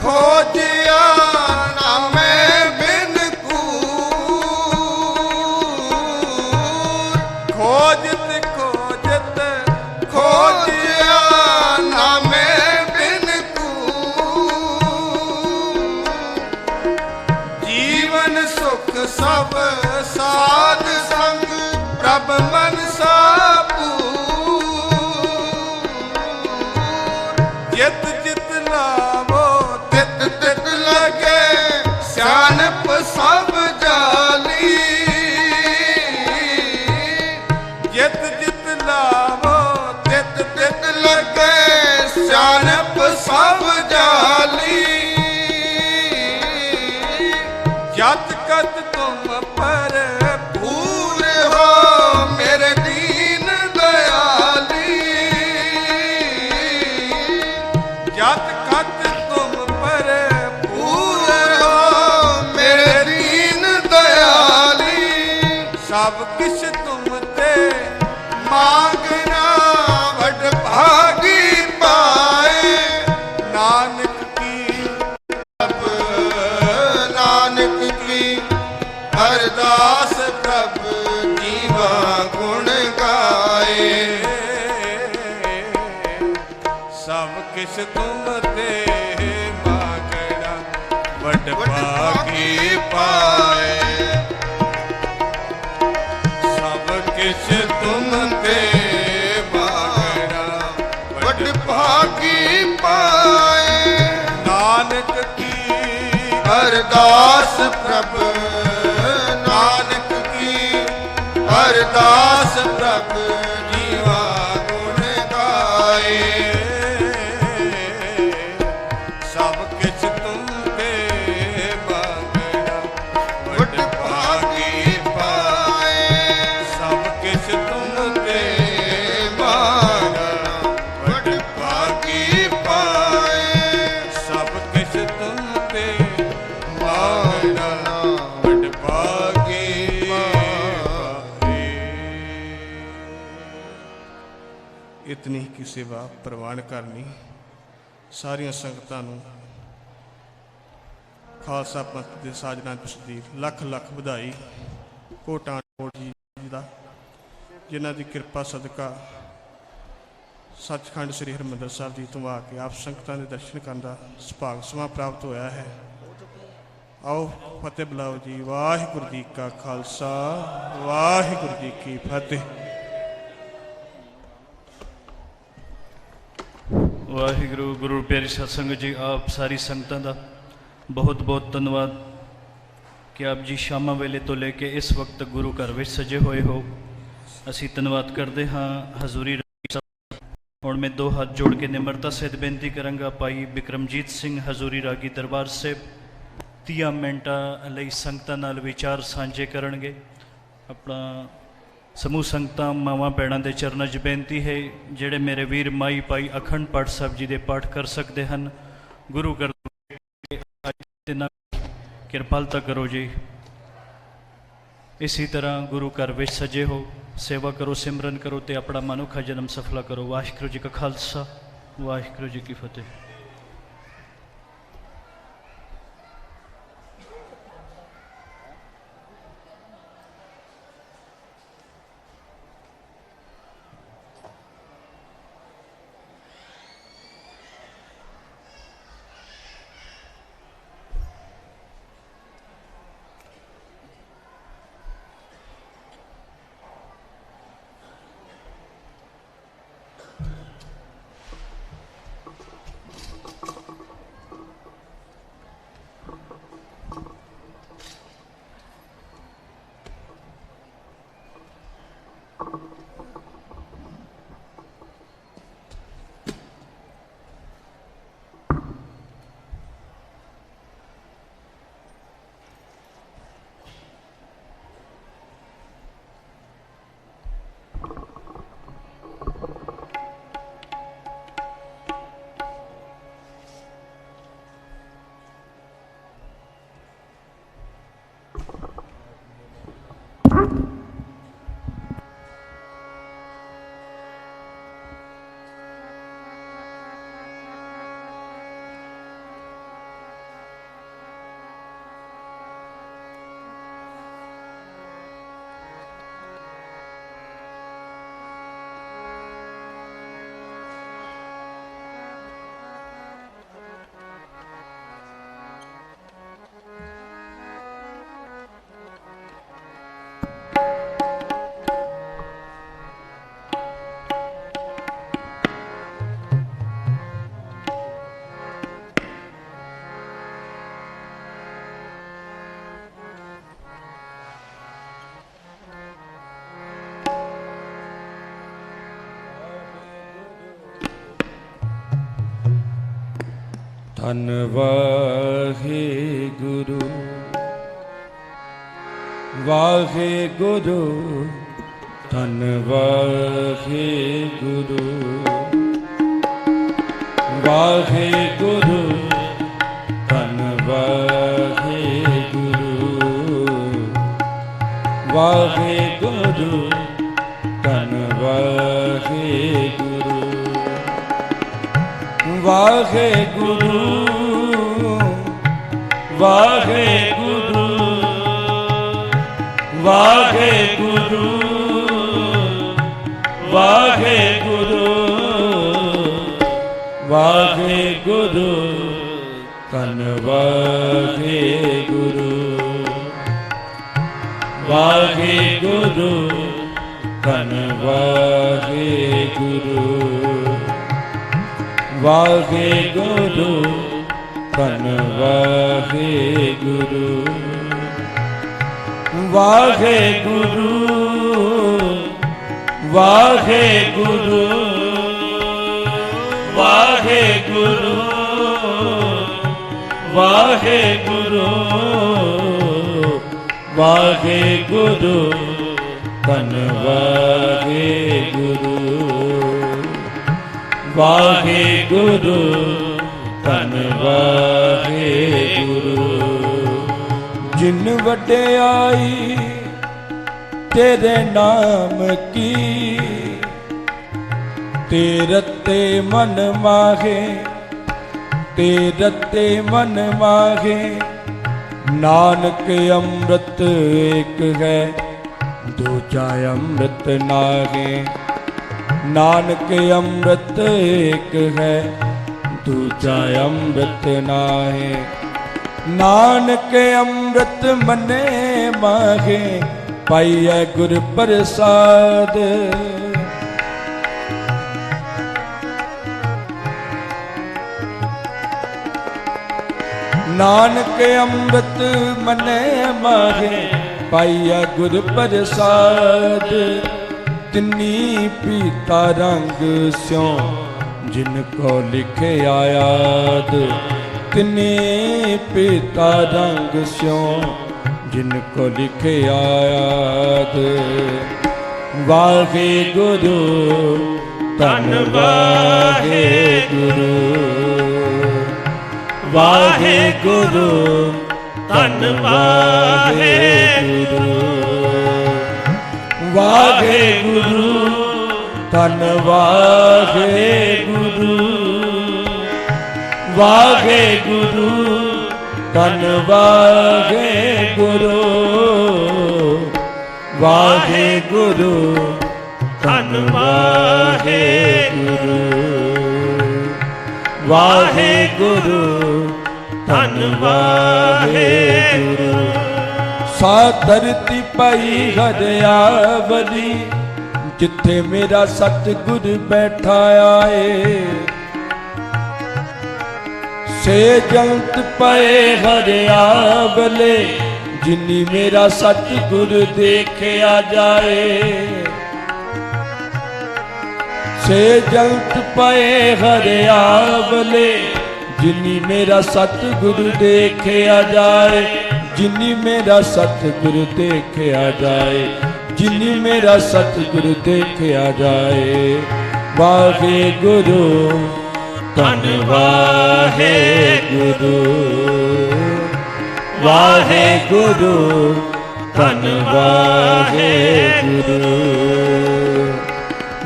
ਖੋਜਿਆ ਨਾ ਮੈਂ ਬਿਨ ਕੂਰ ਖੋਜਤ ਖੋਜਤ ਖੋਜਿਆ ਨਾ ਮੈਂ ਬਿਨ ਕੂਰ ਜੀਵਨ ਸੁਖ ਸਭ ਸਾਧ ਸੰਗ ਪ੍ਰਭ ਮਨ ਸਾਪੂਰ ਜਿਤ ਜਿਤ ਲਾਵੋ ਤਿਤ ਤਿਤ ਲਗੇ ਸਿਆਣਪ ਸਭ ਜਾਲੀ ਜਿਤ ਜਿਤ ਲਾਵੋ ਤਿਤ ਤਿਤ ਲਗੇ ਸਿਆਣਪ ਸਭ ਜਾਲੀ ਜਤ ਕਤ ਤੁਮ ਪਰ ਭੂਰ ਹੋ ਮੇਰੇ ਦੀਨ ਦਇਆਲੀ ਜਤ ਕਤ ਤੁਮ ਪਰ ਭੂਰ ਹੋ ਮੇਰੇ ਦੀਨ ਦਇਆਲੀ ਸਭ ਕਿਛ ਤੁਮ ਤੇ ਮੰਗਣਾ ਵੱਡ ਭਾਗੀ ਪਾਏ ਨਾਨਕ ਕੀ ਪ੍ਰਭ ਨਾਨਕ ਕੀ ਅਰਦਾਸ ਪ੍ਰਭ ਜੀਵਾ ਗੁਣ ਗਾਏ ਸਭ ਕਿਛ ਤੁਮ ਤੇ ਮੰਗਣਾ ਵੱਡ ਭਾਗੀ ਪਾਏ ਸਭ ਕਿਛ ਤੁਮ ਤੇ ਮੰਗਣਾ ਵੱਡ ਭਾਗੀ ਪਾਏ ਨਾਨਕ ਕੀ ਅਰਦਾਸ ਪ੍ਰਭ ਨਾਨਕ ਕੀ ਅਰਦਾਸ ਪ੍ਰਭ ਜੀਵਾ ਗੁਣ ਗਾਏ ਸਭ ਕਿਛ ਤੁਮ ਤੇ ਮੰਗਣਾ ਵੱਡ ਭਾਗੀ ਪਾਏ ਸਭ ਕਿਛ ਤੁਮ ਤੇ ਮੰਗਣਾ ਵੱਡ ਭਾਗੀ ਪਾਏ ਸਭ ਕਿਛ ਤੁਮ ਤੇ ਮੰਗਣਾ ਵੱਡ ਭਾਗੀ ਪਾਏ ਇਤਨੀ ਕੀ ਸੇਵਾ ਪ੍ਰਵਾਨ ਕਰਨੀ ਸਾਰੀਆਂ ਸੰਗਤਾਂ ਨੂੰ ਖਾਲਸਾ ਪੰਥ ਦੇ ਸਾਜਨਾ ਦਿਵਸ ਦੀ ਲੱਖ ਲੱਖ ਵਧਾਈ ਕੋਟਾਂ ਕੋਟ ਜੀ ਦਾ ਜਿਨ੍ਹਾਂ ਦੀ ਕਿਰਪਾ ਸਦਕਾ ਸੱਚਖੰਡ ਸ੍ਰੀ ਹਰਿਮੰਦਰ ਸਾਹਿਬ ਜੀ ਤੋਂ ਆ ਕੇ ਆਪ ਸੰਗਤਾਂ ਦੇ ਦਰਸ਼ਨ ਕਰਨ ਦਾ ਸੁਭਾਗ ਸਮਾਂ ਪ੍ਰਾਪਤ ਹੋਇਆ ਹੈ। ਆਓ ਫਤਿਹ ਬੁਲਾਓ ਜੀ। ਵਾਹਿਗੁਰੂ ਜੀ ਕਾ ਖਾਲਸਾ ਵਾਹਿਗੁਰੂ ਜੀ ਕੀ ਫਤਿਹ। ਵਾਹਿਗੁਰੂ। ਗੁਰੂ ਪਿਆਰੀ ਸਤ ਸੰਗਤ ਜੀ, ਆਪ ਸਾਰੀ ਸੰਗਤਾਂ ਦਾ ਬਹੁਤ ਬਹੁਤ ਧੰਨਵਾਦ ਕਿ ਆਪ ਜੀ ਸ਼ਾਮਾਂ ਵੇਲੇ ਤੋਂ ਲੈ ਕੇ ਇਸ ਵਕਤ ਤੱਕ ਗੁਰੂ ਘਰ ਵਿੱਚ ਸਜੇ ਹੋਏ ਹੋ। ਅਸੀਂ ਧੰਨਵਾਦ ਕਰਦੇ ਹਾਂ ਹਜ਼ੂਰੀ ਰਾਗੀ ਸਾਹਿਬ। ਹੁਣ ਮੈਂ ਦੋ ਹੱਥ ਜੋੜ ਕੇ ਨਿਮਰਤਾ ਸਹਿਤ ਬੇਨਤੀ ਕਰਾਂਗਾ, ਭਾਈ ਬਿਕਰਮਜੀਤ ਸਿੰਘ ਹਜ਼ੂਰੀ ਰਾਗੀ ਦਰਬਾਰ ਸਾਹਿਬ 30 ਮਿੰਟਾਂ ਲਈ ਸੰਗਤਾਂ ਨਾਲ ਵਿਚਾਰ ਸਾਂਝੇ ਕਰਨਗੇ। ਆਪਣਾ ਸਮੂਹ ਸੰਗਤਾਂ ਮਾਵਾਂ ਭੈਣਾਂ ਦੇ ਚਰਨਾਂ 'ਚ ਬੇਨਤੀ ਹੈ, ਜਿਹੜੇ ਮੇਰੇ ਵੀਰ ਮਾਈ ਭਾਈ ਅਖੰਡ ਪਾਠ ਸਾਹਿਬ ਜੀ ਦੇ ਪਾਠ ਕਰ ਸਕਦੇ ਹਨ, ਗੁਰੂ ਘਰ ਦੇ ਨਾਲ ਕਿਰਪਾਲਤਾ ਕਰੋ ਜੀ। ਇਸੇ ਤਰ੍ਹਾਂ ਗੁਰੂ ਘਰ ਵਿੱਚ ਸਜੇ ਹੋ, ਸੇਵਾ ਕਰੋ, ਸਿਮਰਨ ਕਰੋ ਤੇ ਆਪਣਾ ਮਨੁੱਖਾ ਜਨਮ ਸਫਲਾ ਕਰੋ। ਵਾਹਿਗੁਰੂ ਜੀ ਕਾ ਖਾਲਸਾ, ਵਾਹਿਗੁਰੂ ਜੀ ਕੀ ਫਤਿਹ। ਧੰਨ ਵਾਹਿਗੁਰੂ, ਵਾਹਿਗੁਰੂ, ਧੰਨ ਵਾਹਿਗੁਰੂ, ਵਾਹਿਗੁਰੂ, ਧੰਨ ਵਾਹਿਗੁਰੂ, ਵਾਹਿਗੁਰੂ, ਧੰਨ ਵਾਹਿਗੁਰੂ, ਵਾਹਿਗੁਰੂ, ਵਾਹਿਗੁਰੂ, ਵਾਹਿਗੁਰੂ, ਵਾਹਿਗੁਰੂ, ਵਾਹਿਗੁਰੂ, ਧੰਨ ਵਾਹਿਗੁਰੂ, ਵਾਹਿਗੁਰੂ, ਧੰਨ ਵਾਹਿਗੁਰੂ, ਵਾਹਿਗੁਰੂ, ਧੰਨ ਵਾਹਿਗੁਰੂ, ਵਾਹਿਗੁਰੂ, ਵਾਹਿਗੁਰੂ, ਵਾਹਿਗੁਰੂ, ਵਾਹਿਗੁਰੂ, ਵਾਹਿਗੁਰੂ, ਧੰਨ ਵਾਹਿਗੁਰੂ, ਵਾਹਿਗੁਰੂ, ਧੰਨ ਵਾਹਿਗੁਰੂ। ਜਿਨ ਵਡਿਆਈ ਤੇਰੇ ਨਾਮ ਕੀ, ਤੇਰੇ ਤੇ ਮਨ ਮਾਹੇ, ਤੇਰੇ ਤੇ ਮਨ ਮਾਹੇ। ਨਾਨਕ ਅੰਮ੍ਰਿਤ ਏਕ ਹੈ, ਦੂਜਾ ਅੰਮ੍ਰਿਤ ਨਾਹੀ। ਨਾਨਕ ਅੰਮ੍ਰਿਤ ਏਕ ਹੈ, ਦੂਜਾ ਅੰਮ੍ਰਿਤ ਨਾਹੀ। ਨਾਨਕ ਅੰਮ੍ਰਿਤ ਮਨੇ ਮਾਹੇ, ਪਾਈਐ ਗੁਰ ਪ੍ਰਸਾਦ। ਨਾਨਕ ਅੰਮ੍ਰਿਤ ਮਨੈ ਮਾਹੇ ਪਾਈਆ ਗੁਰ ਪ੍ਰਸਾਦ ਤਿਨੀ ਪੀਤਾ ਰੰਗ ਸਿਉ ਜਿਨ ਕੋ ਲਿਖਿਆ ਆਦ ਤਿਨੀ ਪੀਤਾ ਰੰਗ ਸਿਉ ਜਿਨ ਕੋ ਲਿਖਿਆ ਆਦ ਵਾਹਿਗੁਰੂ ਧੰਨ ਵਾਹਿਗੁਰੂ ਵਾਹਿਗੁਰੂ ਧੰਨ ਵਾਹਿਗੁਰੂ ਵਾਹਿਗੁਰੂ ਧੰਨ ਵਾਹਿਗੁਰੂ ਵਾਹਿਗੁਰੂ ਧੰਨ ਵਾਹਿਗੁਰੂ ਵਾਹਿਗੁਰੂ ਧੰਨ ਵਾਹਿਗੁਰੂ ਵਾਹਿਗੁਰੂ ਧੰਨ ਵਾਹਿਗੁਰੂ ਸਾ ਧਰਤੀ ਪਈ ਹਰਿਆਵਲੀ ਜਿੱਥੇ ਮੇਰਾ ਸਤਿਗੁਰ ਬੈਠਾ ਆਏ ਸੇ ਜੰਤ ਪਏ ਹਰਿਆਵਲੇ ਜਿਨੀ ਮੇਰਾ ਸਤਿਗੁਰ ਦੇਖਿਆ ਜਾਏ ਸੇ ਜੰਤ ਪਏ ਹਰਿਆਵਲੇ ਜਿਨੀ ਮੇਰਾ ਸਤਿਗੁਰ ਦੇਖਿਆ ਜਾਏ ਜਿਨੀ ਮੇਰਾ ਸਤਿਗੁਰ ਦੇਖਿਆ ਜਾਏ ਜਿਨੀ ਮੇਰਾ ਸਤਿਗੁਰ ਦੇਖਿਆ ਜਾਏ ਵਾਹਿਗੁਰੂ ਧੰਨ ਵਾਹਿਗੁਰੂ ਵਾਹਿਗੁਰੂ ਧੰਨ ਵਾਹਿਗੁਰੂ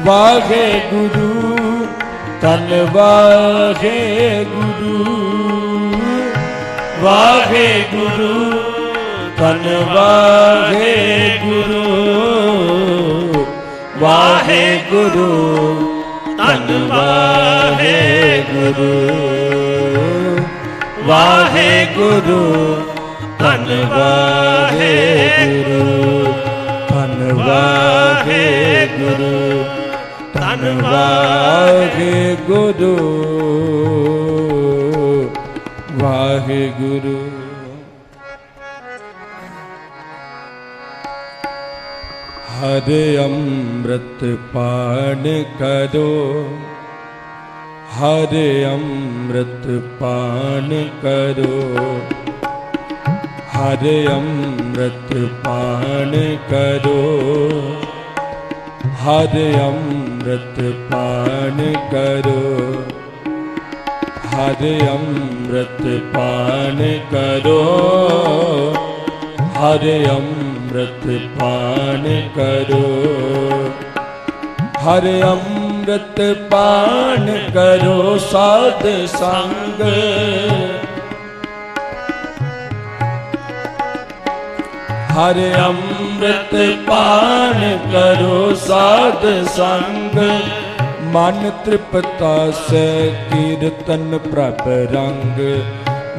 ਵਾਹਿਗੁਰੂ ਧੰਨ ਵਾਹਿਗੁਰੂ ਵਾਹਿਗੁਰੂ ਧੰਨ ਵਾਹਿਗੁਰੂ ਵਾਹਿਗੁਰੂ ਧੰਨ ਵਾਹਿਗੁਰੂ ਵਾਹਿਗੁਰੂ ਧੰਨ ਵਾਹਿਗੁਰੂ ਧੰਨ ਵਾਹਿਗੁਰੂ ਧੰਨ ਵਾਹਿਗੁਰੂ ਵਾਹਿਗੁਰੂ ਹਰਿ ਅੰਮ੍ਰਿਤ ਪਾਨ ਕਰੋ ਹਰਿ ਅੰਮ੍ਰਿਤ ਪਾਨ ਕਰੋ ਹਰਿ ਅੰਮ੍ਰਿਤ ਪਾਨ ਕਰੋ ਹਰਿ ਅੰਮ੍ਰਿਤ ਪਾਨ ਕਰੋ ਹਰਿ ਅੰਮ੍ਰਿਤ ਪਾਨ ਕਰੋ ਹਰਿ ਅੰਮ੍ਰਿਤ ਪਾਨ ਕਰੋ ਹਰਿ ਅੰਮ੍ਰਿਤ ਪਾਨ ਕਰੋ ਸਾਧ ਸੰਗ ਹਰਿ ਅੰਮ੍ਰਿਤ ਪਾਨ ਕਰੋ ਸਾਧ ਸੰਗ ਮਨ ਤ੍ਰਿਪਤਾ ਸੇ ਕੀਰਤਨ ਪ੍ਰਭ ਰੰਗ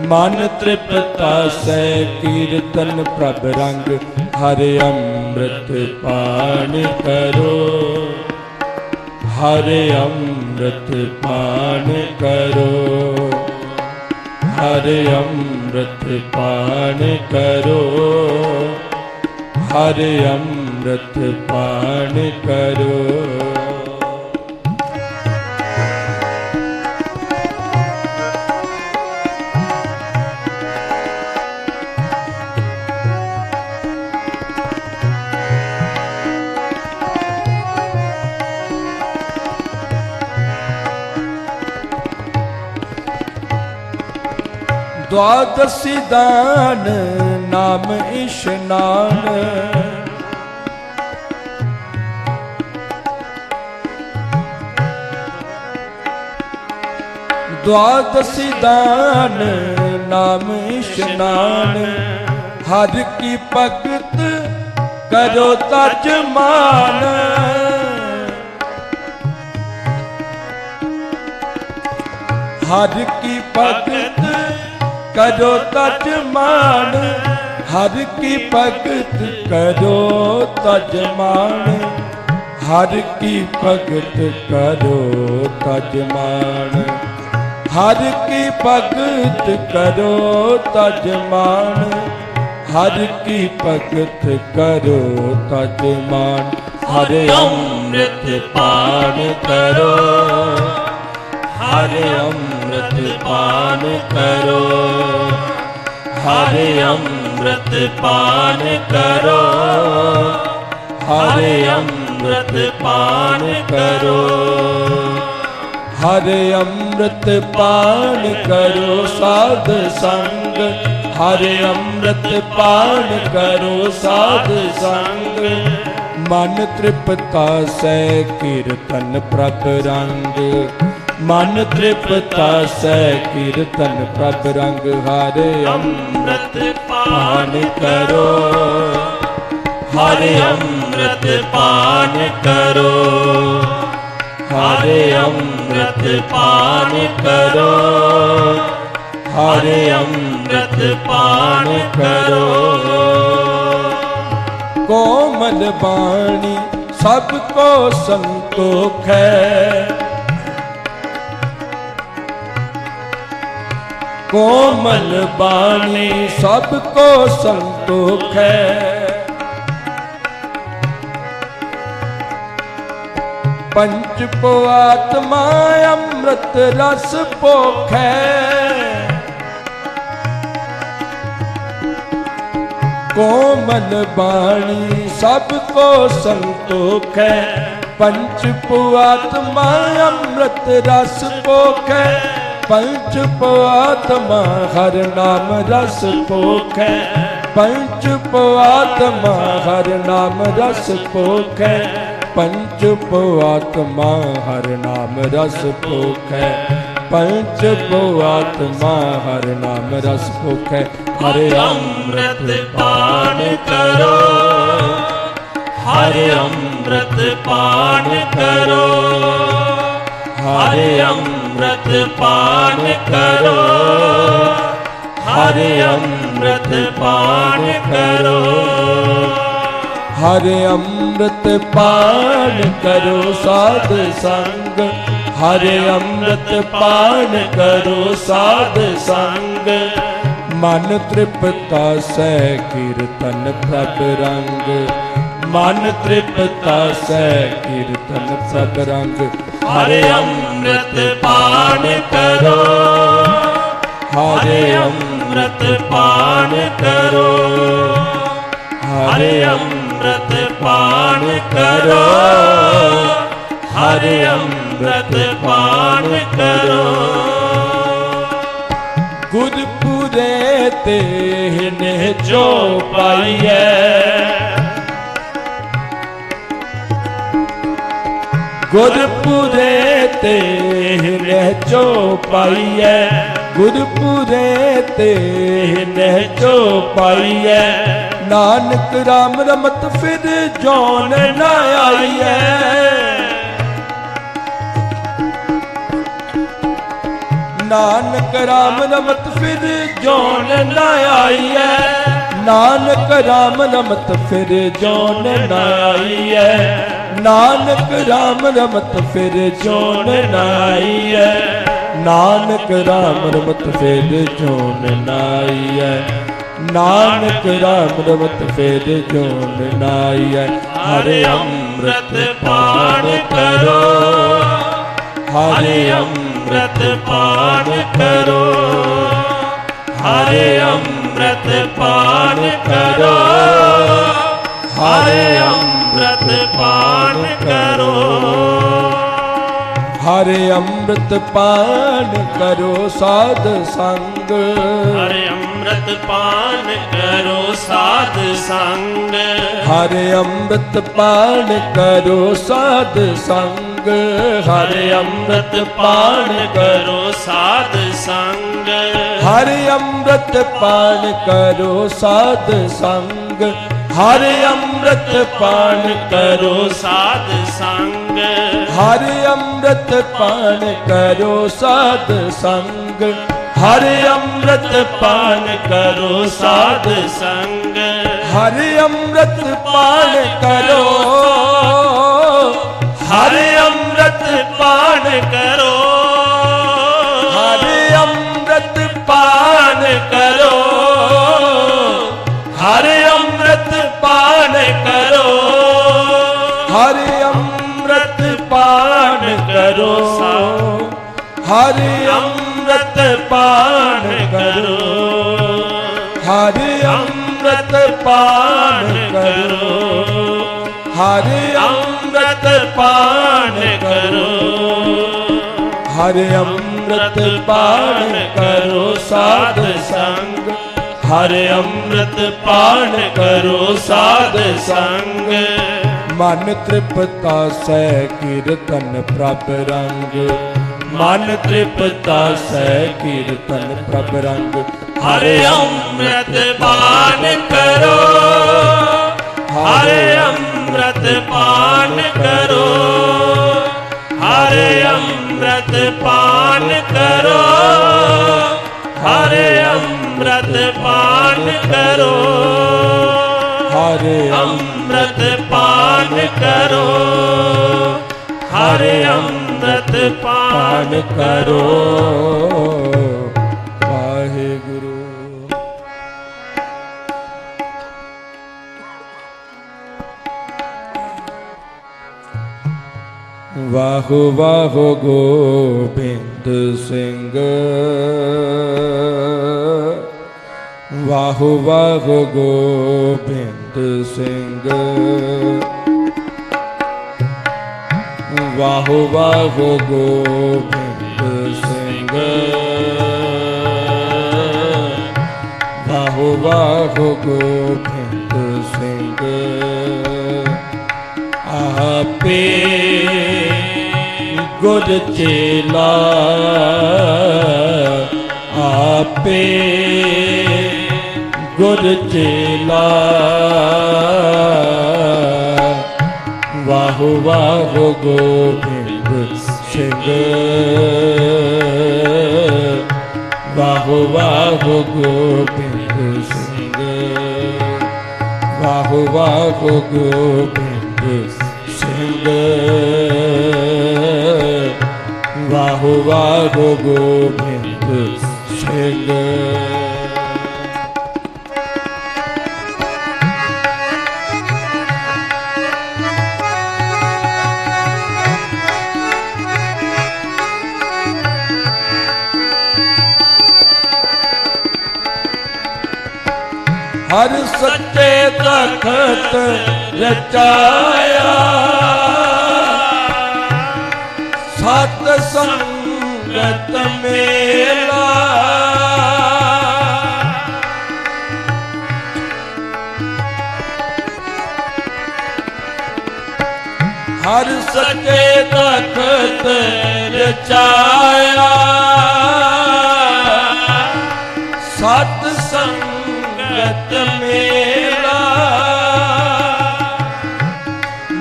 ਮਨ ਤ੍ਰਿਪਤਾ ਸੇ ਕੀਰਤਨ ਪ੍ਰਭ ਰੰਗ ਹਰਿ ਅੰਮ੍ਰਿਤ ਪਾਨ ਕਰੋ ਹਰਿ ਅੰਮ੍ਰਿਤ ਪਾਨ ਕਰੋ ਹਰਿ ਅੰਮ੍ਰਿਤ ਪਾਨ ਕਰੋ ਹਰਿ ਅੰਮ੍ਰਿਤ ਪਾਨ ਕਰੋ द्वादशी दान नाम इशनान द्वादशी दान नाम इशनान हर की भगत करो तज मान हर की भगत करो तज मान हर की भगत करो तज मान हर की भगत करो तज मान ਹਰ ਕੀ ਭਗਤ ਕਰੋ ਤਜ ਮਾਨ, ਹਰ ਕੀ ਭਗਤ ਕਰੋ ਤਜ ਮਾਨ। ਹਰ ਅੰਮ੍ਰਿਤ ਪਾਨ ਕਰੋ, ਹਰ ਅੰਮ੍ਰਿਤ ਪਾਨ ਕਰੋ, ਹਰ ਅੰਮ੍ਰਿਤ ਪਾਨ ਕਰੋ, ਹਰ ਅੰਮ੍ਰਿਤ ਪਾਨ ਕਰੋ। ਹਰ ਅੰਮ੍ਰਿਤ ਪਾਨ ਕਰੋ ਸਾਧ ਸੰਗ, ਹਰ ਅੰਮ੍ਰਿਤ ਪਾਨ ਕਰੋ ਸਾਧ ਸੰਗ। ਮਨ ਤ੍ਰਿਪਤਾ ਸੈ ਕੀਰਤਨ ਪ੍ਰਭ ਰੰਗ, ਮਨ ਤ੍ਰਿਪਤਾ ਸੈ ਕੀਰਤਨ ਪ੍ਰਭ ਰੰਗ। ਹਰ ਅੰਮ੍ਰਿਤ ਪਾਨ ਕਰੋ, ਹਰ ਅੰਮ੍ਰਿਤ ਪਾਨ ਕਰੋ, ਹਰ ਅੰਮ੍ਰਿਤ ਪਾਨ ਕਰੋ, ਹਰ ਅੰਮ੍ਰਿਤ ਪਾਨ ਕਰੋ। ਕੋਮਲ ਬਾਣੀ ਸਭ ਕੋ ਸੰਤੋਖ ਹੈ, ਕੋਮਲ ਬਾਣੀ ਸਭ ਕੋ ਸੰਤੋਖ ਹੈ। ਪੰਚ ਪਵਾਤਮਾ ਅੰਮ੍ਰਿਤ ਰਸ ਭੋਖੈ, ਕੋਮਲ ਬਾਣੀ ਸਭ ਕੋ ਸੰਤੋਖ ਹੈ। ਪੰਚ ਪਵਾਤਮਾ ਅੰਮ੍ਰਿਤ ਰਸ ਭੋਖੈ, ਪੰਚ ਪਵਾਤਮਾ ਹਰ ਨਾਮ ਰਸ ਭੋਖੈ, ਪੰਚ ਪਵਾਤਮਾ ਹਰ ਨਾਮ ਰਸ ਭੋਖੈ, ਪੰਚ ਪਵਾਤਮਾ ਹਰ ਨਾਮ ਰਸ ਭੋਖੈ, ਪੰਚ ਪਵਾਤਮਾ ਹਰ ਨਾਮ ਰਸ ਭੋਖੈ। ਹਰ ਅੰਮ੍ਰਿਤ ਪਾਨ ਕਰੋ, ਹਰ ਅੰਮ੍ਰਿਤ ਪਾਨ ਕਰੋ, ਹਰ ਅੰਮ੍ਰਿਤ ਪਾਨ ਕਰੋ, ਹਰ ਅੰਮ੍ਰਿਤ ਪਾਨ ਕਰੋ। ਹਰ ਅੰਮ੍ਰਿਤ ਪਾਨ ਕਰੋ ਸਾਧ ਸੰਗ, ਹਰ ਅੰਮ੍ਰਿਤ ਪਾਨ ਕਰੋ ਸਾਧ ਸੰਗ। ਮਨ ਤ੍ਰਿਪਤਾ ਸੈ ਕੀਰਤਨ ਪ੍ਰਭ ਰੰਗ, ਮਨ ਤ੍ਰਿਪਤਾ ਸੈ ਕੀਰਤਨ ਪ੍ਰਭ ਰੰਗ। ਹਰ ਅੰਮ੍ਰਿਤ ਪਾਨ ਕਰੋ, ਹਰ ਅੰਮ੍ਰਿਤ ਪਾਨ ਕਰੋ, ਹਰ ਅੰਮ੍ਰਿਤ ਪਾਨ ਕਰੋ, ਹਰ ਅੰਮ੍ਰਿਤ ਪਾਨ ਕਰੋ। ਗੁਰਪੁਰੇ ਤੇ ਨੇ ਜੋ ਪਾਈਐ, ਗੁਰਪੁਰੇ ਤੇ ਨੇ ਜੋ ਪਾਈਐ, ਗੁਰਪੁਰੇ ਤੇ ਨੇ ਜੋ ਪਾਈਐ। ਨਾਨਕ ਰਾਮ ਰਮਤ ਫਿਰ ਜੋਨ ਨ ਆਈਐ, ਨਾਨਕ ਰਾਮ ਰਮਤ ਫਿਰ ਜੋਨ ਨ ਆਈਐ, ਨਾਨਕ ਰਾਮ ਰਮਤ ਫਿਰ ਜੋਨ ਨ ਆਈਐ, ਨਾਨਕ ਰਾਮ ਰਮਤ ਫਿਰ ਜੋਨ ਨ ਆਈਐ, ਨਾਨਕ ਰਾਮ ਰਮਤ ਫਿਰ ਜੋਨ ਨ ਆਈਐ, ਨਾਨਕ ਰਾਮ ਰਮਤ ਫਿਰ ਜੋਨ ਨ ਆਈਐ। ਹਰ ਅੰਮ੍ਰਿਤ ਪਾਨ ਕਰੋ, ਹਰ ਅੰਮ੍ਰਿਤ ਪਾਨ ਕਰੋ, ਹਰ ਅੰਮ੍ਰਿਤ ਪਾਨ ਕਰੋ, ਹਰ ਅੰਮ੍ਰਿਤ ਪਾਨ ਕਰੋ। ਹਰ ਅੰਮ੍ਰਿਤ ਪਾਨ ਕਰੋ ਸਾਧ ਸੰਗ, ਹਰ ਅੰਮ੍ਰਿਤ ਪਾਨ ਕਰੋ ਸਾਧ ਸੰਗ, ਹਰ ਅੰਮ੍ਰਿਤ ਪਾਨ ਕਰੋ ਸਾਧ ਸੰਗ, ਹਰ ਅੰਮ੍ਰਿਤ ਪਾਨ ਕਰੋ ਸਾਧ ਸੰਗ, ਹਰ ਅੰਮ੍ਰਿਤ ਪਾਨ ਕਰੋ ਸਾਧ ਸੰਗ, ਹਰ ਅੰਮ੍ਰਿਤ ਪਾਨ ਕਰੋ ਸਾਧ ਸੰਗ, ਹਰ ਅੰਮ੍ਰਿਤ ਪਾਨ ਕਰੋ ਸਾਧ ਸੰਗ, ਹਰ ਅੰਮ੍ਰਿਤ ਪਾਨ ਕਰੋ ਸਾਧ ਸੰਗ, ਹਰ ਅੰਮ੍ਰਿਤ ਪਾਨ ਕਰੋ, ਹਰ ਅੰਮ੍ਰਿਤ ਪਾਨ ਕਰੋ, ਹਰ ਅੰਮ੍ਰਿਤ ਪਾਨ ਕਰੋ ਹਰਿ ਅੰਮ੍ਰਿਤ ਪਾਨ ਕਰੋ ਹਰਿ ਅੰਮ੍ਰਿਤ ਪਾਨ ਕਰੋ ਹਰਿ ਅੰਮ੍ਰਿਤ ਪਾਨ ਕਰੋ ਹਰਿ ਅੰਮ੍ਰਿਤ ਪਾਨ ਕਰੋ ਸਾਧ ਸੰਗ ਹਰਿ ਅੰਮ੍ਰਿਤ ਪਾਨ ਕਰੋ ਸਾਧ ਸੰਗ ਮਨ ਤ੍ਰਿਪਤਾ ਸਹਿ ਕੀਰਤਨ ਪ੍ਰਭ ਰੰਗ ਮਨ ਤ੍ਰਿਪਤਾ ਸਹਿ ਕੀਰਤਨ ਪ੍ਰਭ ਰੰਗ ਹਰਿ ਅੰਮ੍ਰਿਤ ਪਾਨ ਕਰੋ ਹਰਿ ਅੰਮ੍ਰਿਤ ਪਾਨ ਕਰੋ ਹਰਿ ਅੰਮ੍ਰਿਤ ਪਾਨ ਕਰੋ ਹਰਿ ਅੰਮ੍ਰਿਤ ਪਾਨ ਕਰੋ ਹਰਿ ਅੰਮ੍ਰਿਤ ਪਾਨ ਕਰੋ ਹਰਿ ਅੰਮ੍ਰਿਤ ਪਾਨ ਕਰੋ ਵਾਹਿਗੁਰੂ ਵਾਹੋ ਵਾਹੋ ਗੋਬਿੰਦ ਸਿੰਘ ਵਾਹੋ ਵਾਹੋ ਗੋਬਿੰਦ ਸਿੰਘ ਵਾਹੋ ਵਾਹੋ ਗੋਬਿੰਦ ਸਿੰਘ ਵਾਹੋ ਵਾਹੋ ਗੋਬਿੰਦ ਸਿੰਘ ਆਪੇ ਗੁਰ ਚੇਲਾ ਆਪੇ ਗੁਰ ਚੇਲਾ ਵਾਹੋ ਵਾਹੋ ਗੋਬਿੰਦ ਸਿੰਘ ਵਾਹੋ ਵਾਹੋ ਗੋਬਿੰਦ ਸਿੰਘ ਵਾਹੋ ਵਾਹੋ ਗੋਬਿੰਦ ਸਿੰਘ ਵਾਹੋ ਵਾਹੋ ਗੋਬਿੰਦ ਸਿੰਘ ਹਰ ਸੱਚੇ ਤਖਤ ਰਚਾਇਆ ਸਤ ਸੰਗਤ ਮੇਲਾ ਹਰ ਸੱਚੇ ਤਖਤ ਰਚਾਇਆ ਸਤ ਸੰਗਤ ਮੇਲਾ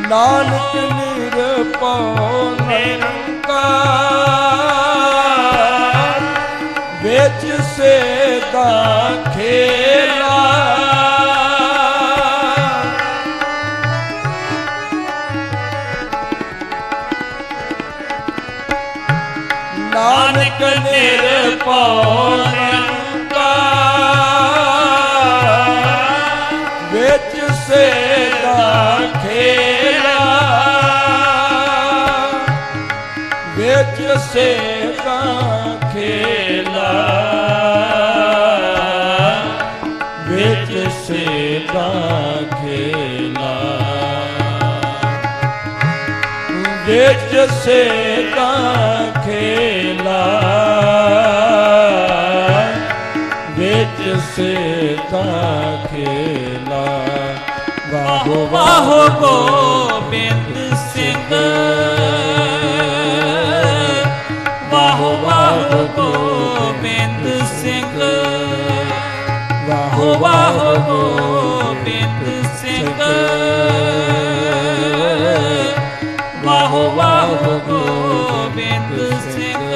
ਨਾਨਕ ਨਿਰਭਉ ਨਿਰੰਕਾਰ ਵਿੱਚ ਸੇਦਾ ਖੇਲਾ ਨਾਨਕ ਨਿਰਭਉ ਨਿਰੰਕਾਰ ਵਿੱਚ ਸੇਦਾ ਖੇਲਾ ਵਿੱਚ ਸੇਦਾ ਖੇਲਾ ਵਿੱਚ ਸੇਦਾ ਖੇਲਾ ਵਿੱਚ ਸੇਦਾ ਖੇਲਾ ਵਿੱਚ ਸੇਦਾ ਖੇਲਾ ਵਾਹੋ ਵਾਹੋ ਗੋਬਿੰਦ ਸਿੰਘ ਵਾਹੋ ਵਾਹੋ ਗੋਬਿੰਦ ਸਿੰਘ ਵਾਹੋ ਵਾਹੋ ਗੋਬਿੰਦ ਸਿੰਘ ਵਾਹੋ ਵਾਹੋ ਗੋਬਿੰਦ ਸਿੰਘ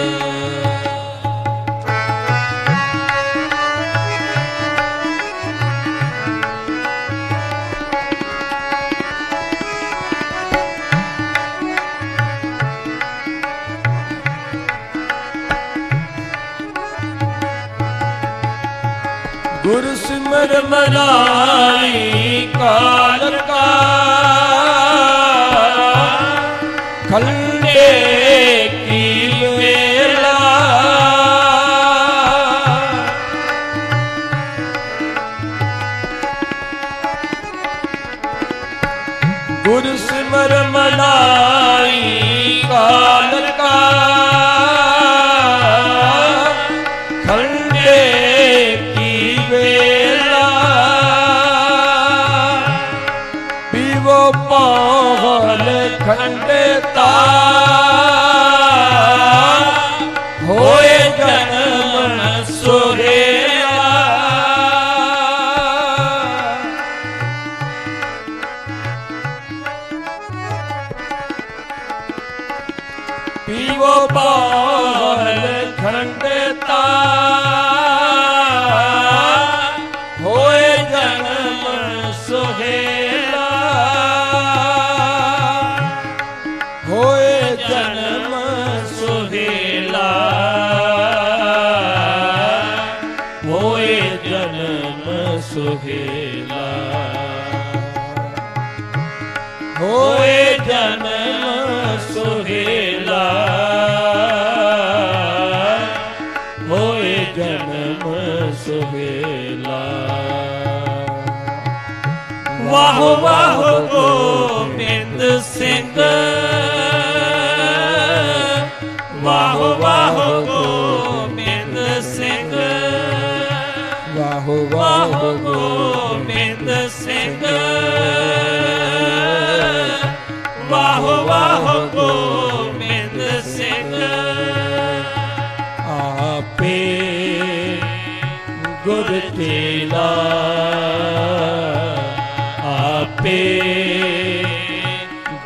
ਗੁਰ ਸਿਮਰ ਮਨਾਈ ਕਾਲ ਕਾ ਖੰਡੇ ਕੀ ਵੇਲਾ ਗੁਰ ਸਿਮਰ ਮਨਾਈ ਕਾਲ ਕਾ ਖੰਡੇ ਕੀ ਵੇਲਾ ਪੀਵੋ ਪਾਵਲ ਖੰਡੇ ਤਾ ਹੋਏ ਜਨਮ ਸੁਹੇਲਾ ਪੀਵੋ ਪਾਵਲ ਖੰਡੇ ਤਾ ਹੋਏ ਜਨਮ ਸੁਹੇਲਾ ਹੋਏ ਜਨਮ ਸੁਹੇਲਾ ਹੋਏ ਜਨਮ ਸੁਹੇਲਾ ਹੋਏ ਜਨਮ ਸੁਹੇਲਾ ਹੋਏ ਜਨਮ ਸੁਹੇਲਾ ਵਾਹ ਵਾਹ ਗੋਬਿੰਦ ਸਿੰਘ ਵਾਹ ਵਾਹ ਗੋਬਿੰਦ ਸਿੰਘ ਵਾਹ ਵਾਹ ਵਾਹ ਗੋਬਿੰਦ ਸਿੰਘ ਵਾਹ ਵਾਹ ਗੋਬਿੰਦ ਸਿੰਘ ਆਪੇ ਗੁਰ ਚੇਲਾ ਆਪੇ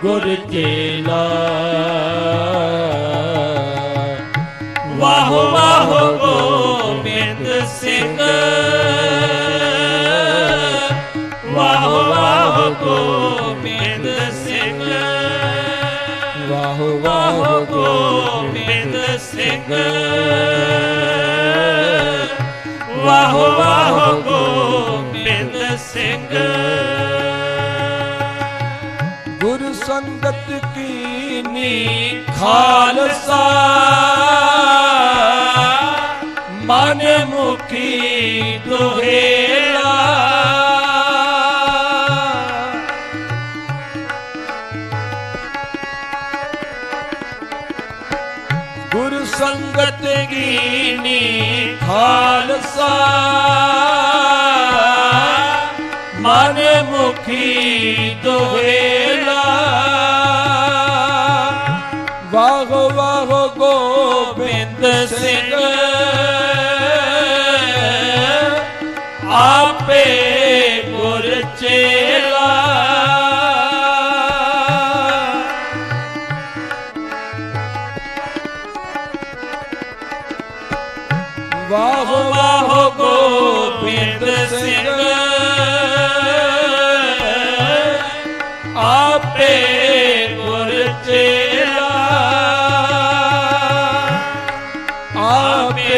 ਗੁਰ ਚੇਲਾ ਵਾਹ ਵਾਹ ਗੋਬਿੰਦ ਸਿੰਘ ਵਾਹ ਵਾਹ ਗੋਬਿੰਦ ਸਿੰਘ ਵਾਹ ਵਾਹ ਵਾਹ ਗੋਬਿੰਦ ਸਿੰਘ ਵਾਹ ਵਾਹ ਗੋਬਿੰਦ ਸਿੰਘ ਗੁਰ ਸੰਗਤ ਕੀਨੀ ਖਾਲਸਾ ਮਨ ਮੁਖੀ ਦੁਹੇਲਾ ਗੁਰ ਸੰਗਤ ਕੀਨੀ ਖਾਲਸਾ ਮਨ ਮੁਖੀ ਦੁਹੇਲਾ ਵਾਹ ਵਾਹ ਗੋਬਿੰਦ ਸਿੰਘ ਆਪੇ ਗੁਰ ਚੇਲਾ ਵਾਹ ਵਾਹ ਗੋਬਿੰਦ ਸਿੰਘ ਆਪੇ ਗੁਰ ਚੇਲਾ ਆਪੇ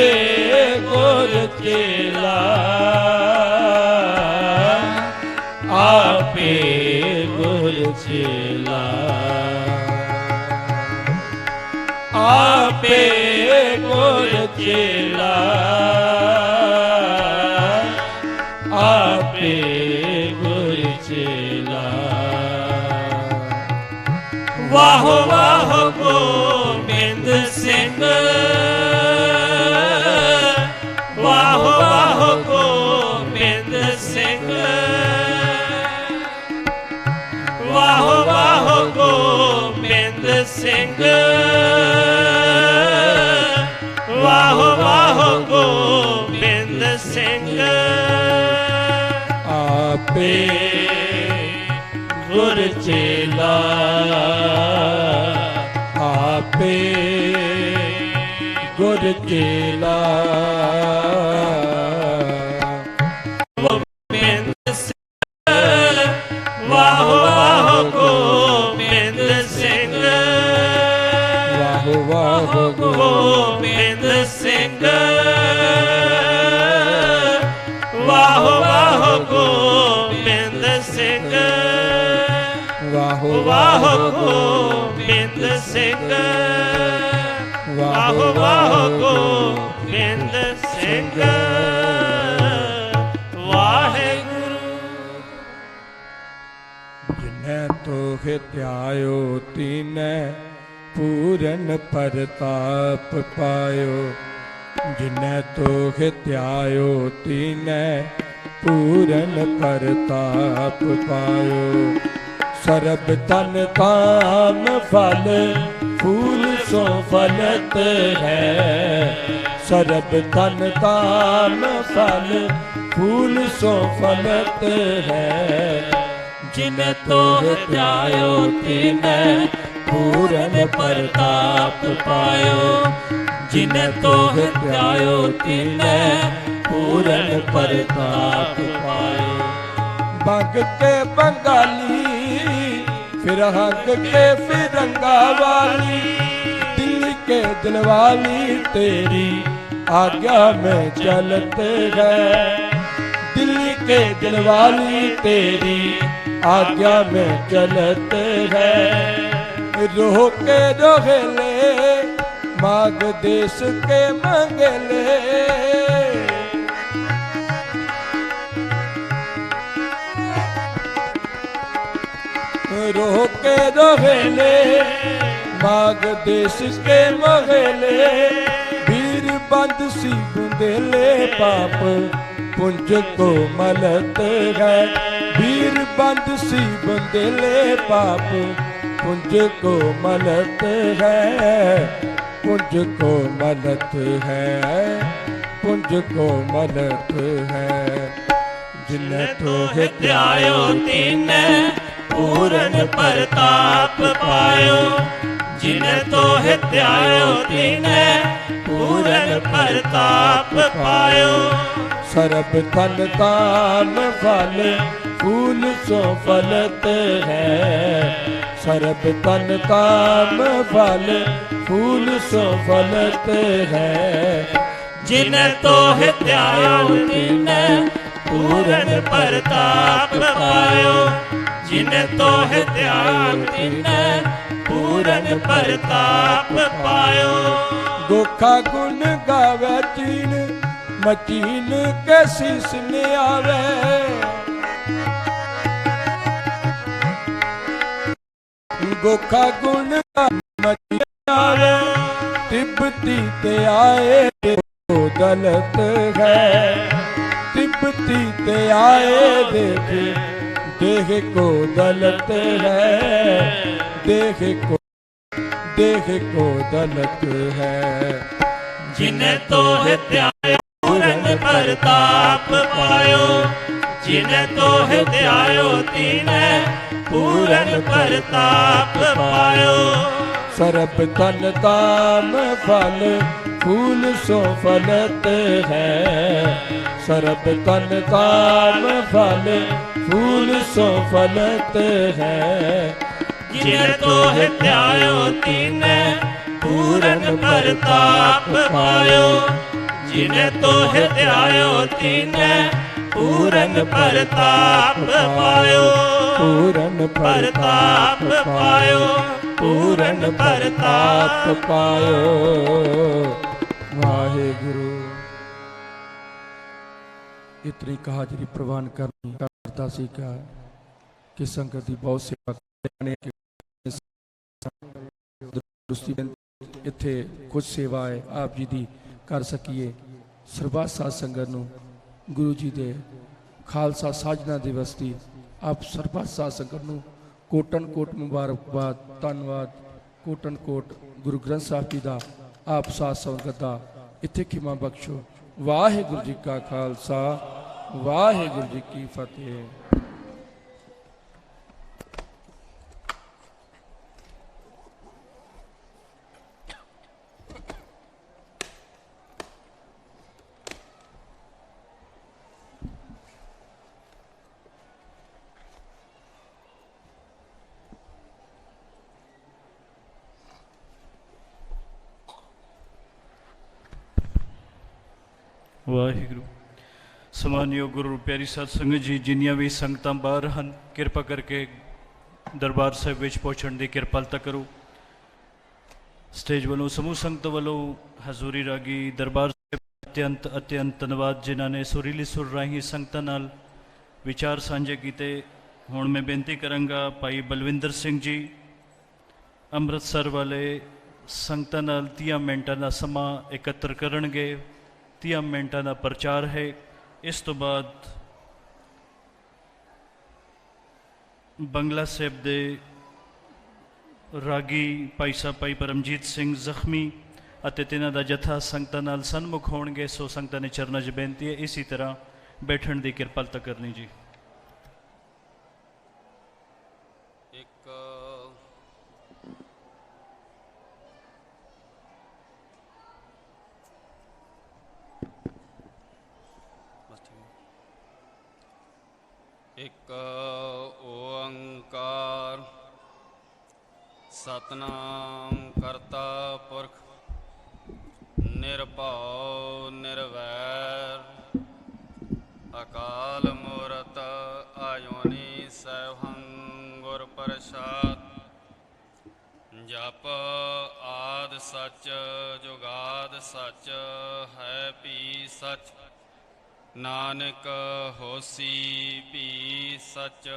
ਗੁਰ ਚੇਲਾ ਆਪੇ ਗੁਰ ਚੇਲਾ ਆਪੇ ਗੁਰ ਚੇਲਾ ਆਪੇ ਗੁਰ ਚੇਲਾ ਵਾਹ ਵਾਹ ਗੋਬਿੰਦ ਸਿੰਘ ਵਾਹ ਵਾਹ ਗੋਬਿੰਦ ਸਿੰਘ ਵਾਹ ਵਾਹ ਗੋਬਿੰਦ ਸਿੰਘ ਵਾਹ ਵਾਹ ਗੋਬਿੰਦ ਸਿੰਘ ਆਪੇ ਗੁਰ ਚੇਲਾ ਆਪੇ ਗੁਰ ਚੇਲਾ ਗੋਬਿੰਦ ਸਿੰਘ ਵਾਹ ਵਾਹ ਗੋਬਿੰਦ ਸਿੰਘ ਵਾਹ ਵਾਹ ਗੋਬਿੰਦ ਸਿੰਘ ਵਾਹ ਵਾਹ ਗੋਬਿੰਦ ਸਿੰਘ ਵਾਹ ਵਾਹ ਗੋਬਿੰਦ ਸਿੰਘ ਵਾਹੋ ਵਾਹੋ ਗੋਬਿੰਦ ਸਿੰਘ ਵਾਹਿਗੁਰੂ। ਜਿਨੈ ਤੋਹਿ ਧਿਆਇਓ ਤੀਨੈ ਪੂਰਨ ਪ੍ਰਤਾਪ ਪਾਇਓ। ਜਿਨੈ ਤੋਹਿ ਧਿਆਇਓ ਤੀਨੈ ਪੂਰਨ ਪ੍ਰਤਾਪ ਪਾਇਓ। ਸਰਬ ਤਨ ਕਾਮ ਫਲ ਫੂਲ ਸੋ ਫਲਤ ਹੈ। ਸਰਬ ਤਨ ਕਾਮ ਫਲ ਫੂਲ ਸੋ ਫਲਤ ਹੈ। ਜਿਨੈ ਤੋਹਿ ਧਿਆਇਓ ਤੀਨੈ ਪੂਰਨ ਪ੍ਰਤਾਪ ਪਾਇਓ। ਜਿਨੈ ਤੋਹਿ ਧਿਆਇਓ ਤੀਨੈ ਪੂਰਨ ਪ੍ਰਤਾਪ ਪਾਇਓ। ਬੰਗ ਕੇ ਬੰਗਾਲੀ ਫਿਰ ਹੰਗ ਕੇ ਫਿਰੰਗਾ ਵਾਲੀ। ਦਿੱਲੀ ਕੇ ਦਿਲਵਾਲੀ ਤੇਰੀ ਆਗਿਆ में चलत है। दिल्ली के दिलवाली तेरी आज्ञा में चलत है। रोह के रोहेले माग देश के मंगले। रोह के रोहेले माग देश के मंगले। वीर बंद सी बुंदेले पाप पुंज को मलत है। वीर बंद सी बुंदेले पाप पुंज को मलत है। पुंज को मलत है। पुंज को मलत है। जिन्हें तो ध्यायो तिन्नै पूरन प्रताप पायो। जिन्हें तो ध्यायो तिन्नै पूरन प्रताप पायो। सरब तन ताम फल फूल सो फलत है। सरब तन ताम फल फूल सो फलत है। जिन्हें तो ध्यायो तिन्नै पूरन प्रताप पायो। जिन्हें तो ध्यायो तिन्नै पूरन प्रताप पायो। गोखा गुण गावे चीन मचीन के शीस ने आवे। गोखा गुण मचीन आवे। तिब्बती ते आए तो गलत है। तिब्बती ते आए देखे देह को दलत है। देह को दलत है। जिन्हें तो ध्यायो पूरन प्रताप पायो। जिन्हें तो ध्यायो तिन्नै पूरन प्रताप पायो। सरब तन ताम फल फूल सो फलत है। सरब तन ताम फल फूल सो फलत है। जिन्हें तो ध्यायो तिन्नै पूरन प्रताप पायो। जिन्हें तो ध्यायो तिन्नै पूरन प्रताप पायो। पूरन प्रताप पायो। पूरन प्रताप पायो। वाहेगुरु। इतनी हाजरी प्रवान करता सीखा कि संगत की बहुत सेवा इत्थे कुछ सेवा है आप जी दी कर सकीए। सरबत साध संगत नूं गुरु जी दे खालसा साजना दिवस दी आप सरबत साध संगत नूं कोटन कोट मुबारकबाद धन्नवाद। कोटन कोट गुरु ग्रंथ साहब जी दा आप साध संगत दा इत्थे खिमा बख्शो। वाहिगुरु जी का खालसा वाहिगुरु जी की फतेह। ਵਾਹਿਗੁਰੂ। ਸਮਾਨਯੋਗ ਗੁਰੂ ਪਿਆਰੀ ਸਾਧ ਸੰਗਤ ਜੀ, ਜਿੰਨੀਆਂ ਵੀ ਸੰਗਤਾਂ ਬਾਹਰ ਹਨ, ਕਿਰਪਾ ਕਰਕੇ ਦਰਬਾਰ ਸਾਹਿਬ ਵਿੱਚ ਪਹੁੰਚਣ ਦੀ ਕਿਰਪਾਲਤਾ ਕਰੋ। ਸਟੇਜ ਵੱਲੋਂ ਸਮੂਹ ਸੰਗਤ ਵੱਲੋਂ ਹਜ਼ੂਰੀ ਰਾਗੀ ਦਰਬਾਰ ਸਾਹਿਬ ਅਤਿਅੰਤ ਧੰਨਵਾਦ ਜਿਨ੍ਹਾਂ ਨੇ ਸੁਰੀਲੀ ਸੁਰ ਰਾਹੀਂ ਸੰਗਤਾਂ ਨਾਲ ਵਿਚਾਰ ਸਾਂਝੇ ਕੀਤੇ। ਹੁਣ ਮੈਂ ਬੇਨਤੀ ਕਰਾਂਗਾ ਭਾਈ ਬਲਵਿੰਦਰ ਸਿੰਘ ਜੀ ਅੰਮ੍ਰਿਤਸਰ ਵਾਲੇ ਸੰਗਤਾਂ ਨਾਲ 30 ਮਿੰਟਾਂ ਦਾ ਸਮਾਂ ਇਕੱਤਰ ਕਰਨਗੇ। 30 ਮਿੰਟਾਂ ਦਾ ਪ੍ਰਚਾਰ ਹੈ। ਇਸ ਤੋਂ ਬਾਅਦ ਬੰਗਲਾ ਸਾਹਿਬ ਦੇ ਰਾਗੀ ਭਾਈ ਸਾਹਿਬ ਭਾਈ ਪਰਮਜੀਤ ਸਿੰਘ ਜ਼ਖਮੀ ਅਤੇ ਤਿੰਨਾਂ ਦਾ ਜਥਾ ਸੰਗਤਾਂ ਨਾਲ ਸਨਮੁਖ ਹੋਣਗੇ। ਸੋ ਸੰਗਤਾਂ ਨੇ ਚਰਨਾਂ 'ਚ ਬੇਨਤੀ ਹੈ ਇਸੇ ਤਰ੍ਹਾਂ ਬੈਠਣ ਦੀ ਕਿਰਪਾਲਤਾ ਕਰਨੀ ਜੀ। ਇੱਕ ਓੰਕਾਰ ਸਤਨਾਮ ਕਰਤਾ ਪੁਰਖ ਨਿਰਭਉ ਨਿਰਵੈਰ ਅਕਾਲ ਮੂਰਤ ਆਜੋਨੀ ਸੈਭੰ ਗੁਰ ਪ੍ਰਸਾਦ ਜਪ ਆਦ ਸੱਚ ਜੁਗਾਦ ਸੱਚ ਹੈ ਭੀ ਸੱਚ ਨਾਨਕ ਹੋਸੀ ਭੀ ਸੱਚ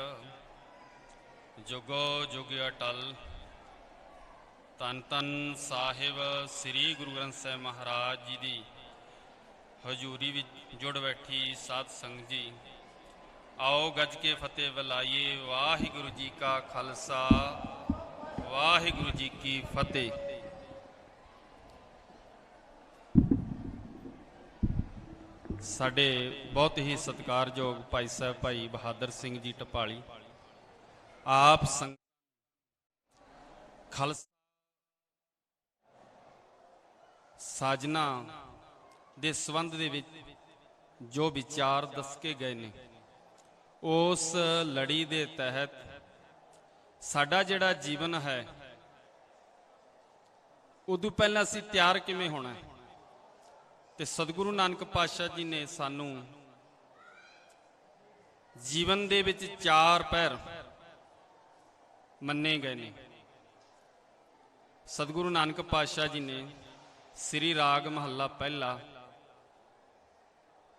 ਜੁਗੋ ਜੁਗ ਅਟਲ। ਧੰਨ ਧੰਨ ਸਾਹਿਬ ਸ੍ਰੀ ਗੁਰੂ ਗ੍ਰੰਥ ਸਾਹਿਬ ਮਹਾਰਾਜ ਜੀ ਦੀ ਹਜ਼ੂਰੀ ਵਿੱਚ ਜੁੜ ਬੈਠੀ ਸਾਧ ਸੰਗਤ ਜੀ, ਆਓ ਗੱਜ ਕੇ ਫਤਿਹ ਬੁਲਾਈਏ। ਵਾਹਿਗੁਰੂ ਜੀ ਕਾ ਖਾਲਸਾ ਵਾਹਿਗੁਰੂ ਜੀ ਕੀ ਫਤਿਹ। ਸਾਡੇ ਬਹੁਤ ਹੀ ਸਤਿਕਾਰਯੋਗ ਭਾਈ ਸਾਹਿਬ ਭਾਈ ਬਹਾਦਰ ਸਿੰਘ ਜੀ ਟਪਾਲੀ ਆਪ ਸੰਗ ਖਾਲਸਾ ਸਾਜਨਾ ਦੇ ਸੰਬੰਧ ਦੇ ਵਿੱਚ ਜੋ ਵਿਚਾਰ ਦੱਸ ਕੇ ਗਏ ਨੇ, ਉਸ ਲੜੀ ਦੇ ਤਹਿਤ ਸਾਡਾ ਜਿਹੜਾ ਜੀਵਨ ਹੈ ਉਦੋਂ ਪਹਿਲਾਂ ਅਸੀਂ ਤਿਆਰ ਕਿਵੇਂ ਹੋਣਾ ਹੈ। ਤੇ ਸਤਿਗੁਰੂ ਨਾਨਕ ਪਾਤਸ਼ਾਹ ਜੀ ਨੇ ਸਾਨੂੰ ਜੀਵਨ ਦੇ ਵਿੱਚ 4 ਪਹਿਰ ਮੰਨੇ ਗਏ ਨੇ। ਸਤਿਗੁਰੂ ਨਾਨਕ ਪਾਤਸ਼ਾਹ ਜੀ ਨੇ ਸ੍ਰੀ ਰਾਗ ਮਹੱਲਾ ਪਹਿਲਾ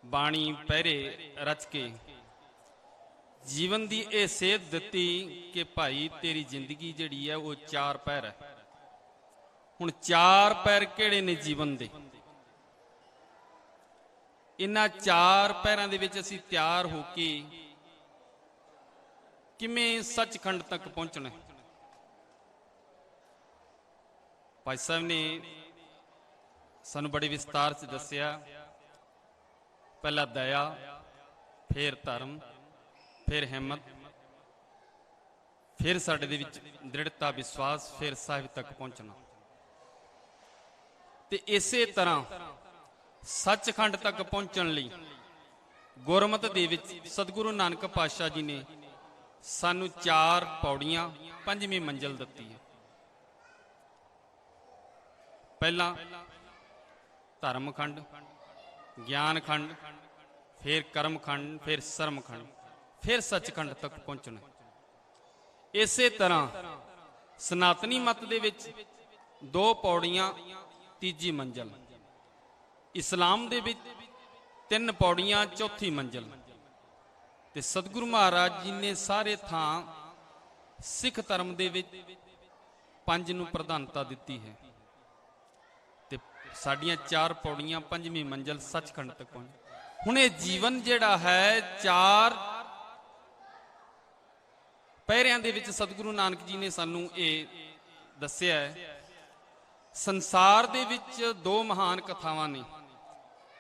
ਬਾਣੀ ਪਹਿਰੇ ਰਚ ਕੇ ਜੀਵਨ ਦੀ ਇਹ ਸੇਧ ਦਿੱਤੀ ਕਿ ਭਾਈ ਤੇਰੀ ਜ਼ਿੰਦਗੀ ਜਿਹੜੀ ਹੈ ਉਹ 4 ਪਹਿਰ ਹੈ। ਹੁਣ 4 ਪਹਿਰ ਕਿਹੜੇ ਨੇ ਜੀਵਨ ਦੇ? ਇਨ੍ਹਾਂ 4 ਪਹਿਰਾਂ ਦੇ ਵਿੱਚ ਅਸੀਂ ਤਿਆਰ ਹੋ ਕੇ ਕਿਵੇਂ ਸੱਚਖੰਡ ਤੱਕ ਪਹੁੰਚਣਾ। ਭਾਈ ਸਾਹਿਬ ਨੇ ਸਾਨੂੰ ਬੜੇ ਵਿਸਤਾਰ 'ਚ ਦੱਸਿਆ, ਪਹਿਲਾਂ ਦਇਆ, ਫਿਰ ਧਰਮ, ਫਿਰ ਹਿੰਮਤ, ਫਿਰ ਸਾਡੇ ਦੇ ਵਿੱਚ ਦ੍ਰਿੜਤਾ ਵਿਸ਼ਵਾਸ, ਫਿਰ ਸਾਹਿਬ ਤੱਕ ਪਹੁੰਚਣਾ। ਤੇ ਇਸੇ ਤਰ੍ਹਾਂ ਸੱਚਖੰਡ ਤੱਕ ਪਹੁੰਚਣ ਲਈ ਗੁਰਮਤਿ ਦੇ ਵਿੱਚ ਸਤਿਗੁਰੂ ਨਾਨਕ ਪਾਤਸ਼ਾਹ ਜੀ ਨੇ ਸਾਨੂੰ 4 ਪੌੜੀਆਂ 5ਵੀਂ ਮੰਜ਼ਿਲ ਦਿੱਤੀ ਹੈ। ਪਹਿਲਾਂ ਧਰਮਖੰਡ, ਗਿਆਨਖੰਡ, ਫਿਰ ਕਰਮਖੰਡ, ਫਿਰ ਸਰਮਖੰਡ, ਫਿਰ ਸੱਚਖੰਡ ਤੱਕ ਪਹੁੰਚਣਾ। ਇਸੇ ਤਰ੍ਹਾਂ ਸਨਾਤਨੀ ਮਤ ਦੇ ਵਿੱਚ 2 ਪੌੜੀਆਂ 3ਜੀ ਮੰਜ਼ਿਲ, ਇਸਲਾਮ ਦੇ ਵਿੱਚ 3 ਪੌੜੀਆਂ 4ਥੀ ਮੰਜ਼ਿਲ। ਤੇ ਸਤਿਗੁਰੂ ਮਹਾਰਾਜ ਜੀ ਨੇ ਸਾਰੇ ਥਾਂ ਸਿੱਖ ਧਰਮ ਦੇ ਵਿੱਚ 5 ਨੂੰ ਪ੍ਰਧਾਨਤਾ ਦਿੱਤੀ ਹੈ। ਤੇ ਸਾਡੀਆਂ 4 ਪੌੜੀਆਂ 5ਵੀਂ ਮੰਜ਼ਿਲ ਸੱਚਖੰਡ ਤੱਕ ਪਹੁੰਚ। ਹੁਣ ਇਹ ਜੀਵਨ ਜਿਹੜਾ ਹੈ 4 ਪਹਿਰਿਆਂ ਦੇ ਵਿੱਚ ਸਤਿਗੁਰੂ ਨਾਨਕ ਜੀ ਨੇ ਸਾਨੂੰ ਇਹ ਦੱਸਿਆ ਹੈ। ਸੰਸਾਰ ਦੇ ਵਿੱਚ 2 ਮਹਾਨ ਕਥਾਵਾਂ ਨੇ,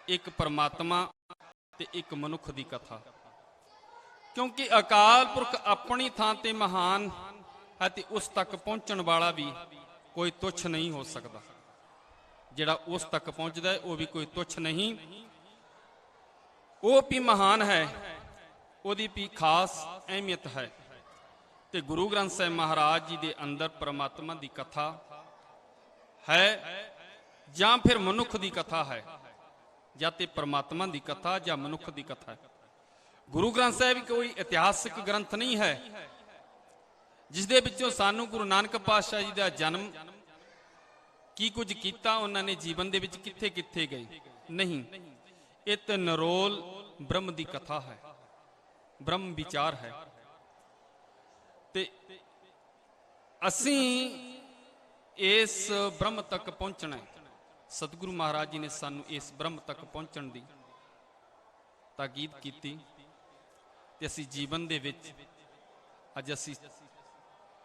ਇੱਕ ਪਰਮਾਤਮਾ ਤੇ ਇੱਕ ਮਨੁੱਖ ਦੀ ਕਥਾ। ਕਿਉਂਕਿ ਅਕਾਲ ਪੁਰਖ ਆਪਣੀ ਥਾਂ ਤੇ ਮਹਾਨ ਹੈ ਤੇ ਉਸ ਤੱਕ ਪਹੁੰਚਣ ਵਾਲਾ ਵੀ ਕੋਈ ਤੁੱਛ ਨਹੀਂ ਹੋ ਸਕਦਾ। ਜਿਹੜਾ ਉਸ ਤੱਕ ਪਹੁੰਚਦਾ ਹੈ ਉਹ ਵੀ ਕੋਈ ਤੁੱਛ ਨਹੀਂ, ਉਹ ਵੀ ਮਹਾਨ ਹੈ, ਉਹਦੀ ਵੀ ਖਾਸ ਅਹਿਮੀਅਤ ਹੈ। ਤੇ ਗੁਰੂ ਗ੍ਰੰਥ ਸਾਹਿਬ ਮਹਾਰਾਜ ਜੀ ਦੇ ਅੰਦਰ ਪਰਮਾਤਮਾ ਦੀ ਕਥਾ ਹੈ ਜਾਂ ਫਿਰ ਮਨੁੱਖ ਦੀ ਕਥਾ ਹੈ, ਜਾਂ ਤੇ ਪਰਮਾਤਮਾ ਦੀ ਕਥਾ ਜਾਂ ਮਨੁੱਖ ਦੀ ਕਥਾ ਹੈ। ਗੁਰੂ ਗ੍ਰੰਥ ਸਾਹਿਬ ਕੋਈ ਇਤਿਹਾਸਕ ਗ੍ਰੰਥ ਨਹੀਂ ਹੈ ਜਿਸ ਦੇ ਵਿੱਚੋਂ ਸਾਨੂੰ ਗੁਰੂ ਨਾਨਕ ਪਾਤਸ਼ਾਹ ਜੀ ਦਾ ਜਨਮ ਕੀ ਕੁਝ ਕੀਤਾ ਉਹਨਾਂ ਨੇ ਜੀਵਨ ਦੇ ਵਿੱਚ, ਕਿੱਥੇ ਕਿੱਥੇ ਗਏ? ਨਹੀਂ, ਇਹ ਤਾਂ ਨਿਰੋਲ ਬ੍ਰਹਮ ਦੀ ਕਥਾ ਹੈ, ਬ੍ਰਹਮ ਵਿਚਾਰ ਹੈ। ਤੇ ਅਸੀਂ ਇਸ ਬ੍ਰਹਮ ਤੱਕ ਪਹੁੰਚਣਾ ਹੈ। ਸਤਿਗੁਰੂ ਮਹਾਰਾਜ ਜੀ ਨੇ ਸਾਨੂੰ ਇਸ ਬ੍ਰਹਮ ਤੱਕ ਪਹੁੰਚਣ ਦੀ ਤਾਕੀਦ ਕੀਤੀ ਤੇ ਅਸੀਂ ਜੀਵਨ ਦੇ ਵਿੱਚ ਅੱਜ ਅਸੀਂ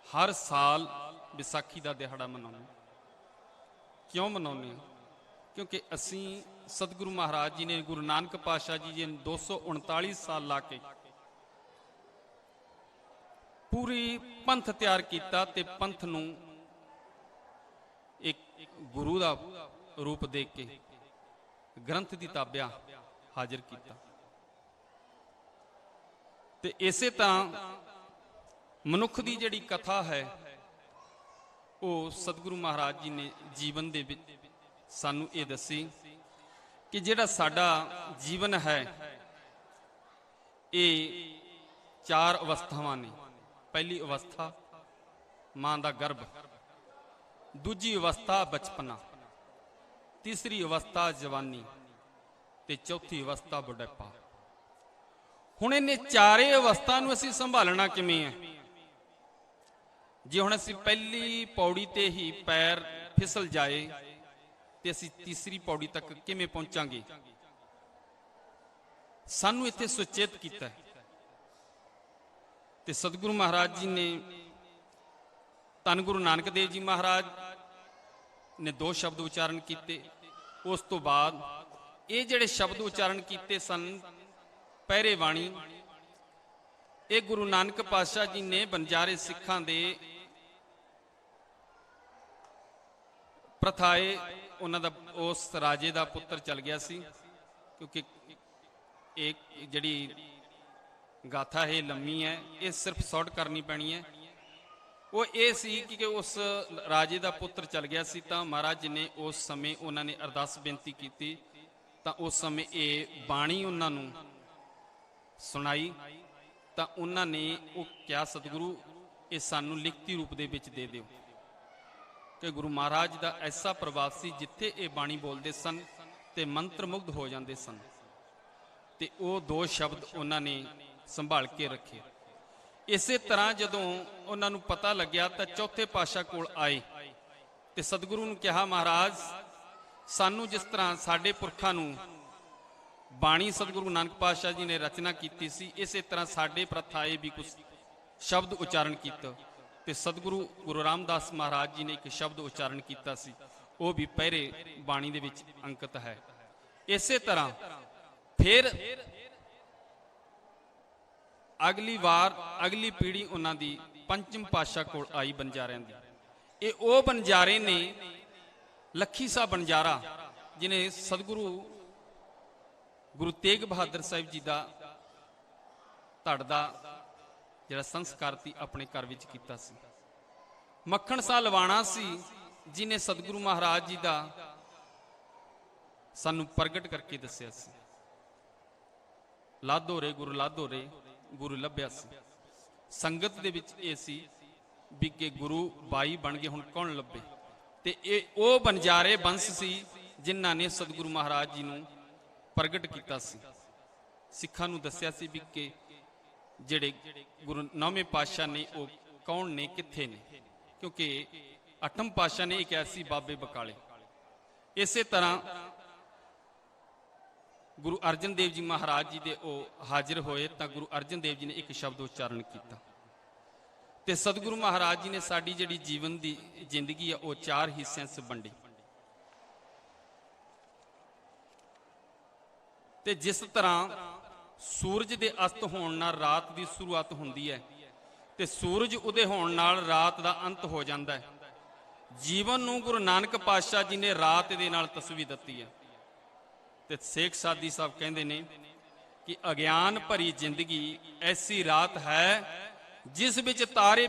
ਹਰ ਸਾਲ ਵਿਸਾਖੀ ਦਾ ਦਿਹਾੜਾ ਮਨਾਉਂਦੇ। ਕਿਉਂ ਮਨਾਉਂਦੇ? ਕਿਉਂਕਿ ਅਸੀਂ ਸਤਿਗੁਰੂ ਮਹਾਰਾਜ ਜੀ ਨੇ, ਗੁਰੂ ਨਾਨਕ ਪਾਤਸ਼ਾਹ ਜੀ ਨੇ 239 ਸਾਲ ਲਾ ਕੇ ਪੂਰੀ ਪੰਥ ਤਿਆਰ ਕੀਤਾ ਤੇ ਪੰਥ ਨੂੰ ਇੱਕ ਗੁਰੂ ਦਾ ਰੂਪ ਦੇ ਕੇ ਗ੍ਰੰਥ ਦੀ ਤਾਬਿਆ ਹਾਜ਼ਰ ਕੀਤਾ। ਤੇ ਇਸੇ ਤਰ੍ਹਾਂ ਮਨੁੱਖ ਦੀ ਜਿਹੜੀ ਕਥਾ ਹੈ ਉਹ ਸਤਿਗੁਰੂ ਮਹਾਰਾਜ ਜੀ ਨੇ ਜੀਵਨ ਦੇ ਵਿੱਚ ਸਾਨੂੰ ਇਹ ਦੱਸੀ ਕਿ ਜਿਹੜਾ ਸਾਡਾ ਜੀਵਨ ਹੈ ਇਹ 4 ਅਵਸਥਾਵਾਂ ਨੇ। ਪਹਿਲੀ ਅਵਸਥਾ ਮਾਂ ਦਾ ਗਰਭ, ਦੂਜੀ ਅਵਸਥਾ ਬਚਪਨਾ, ਤੀਸਰੀ ਅਵਸਥਾ ਜਵਾਨੀ ਤੇ ਚੌਥੀ ਅਵਸਥਾ ਬੁਢਾਪਾ। ਹੁਣ ਇਹਨੇ ਚਾਰੇ ਅਵਸਥਾ ਨੂੰ ਅਸੀਂ ਸੰਭਾਲਣਾ ਕਿਵੇਂ ਹੈ? ਜੇ ਹੁਣ ਅਸੀਂ ਪਹਿਲੀ ਪੌੜੀ ਤੇ ਹੀ ਪੈਰ ਫਿਸਲ ਜਾਏ ਤੇ ਅਸੀਂ ਤੀਸਰੀ ਪੌੜੀ ਤੱਕ ਕਿਵੇਂ ਪਹੁੰਚਾਂਗੇ? ਸਾਨੂੰ ਇੱਥੇ ਸੁਚੇਤ ਕੀਤਾ ਹੈ। ਤੇ ਸਤਿਗੁਰੂ ਮਹਾਰਾਜ ਜੀ ਨੇ, ਧੰਨ ਗੁਰੂ ਨਾਨਕ ਦੇਵ ਜੀ ਮਹਾਰਾਜ ਨੇ 2 ਸ਼ਬਦ ਉਚਾਰਨ ਕੀਤੇ। ਉਸ ਤੋਂ ਬਾਅਦ ਇਹ ਜਿਹੜੇ ਸ਼ਬਦ ਉਚਾਰਨ ਕੀਤੇ ਸਨ ਪਹਿਰੇ ਬਾਣੀ, ਇਹ ਗੁਰੂ ਨਾਨਕ ਪਾਤਸ਼ਾਹ ਜੀ ਨੇ ਬੰਜਾਰੇ ਸਿੱਖਾਂ ਦੇ ਪ੍ਰਥਾਏ, ਉਹਨਾਂ ਦਾ ਉਸ ਰਾਜੇ ਦਾ ਪੁੱਤਰ ਚਲ ਗਿਆ ਸੀ, ਕਿਉਂਕਿ ਇਹ ਜਿਹੜੀ ਗਾਥਾ ਹੈ ਲੰਮੀ ਹੈ, ਇਹ ਸਿਰਫ ਸ਼ਾਰਟ ਕਰਨੀ ਪੈਣੀ ਹੈ। ਉਹ ਇਹ ਸੀ ਕਿ ਉਸ ਰਾਜੇ ਦਾ ਪੁੱਤਰ ਚਲ ਗਿਆ ਸੀ ਤਾਂ ਮਹਾਰਾਜ ਜੀ ਨੇ ਉਸ ਸਮੇਂ ਉਹਨਾਂ ਨੇ ਅਰਦਾਸ ਬੇਨਤੀ ਕੀਤੀ ਤਾਂ ਉਸ ਸਮੇਂ ਇਹ ਬਾਣੀ ਉਹਨਾਂ ਨੂੰ ਸੁਣਾਈ ਤਾਂ ਉਹਨਾਂ ਨੇ ਉਹ ਕਿਹਾ, ਸਤਿਗੁਰੂ ਇਹ ਸਾਨੂੰ ਲਿਖਤੀ ਰੂਪ ਦੇ ਵਿੱਚ ਦੇ ਦਿਓ। ਕਿ ਗੁਰੂ ਮਹਾਰਾਜ ਦਾ ਐਸਾ ਪ੍ਰਭਾਵ ਸੀ ਜਿੱਥੇ ਇਹ ਬਾਣੀ ਬੋਲਦੇ ਸਨ ਤੇ ਮੰਤਰ ਮੁਗਧ ਹੋ ਜਾਂਦੇ ਸਨ। ਤੇ ਉਹ 2 ਸ਼ਬਦ ਉਹਨਾਂ ਨੇ ਸੰਭਾਲ ਕੇ ਰੱਖੇ। ਇਸੇ ਤਰ੍ਹਾਂ ਜਦੋਂ ਉਹਨਾਂ ਨੂੰ ਪਤਾ ਲੱਗਿਆ ਤਾਂ ਚੌਥੇ ਪਾਤਸ਼ਾਹ ਕੋਲ ਆਏ ਤੇ ਸਤਿਗੁਰੂ ਨੂੰ ਕਿਹਾ, ਮਹਾਰਾਜ ਸਾਨੂੰ ਜਿਸ ਤਰ੍ਹਾਂ ਸਾਡੇ ਪੁਰਖਾਂ ਨੂੰ ਬਾਣੀ ਸਤਿਗੁਰੂ ਨਾਨਕ ਪਾਤਸ਼ਾਹ ਜੀ ਨੇ ਰਚਨਾ ਕੀਤੀ ਸੀ, ਇਸੇ ਤਰ੍ਹਾਂ ਸਾਡੇ ਪ੍ਰਥਾਏ ਵੀ ਕੁਝ ਸ਼ਬਦ ਉਚਾਰਨ ਕੀਤਾ। ਤੇ ਸਤਿਗੁਰੂ ਗੁਰੂ ਰਾਮਦਾਸ ਮਹਾਰਾਜ ਜੀ ਨੇ ਇੱਕ ਸ਼ਬਦ ਉਚਾਰਨ ਕੀਤਾ ਸੀ, ਉਹ ਵੀ ਪਹਿਰੇ ਬਾਣੀ ਦੇ ਵਿੱਚ ਅੰਕਿਤ ਹੈ। ਇਸੇ ਤਰ੍ਹਾਂ ਫਿਰ ਅਗਲੀ ਵਾਰ ਅਗਲੀ ਪੀੜ੍ਹੀ ਉਹਨਾਂ ਦੀ ਪੰਚਮ ਪਾਤਸ਼ਾਹ ਕੋਲ ਆਈ ਬੰਜਾਰਿਆਂ ਦੀ। ਇਹ ਉਹ ਬੰਜਾਰੇ ਨੇ ਲੱਖੀ ਸਾਹਿਬ ਬੰਜਾਰਾ ਜਿਨੇ ਸਤਿਗੁਰੂ ਗੁਰੂ ਤੇਗ ਬਹਾਦਰ ਸਾਹਿਬ ਜੀ ਦਾ ਧੜ ਦਾ ਜਿਹੜਾ ਸੰਸਕਾਰ ਸੀ ਆਪਣੇ ਘਰ ਵਿੱਚ ਕੀਤਾ ਸੀ। ਮੱਖਣ ਸਾਹ ਲਵਾਣਾ ਸੀ ਜਿਨੇ ਸਤਿਗੁਰੂ ਮਹਾਰਾਜ ਜੀ ਦਾ ਸਾਨੂੰ ਪ੍ਰਗਟ ਕਰਕੇ ਦੱਸਿਆ ਸੀ। ਲਾਧੋ ਰੇ ਗੁਰੂ ਲਾਧੋ ਰੇ ਗੁਰੂ ਲੱਭਿਆ ਸੀ। ਸੰਗਤ ਦੇ ਵਿੱਚ ਇਹ ਸੀ ਵੀ ਕਿ ਗੁਰੂ 22 ਬਣ ਗਏ, ਹੁਣ ਕੌਣ ਲੱਭੇ? ਤੇ ਇਹ ਉਹ ਬੰਜਾਰੇ ਬੰਸ ਸੀ ਜਿਨ੍ਹਾਂ ਨੇ ਸਤਿਗੁਰੂ ਮਹਾਰਾਜ ਜੀ ਨੂੰ ਪ੍ਰਗਟ ਕੀਤਾ ਸੀ। ਸਿੱਖਾਂ ਨੂੰ ਦੱਸਿਆ ਸੀ ਵੀ ਕਿ ਜਿਹੜੇ ਗੁਰੂ 9ਵੇਂ ਪਾਤਸ਼ਾਹ ਨੇ ਉਹ ਕੌਣ ਨੇ, ਕਿੱਥੇ ਨੇ, ਕਿਉਂਕਿ 8ਮ ਪਾਤਸ਼ਾਹ ਨੇ ਇਹ ਕਿਹਾ ਸੀ ਬਾਬੇ ਬਕਾਲੇ। ਇਸੇ ਤਰ੍ਹਾਂ ਗੁਰੂ ਅਰਜਨ ਦੇਵ ਜੀ ਮਹਾਰਾਜ ਜੀ ਦੇ ਉਹ ਹਾਜ਼ਰ ਹੋਏ ਤਾਂ ਗੁਰੂ ਅਰਜਨ ਦੇਵ ਜੀ ਨੇ ਇੱਕ ਸ਼ਬਦ ਉਚਾਰਨ ਕੀਤਾ ਤੇ ਸਤਿਗੁਰੂ ਮਹਾਰਾਜ ਜੀ ਨੇ ਸਾਡੀ ਜਿਹੜੀ ਜੀਵਨ ਦੀ ਜ਼ਿੰਦਗੀ ਆ ਉਹ 4 ਹਿੱਸਿਆਂ 'ਚ ਵੰਡੀ। ਤੇ ਜਿਸ ਤਰ੍ਹਾਂ ਸੂਰਜ ਦੇ ਅਸਤ ਹੋਣ ਨਾਲ ਰਾਤ ਦੀ ਸ਼ੁਰੂਆਤ ਹੁੰਦੀ ਹੈ ਤੇ ਸੂਰਜ ਉਦੇ ਹੋਣ ਨਾਲ ਰਾਤ ਦਾ ਅੰਤ ਹੋ ਜਾਂਦਾ ਹੈ, ਜੀਵਨ ਨੂੰ ਗੁਰੂ ਨਾਨਕ ਪਾਤਸ਼ਾਹ ਜੀ ਨੇ ਰਾਤ ਦੇ ਨਾਲ ਤਸਵੀਰ ਦਿੱਤੀ ਹੈ। ਤੇ ਸ਼ੇਖ ਸਾਦੀ ਸਾਹਿਬ ਕਹਿੰਦੇ ਨੇ ਕਿ ਅਗਿਆਨ ਭਰੀ ਜ਼ਿੰਦਗੀ ਐਸੀ ਰਾਤ ਹੈ ਜਿਸ ਵਿੱਚ ਤਾਰੇ